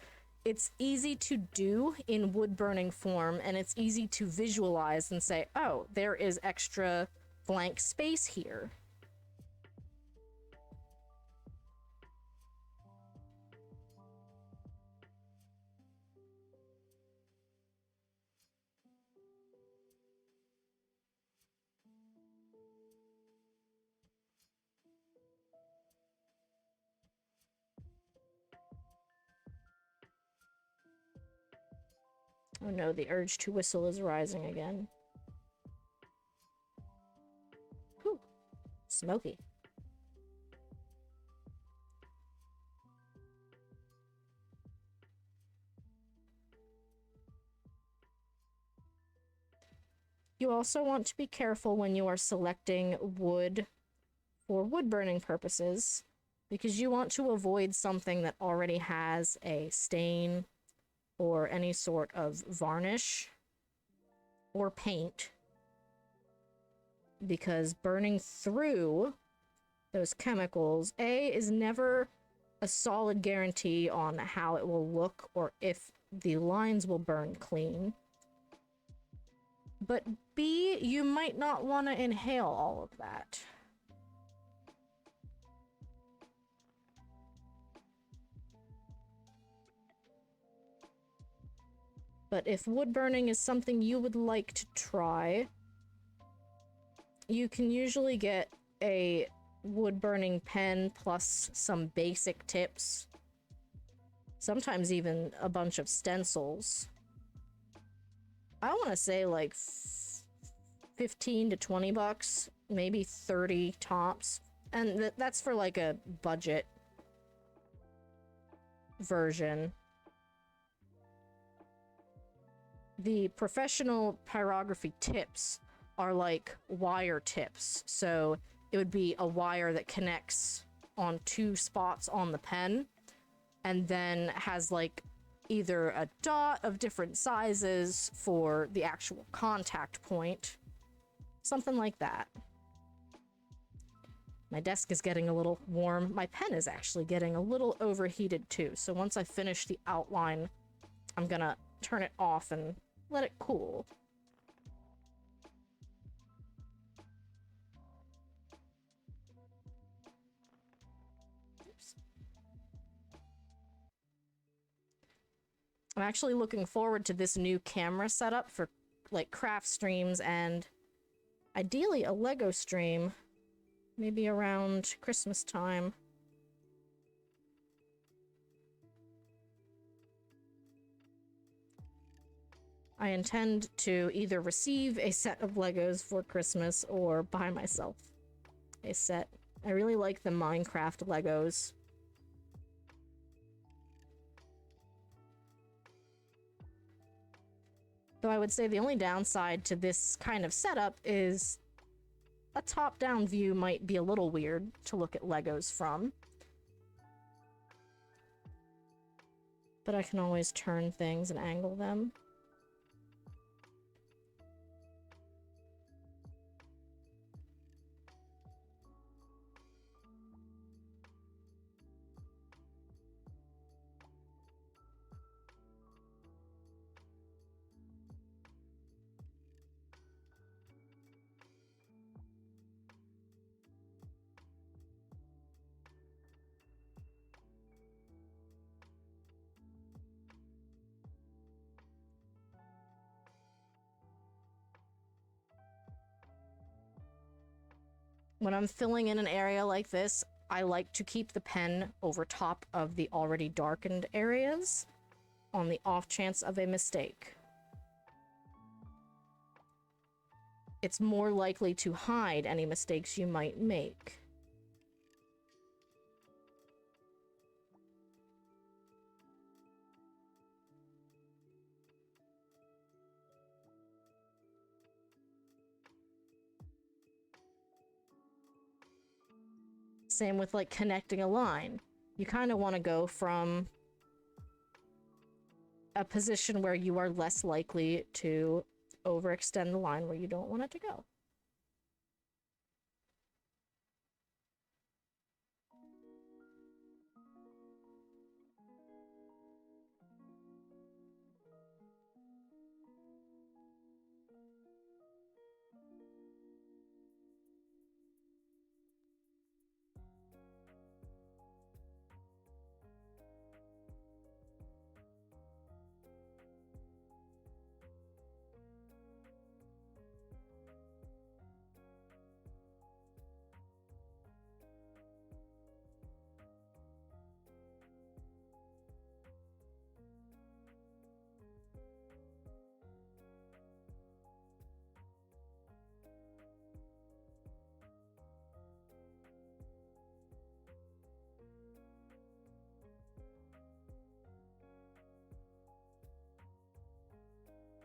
it's easy to do in wood burning form, and it's easy to visualize and say, oh, there is extra blank space here. Oh no, the urge to whistle is rising again. Whew. Smoky. You also want to be careful when you are selecting wood for wood burning purposes, because you want to avoid something that already has a stain or any sort of varnish or paint, because burning through those chemicals, is never a solid guarantee on how it will look or if the lines will burn clean. But B, you might not want to inhale all of that. But if wood burning is something you would like to try, you can usually get a wood burning pen plus some basic tips. Sometimes even a bunch of stencils. I want to say like 15 to 20 bucks, maybe 30 tops. And that's for like a budget version. The professional pyrography tips are like wire tips. So it would be a wire that connects on 2 spots on the pen and then has like either a dot of different sizes for the actual contact point. Something like that. My desk is getting a little warm. My pen is actually getting a little overheated too. So once I finish the outline, I'm gonna turn it off and let it cool. Oops. I'm actually looking forward to this new camera setup for like craft streams and ideally a Lego stream, maybe around Christmas time. I intend to either receive a set of Legos for Christmas or buy myself a set. I really like the Minecraft Legos. Though I would say the only downside to this kind of setup is a top-down view might be a little weird to look at Legos from. But I can always turn things and angle them. When I'm filling in an area like this, I like to keep the pen over top of the already darkened areas on the off chance of a mistake. It's more likely to hide any mistakes you might make. Same with like connecting a line. You kind of want to go from a position where you are less likely to overextend the line where you don't want it to go.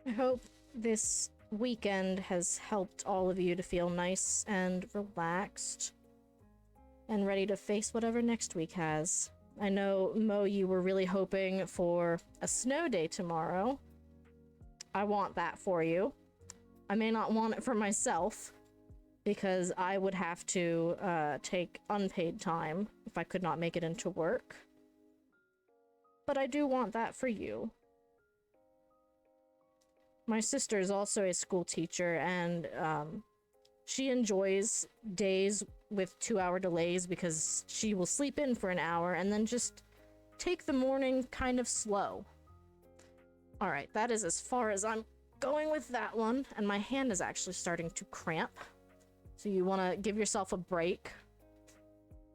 I hope this weekend has helped all of you to feel nice and relaxed and ready to face whatever next week has. I know, Mo, you were really hoping for a snow day tomorrow. I want that for you. I may not want it for myself, because I would have to take unpaid time if I could not make it into work. But I do want that for you. My sister is also a school teacher, and she enjoys days with 2-hour delays because she will sleep in for an hour and then just take the morning kind of slow. Alright, that is as far as I'm going with that one, and my hand is actually starting to cramp. So you want to give yourself a break,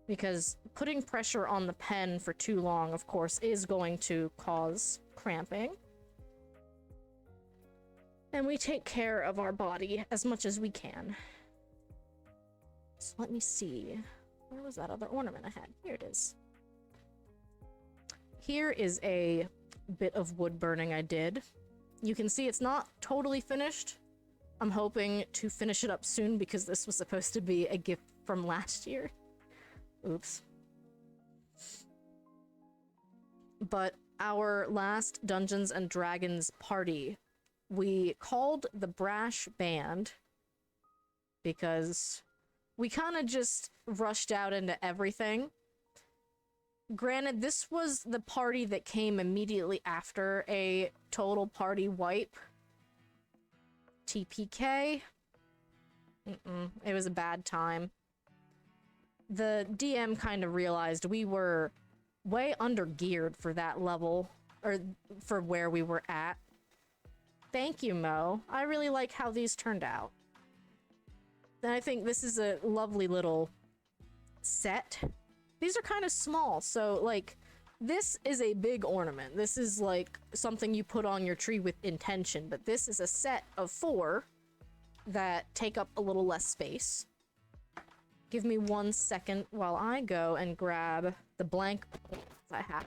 because putting pressure on the pen for too long, of course, is going to cause cramping. And we take care of our body as much as we can. So let me see. Where was that other ornament I had? Here it is. Here is a bit of wood burning I did. You can see it's not totally finished. I'm hoping to finish it up soon because this was supposed to be a gift from last year. Oops. But our last Dungeons and Dragons party, we called the Brash Band because we kind of just rushed out into everything. Granted, this was the party that came immediately after a total party wipe. TPK. It was a bad time. The DM kind of realized we were way under geared for that level, or for where we were at. Thank you, Mo. I really like how these turned out. And I think this is a lovely little set. These are kind of small, so like, this is a big ornament. This is like something you put on your tree with intention, but this is a set of 4 that take up a little less space. Give me 1 second while I go and grab the blank I have.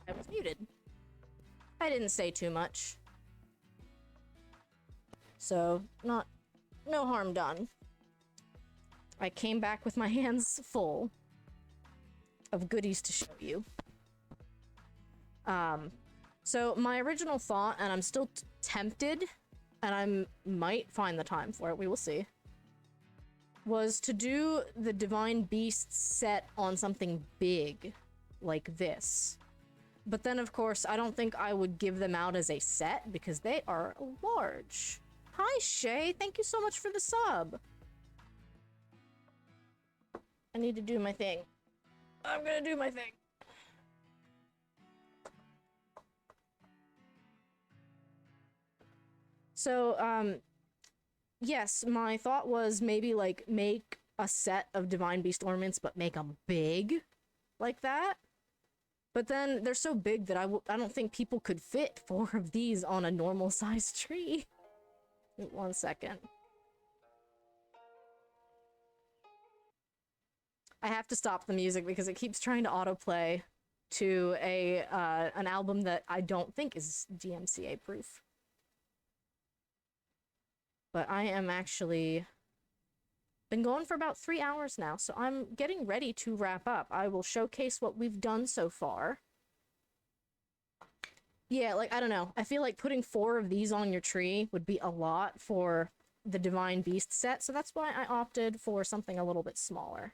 I was muted. I didn't say too much. So, no harm done. I came back with my hands full of goodies to show you. So my original thought, and I'm still tempted, and I might find the time for it, we will see, was to do the Divine Beast set on something big like this. But then, of course, I don't think I would give them out as a set because they are large. Hi, Shay. Thank you so much for the sub. I need to do my thing. I'm gonna do my thing. So, yes, my thought was maybe, like, make a set of Divine Beast ornaments, but make them big, like that. But then they're so big that I don't think people could fit 4 of these on a normal-sized tree. Wait 1 second. I have to stop the music because it keeps trying to autoplay to an album that I don't think is DMCA proof. But I am actually been going for about 3 hours now, so I'm getting ready to wrap up. I will showcase what we've done so far. Yeah, like, I don't know. I feel like putting 4 of these on your tree would be a lot for the Divine Beast set, so that's why I opted for something a little bit smaller.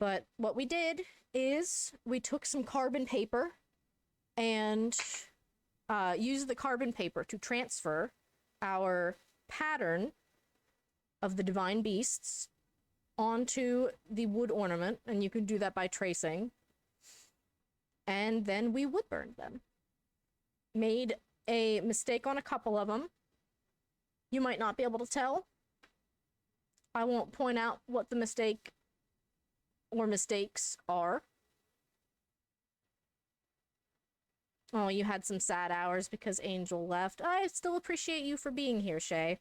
But what we did is we took some carbon paper and used the carbon paper to transfer our pattern of the divine beasts onto the wood ornament, and you can do that by tracing. And then we wood burned them. Made a mistake on a couple of them. You might not be able to tell. I won't point out what the mistake or mistakes are. Oh, you had some sad hours because Angel left. I still appreciate you for being here, Shay.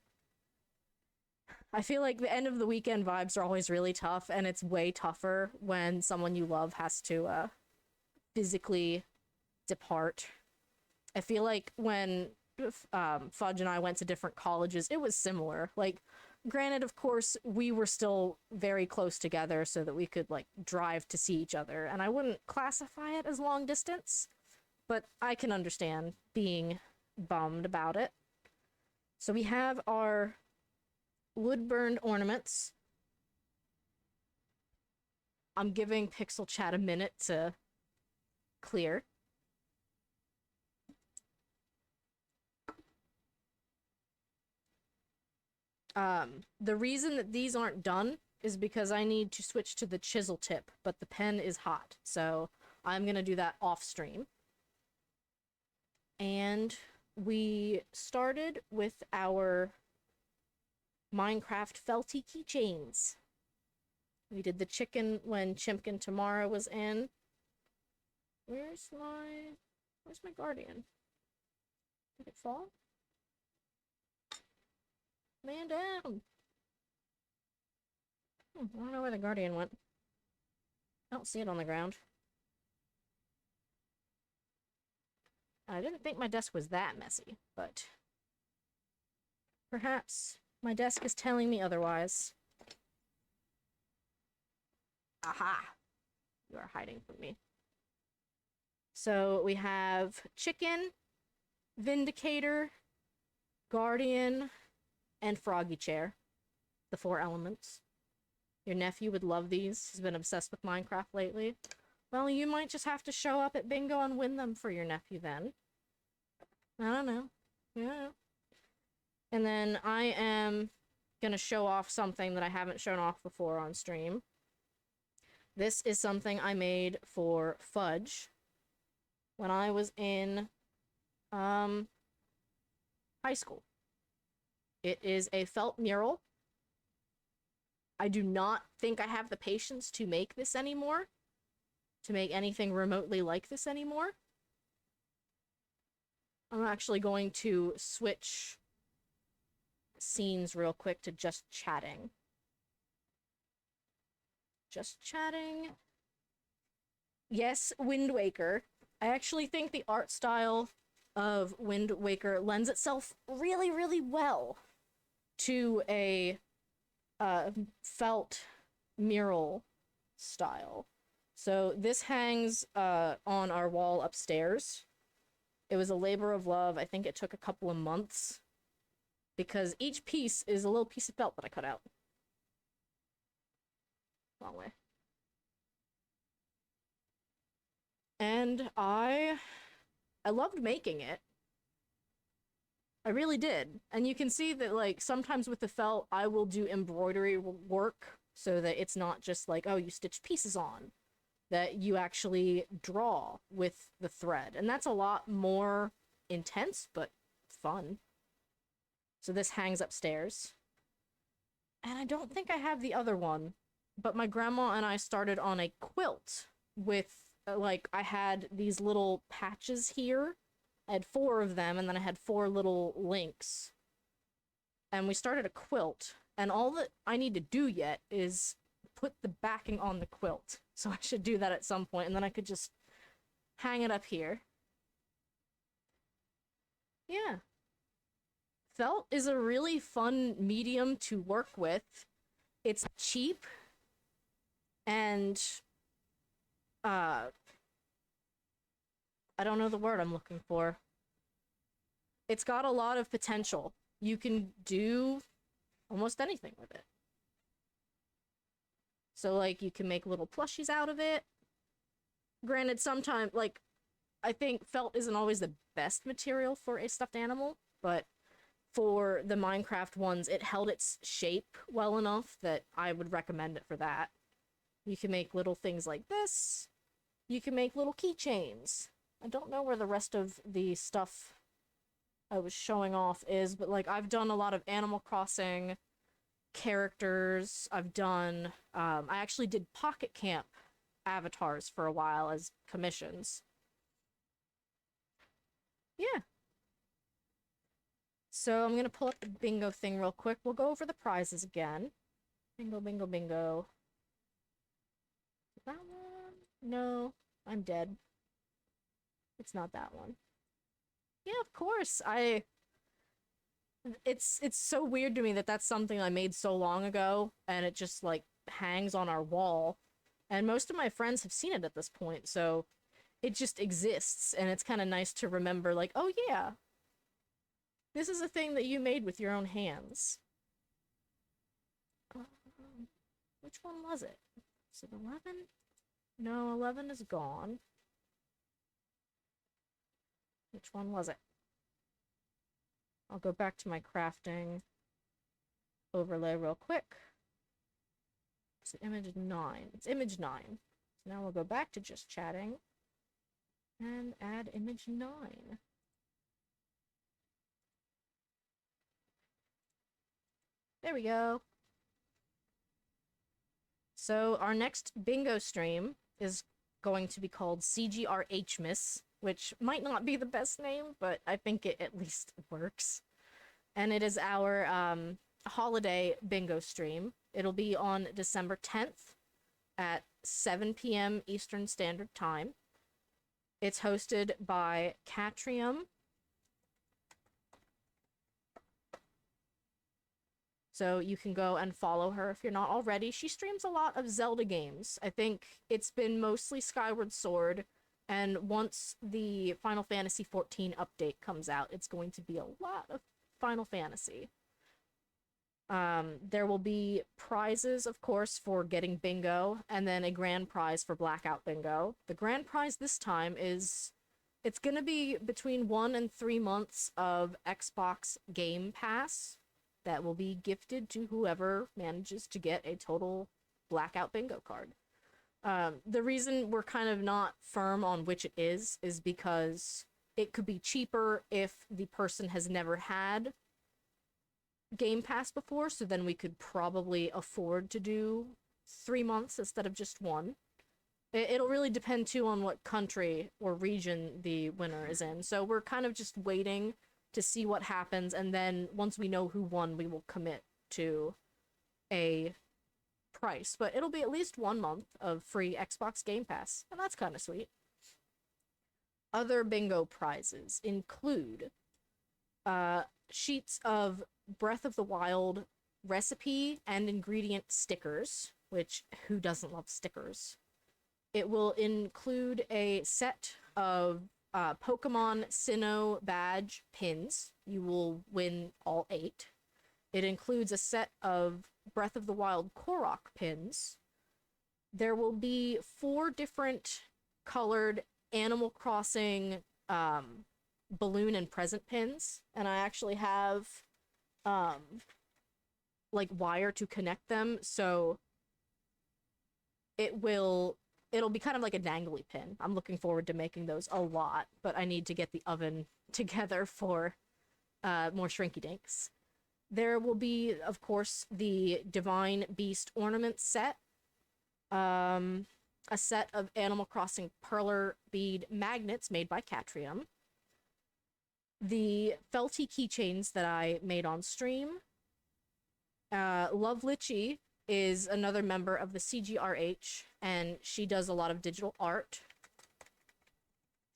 I feel like the end of the weekend vibes are always really tough, and it's way tougher when someone you love has to physically depart. I feel like when Fudge and I went to different colleges, it was similar. Like, granted, of course, we were still very close together so that we could, like, drive to see each other, and I wouldn't classify it as long distance, but I can understand being bummed about it. So we have our wood-burned ornaments. I'm giving Pixel Chat a minute to clear. The reason that these aren't done is because I need to switch to the chisel tip, but the pen is hot, so I'm gonna do that off stream. And we started with our Minecraft felty keychains. We did the chicken when Chimpkin Tamara was in. Where's my guardian? Did it fall? Man down! I don't know where the guardian went. I don't see it on the ground. I didn't think my desk was that messy, but perhaps my desk is telling me otherwise. Aha! You are hiding from me. So we have Chicken, Vindicator, Guardian, and Froggy Chair. The 4 elements. Your nephew would love these. He's been obsessed with Minecraft lately. Well, you might just have to show up at bingo and win them for your nephew then. I don't know. Yeah. And then I am gonna show off something that I haven't shown off before on stream. This is something I made for Fudge when I was in high school. It is a felt mural. I do not think I have the patience to make this anymore. To make anything remotely like this anymore. I'm actually going to switch scenes real quick to just chatting. Just chatting. Yes, Wind Waker. I actually think the art style of Wind Waker lends itself really, really well to a felt mural style. So this hangs on our wall upstairs. It was a labor of love. I think it took a couple of months because each piece is a little piece of felt that I cut out. Long way. And I loved making it. I really did. And you can see that, like, sometimes with the felt, I will do embroidery work so that it's not just like, oh, you stitch pieces on. That you actually draw with the thread. And that's a lot more intense, but fun. So this hangs upstairs. And I don't think I have the other one. But my grandma and I started on a quilt with, like, I had these little patches here. I had 4 of them, and then I had 4 little links. And we started a quilt. And all that I need to do yet is put the backing on the quilt. So I should do that at some point, and then I could just hang it up here. Yeah. Felt is a really fun medium to work with. It's cheap, and I don't know the word I'm looking for. It's got a lot of potential. You can do almost anything with it. So, like, you can make little plushies out of it. Granted, sometimes, like, I think felt isn't always the best material for a stuffed animal, but for the Minecraft ones, it held its shape well enough that I would recommend it for that. You can make little things like this. You can make little keychains. I don't know where the rest of the stuff I was showing off is, but, like, I've done a lot of Animal Crossing characters. I've done, I actually did Pocket Camp avatars for a while as commissions. Yeah. So I'm gonna pull up the bingo thing real quick. We'll go over the prizes again. Bingo, bingo, bingo. That one? No, I'm dead. It's not that one. Yeah, of course. It's so weird to me that that's something I made so long ago, and it just, like, hangs on our wall. And most of my friends have seen it at this point, so it just exists, and it's kind of nice to remember, like, oh yeah, this is a thing that you made with your own hands. Which one was it? Was it 11? No, 11 is gone. Which one was it? I'll go back to my crafting overlay real quick. It's image 9. It's image 9. So now we'll go back to just chatting and add image 9. There we go. So our next bingo stream is going to be called CGRHmas, which might not be the best name, but I think it at least works. And it is our holiday bingo stream. It'll be on December 10th at 7 p.m. Eastern Standard Time. It's hosted by Catrium. So you can go and follow her if you're not already. She streams a lot of Zelda games. I think it's been mostly Skyward Sword, and once the Final Fantasy XIV update comes out, it's going to be a lot of Final Fantasy. There will be prizes, of course, for getting bingo, and then a grand prize for blackout bingo. The grand prize this time is, it's gonna be between 1 and 3 months of Xbox Game Pass that will be gifted to whoever manages to get a total blackout bingo card. The reason we're kind of not firm on which it is because it could be cheaper if the person has never had Game Pass before, so then we could probably afford to do 3 months instead of just 1. It'll really depend too on what country or region the winner is in, so we're kind of just waiting to see what happens, and then once we know who won, we will commit to a price. But it'll be at least 1 month of free Xbox Game Pass, and that's kind of sweet. Other bingo prizes include sheets of Breath of the Wild recipe and ingredient stickers, which who doesn't love stickers? It will include a set of Pokemon Sinnoh badge pins. You will win all 8. It includes a set of Breath of the Wild Korok pins. There will be 4 different colored Animal Crossing balloon and present pins, and I actually have like wire to connect them, so it'll be kind of like a dangly pin. I'm looking forward to making those a lot, but I need to get the oven together for more shrinky dinks. There will be, of course, the Divine Beast ornament set, a set of Animal Crossing perler bead magnets made by Catrium, the felty keychains that I made on stream. Love Litchi is another member of the CGRH, and she does a lot of digital art.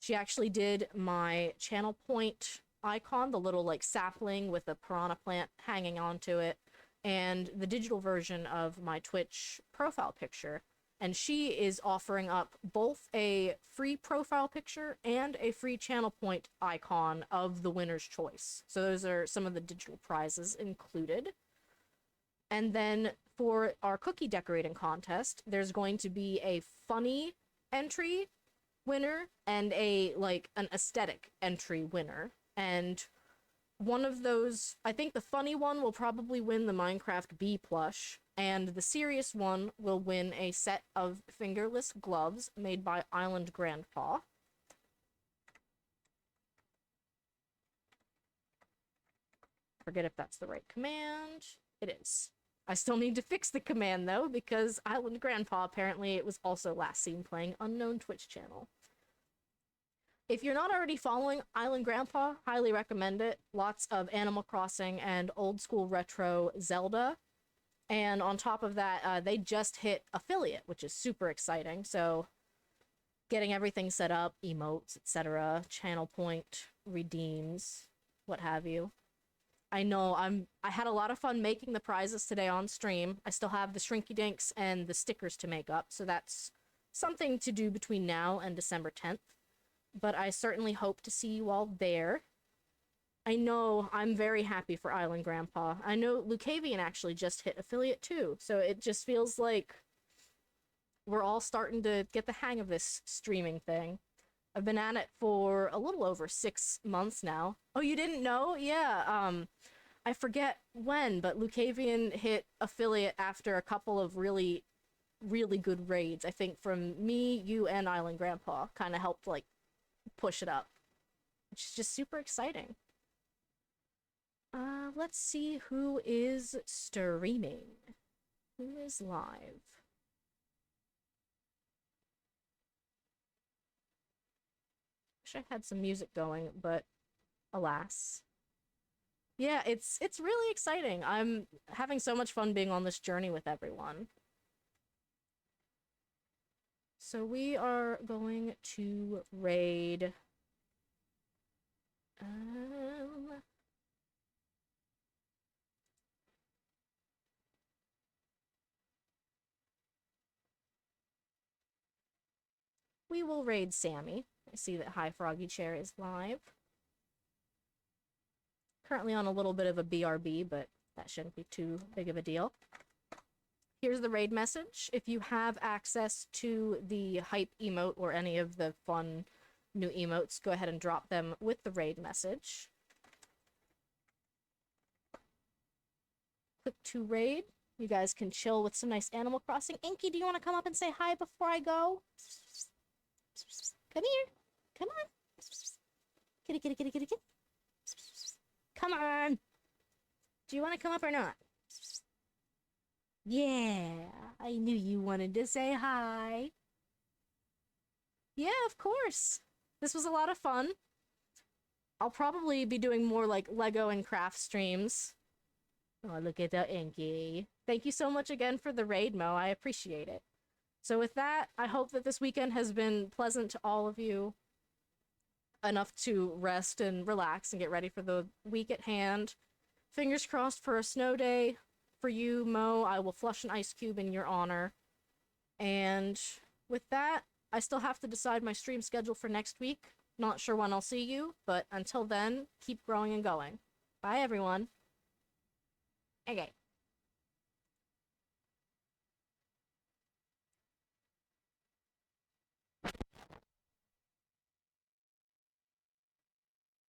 She actually did my channel point icon, the little, like, sapling with a piranha plant hanging onto it, and the digital version of my Twitch profile picture. And she is offering up both a free profile picture and a free channel point icon of the winner's choice. So those are some of the digital prizes included. And then for our cookie decorating contest, there's going to be a funny entry winner and an aesthetic entry winner. And one of those, I think the funny one will probably win the Minecraft bee plush, and the serious one will win a set of fingerless gloves made by Island Grandpa. Forget if that's the right command. It is. I still need to fix the command, though, because Island Grandpa, apparently, it was also last seen playing unknown Twitch channel. If you're not already following Island Grandpa, highly recommend it. Lots of Animal Crossing and old school retro Zelda. And on top of that, they just hit affiliate, which is super exciting. So getting everything set up, emotes, etc., channel point, redeems, what have you. I know I had a lot of fun making the prizes today on stream. I still have the Shrinky Dinks and the stickers to make up, so that's something to do between now and December 10th. But I certainly hope to see you all there. I know I'm very happy for Island Grandpa. I know Lucavian actually just hit affiliate too, so it just feels like we're all starting to get the hang of this streaming thing. I've been at it for a little over 6 months now. Oh, you didn't know? Yeah, I forget when, but Lucavian hit affiliate after a couple of really, really good raids. I think from me, you, and Island Grandpa kind of helped, like, push it up. Which is just super exciting. Let's see who is streaming. Who is live? Wish I had some music going, but alas. Yeah, it's really exciting. I'm having so much fun being on this journey with everyone. So we are going to raid... we will raid Sammy. I see that Hi Froggy Chair is live. Currently on a little bit of a BRB, but that shouldn't be too big of a deal. Here's the raid message. If you have access to the hype emote or any of the fun new emotes, go ahead and drop them with the raid message. Click to raid. You guys can chill with some nice Animal Crossing. Inky, do you want to come up and say hi before I go? Come here. Come on. Kitty, kitty, kitty, kitty, kitty. Come on. Do you want to come up or not? Yeah, I knew you wanted to say hi. Yeah, of course. This was a lot of fun. I'll probably be doing more like Lego and craft streams. Oh, look at that Inky. Thank you so much again for the raid, Mo. I appreciate it. So with that, I hope that this weekend has been pleasant to all of you. Enough to rest and relax and get ready for the week at hand. Fingers crossed for a snow day. For you, Mo, I will flush an ice cube in your honor. And with that, I still have to decide my stream schedule for next week. Not sure when I'll see you, but until then, keep growing and going. Bye, everyone. Okay.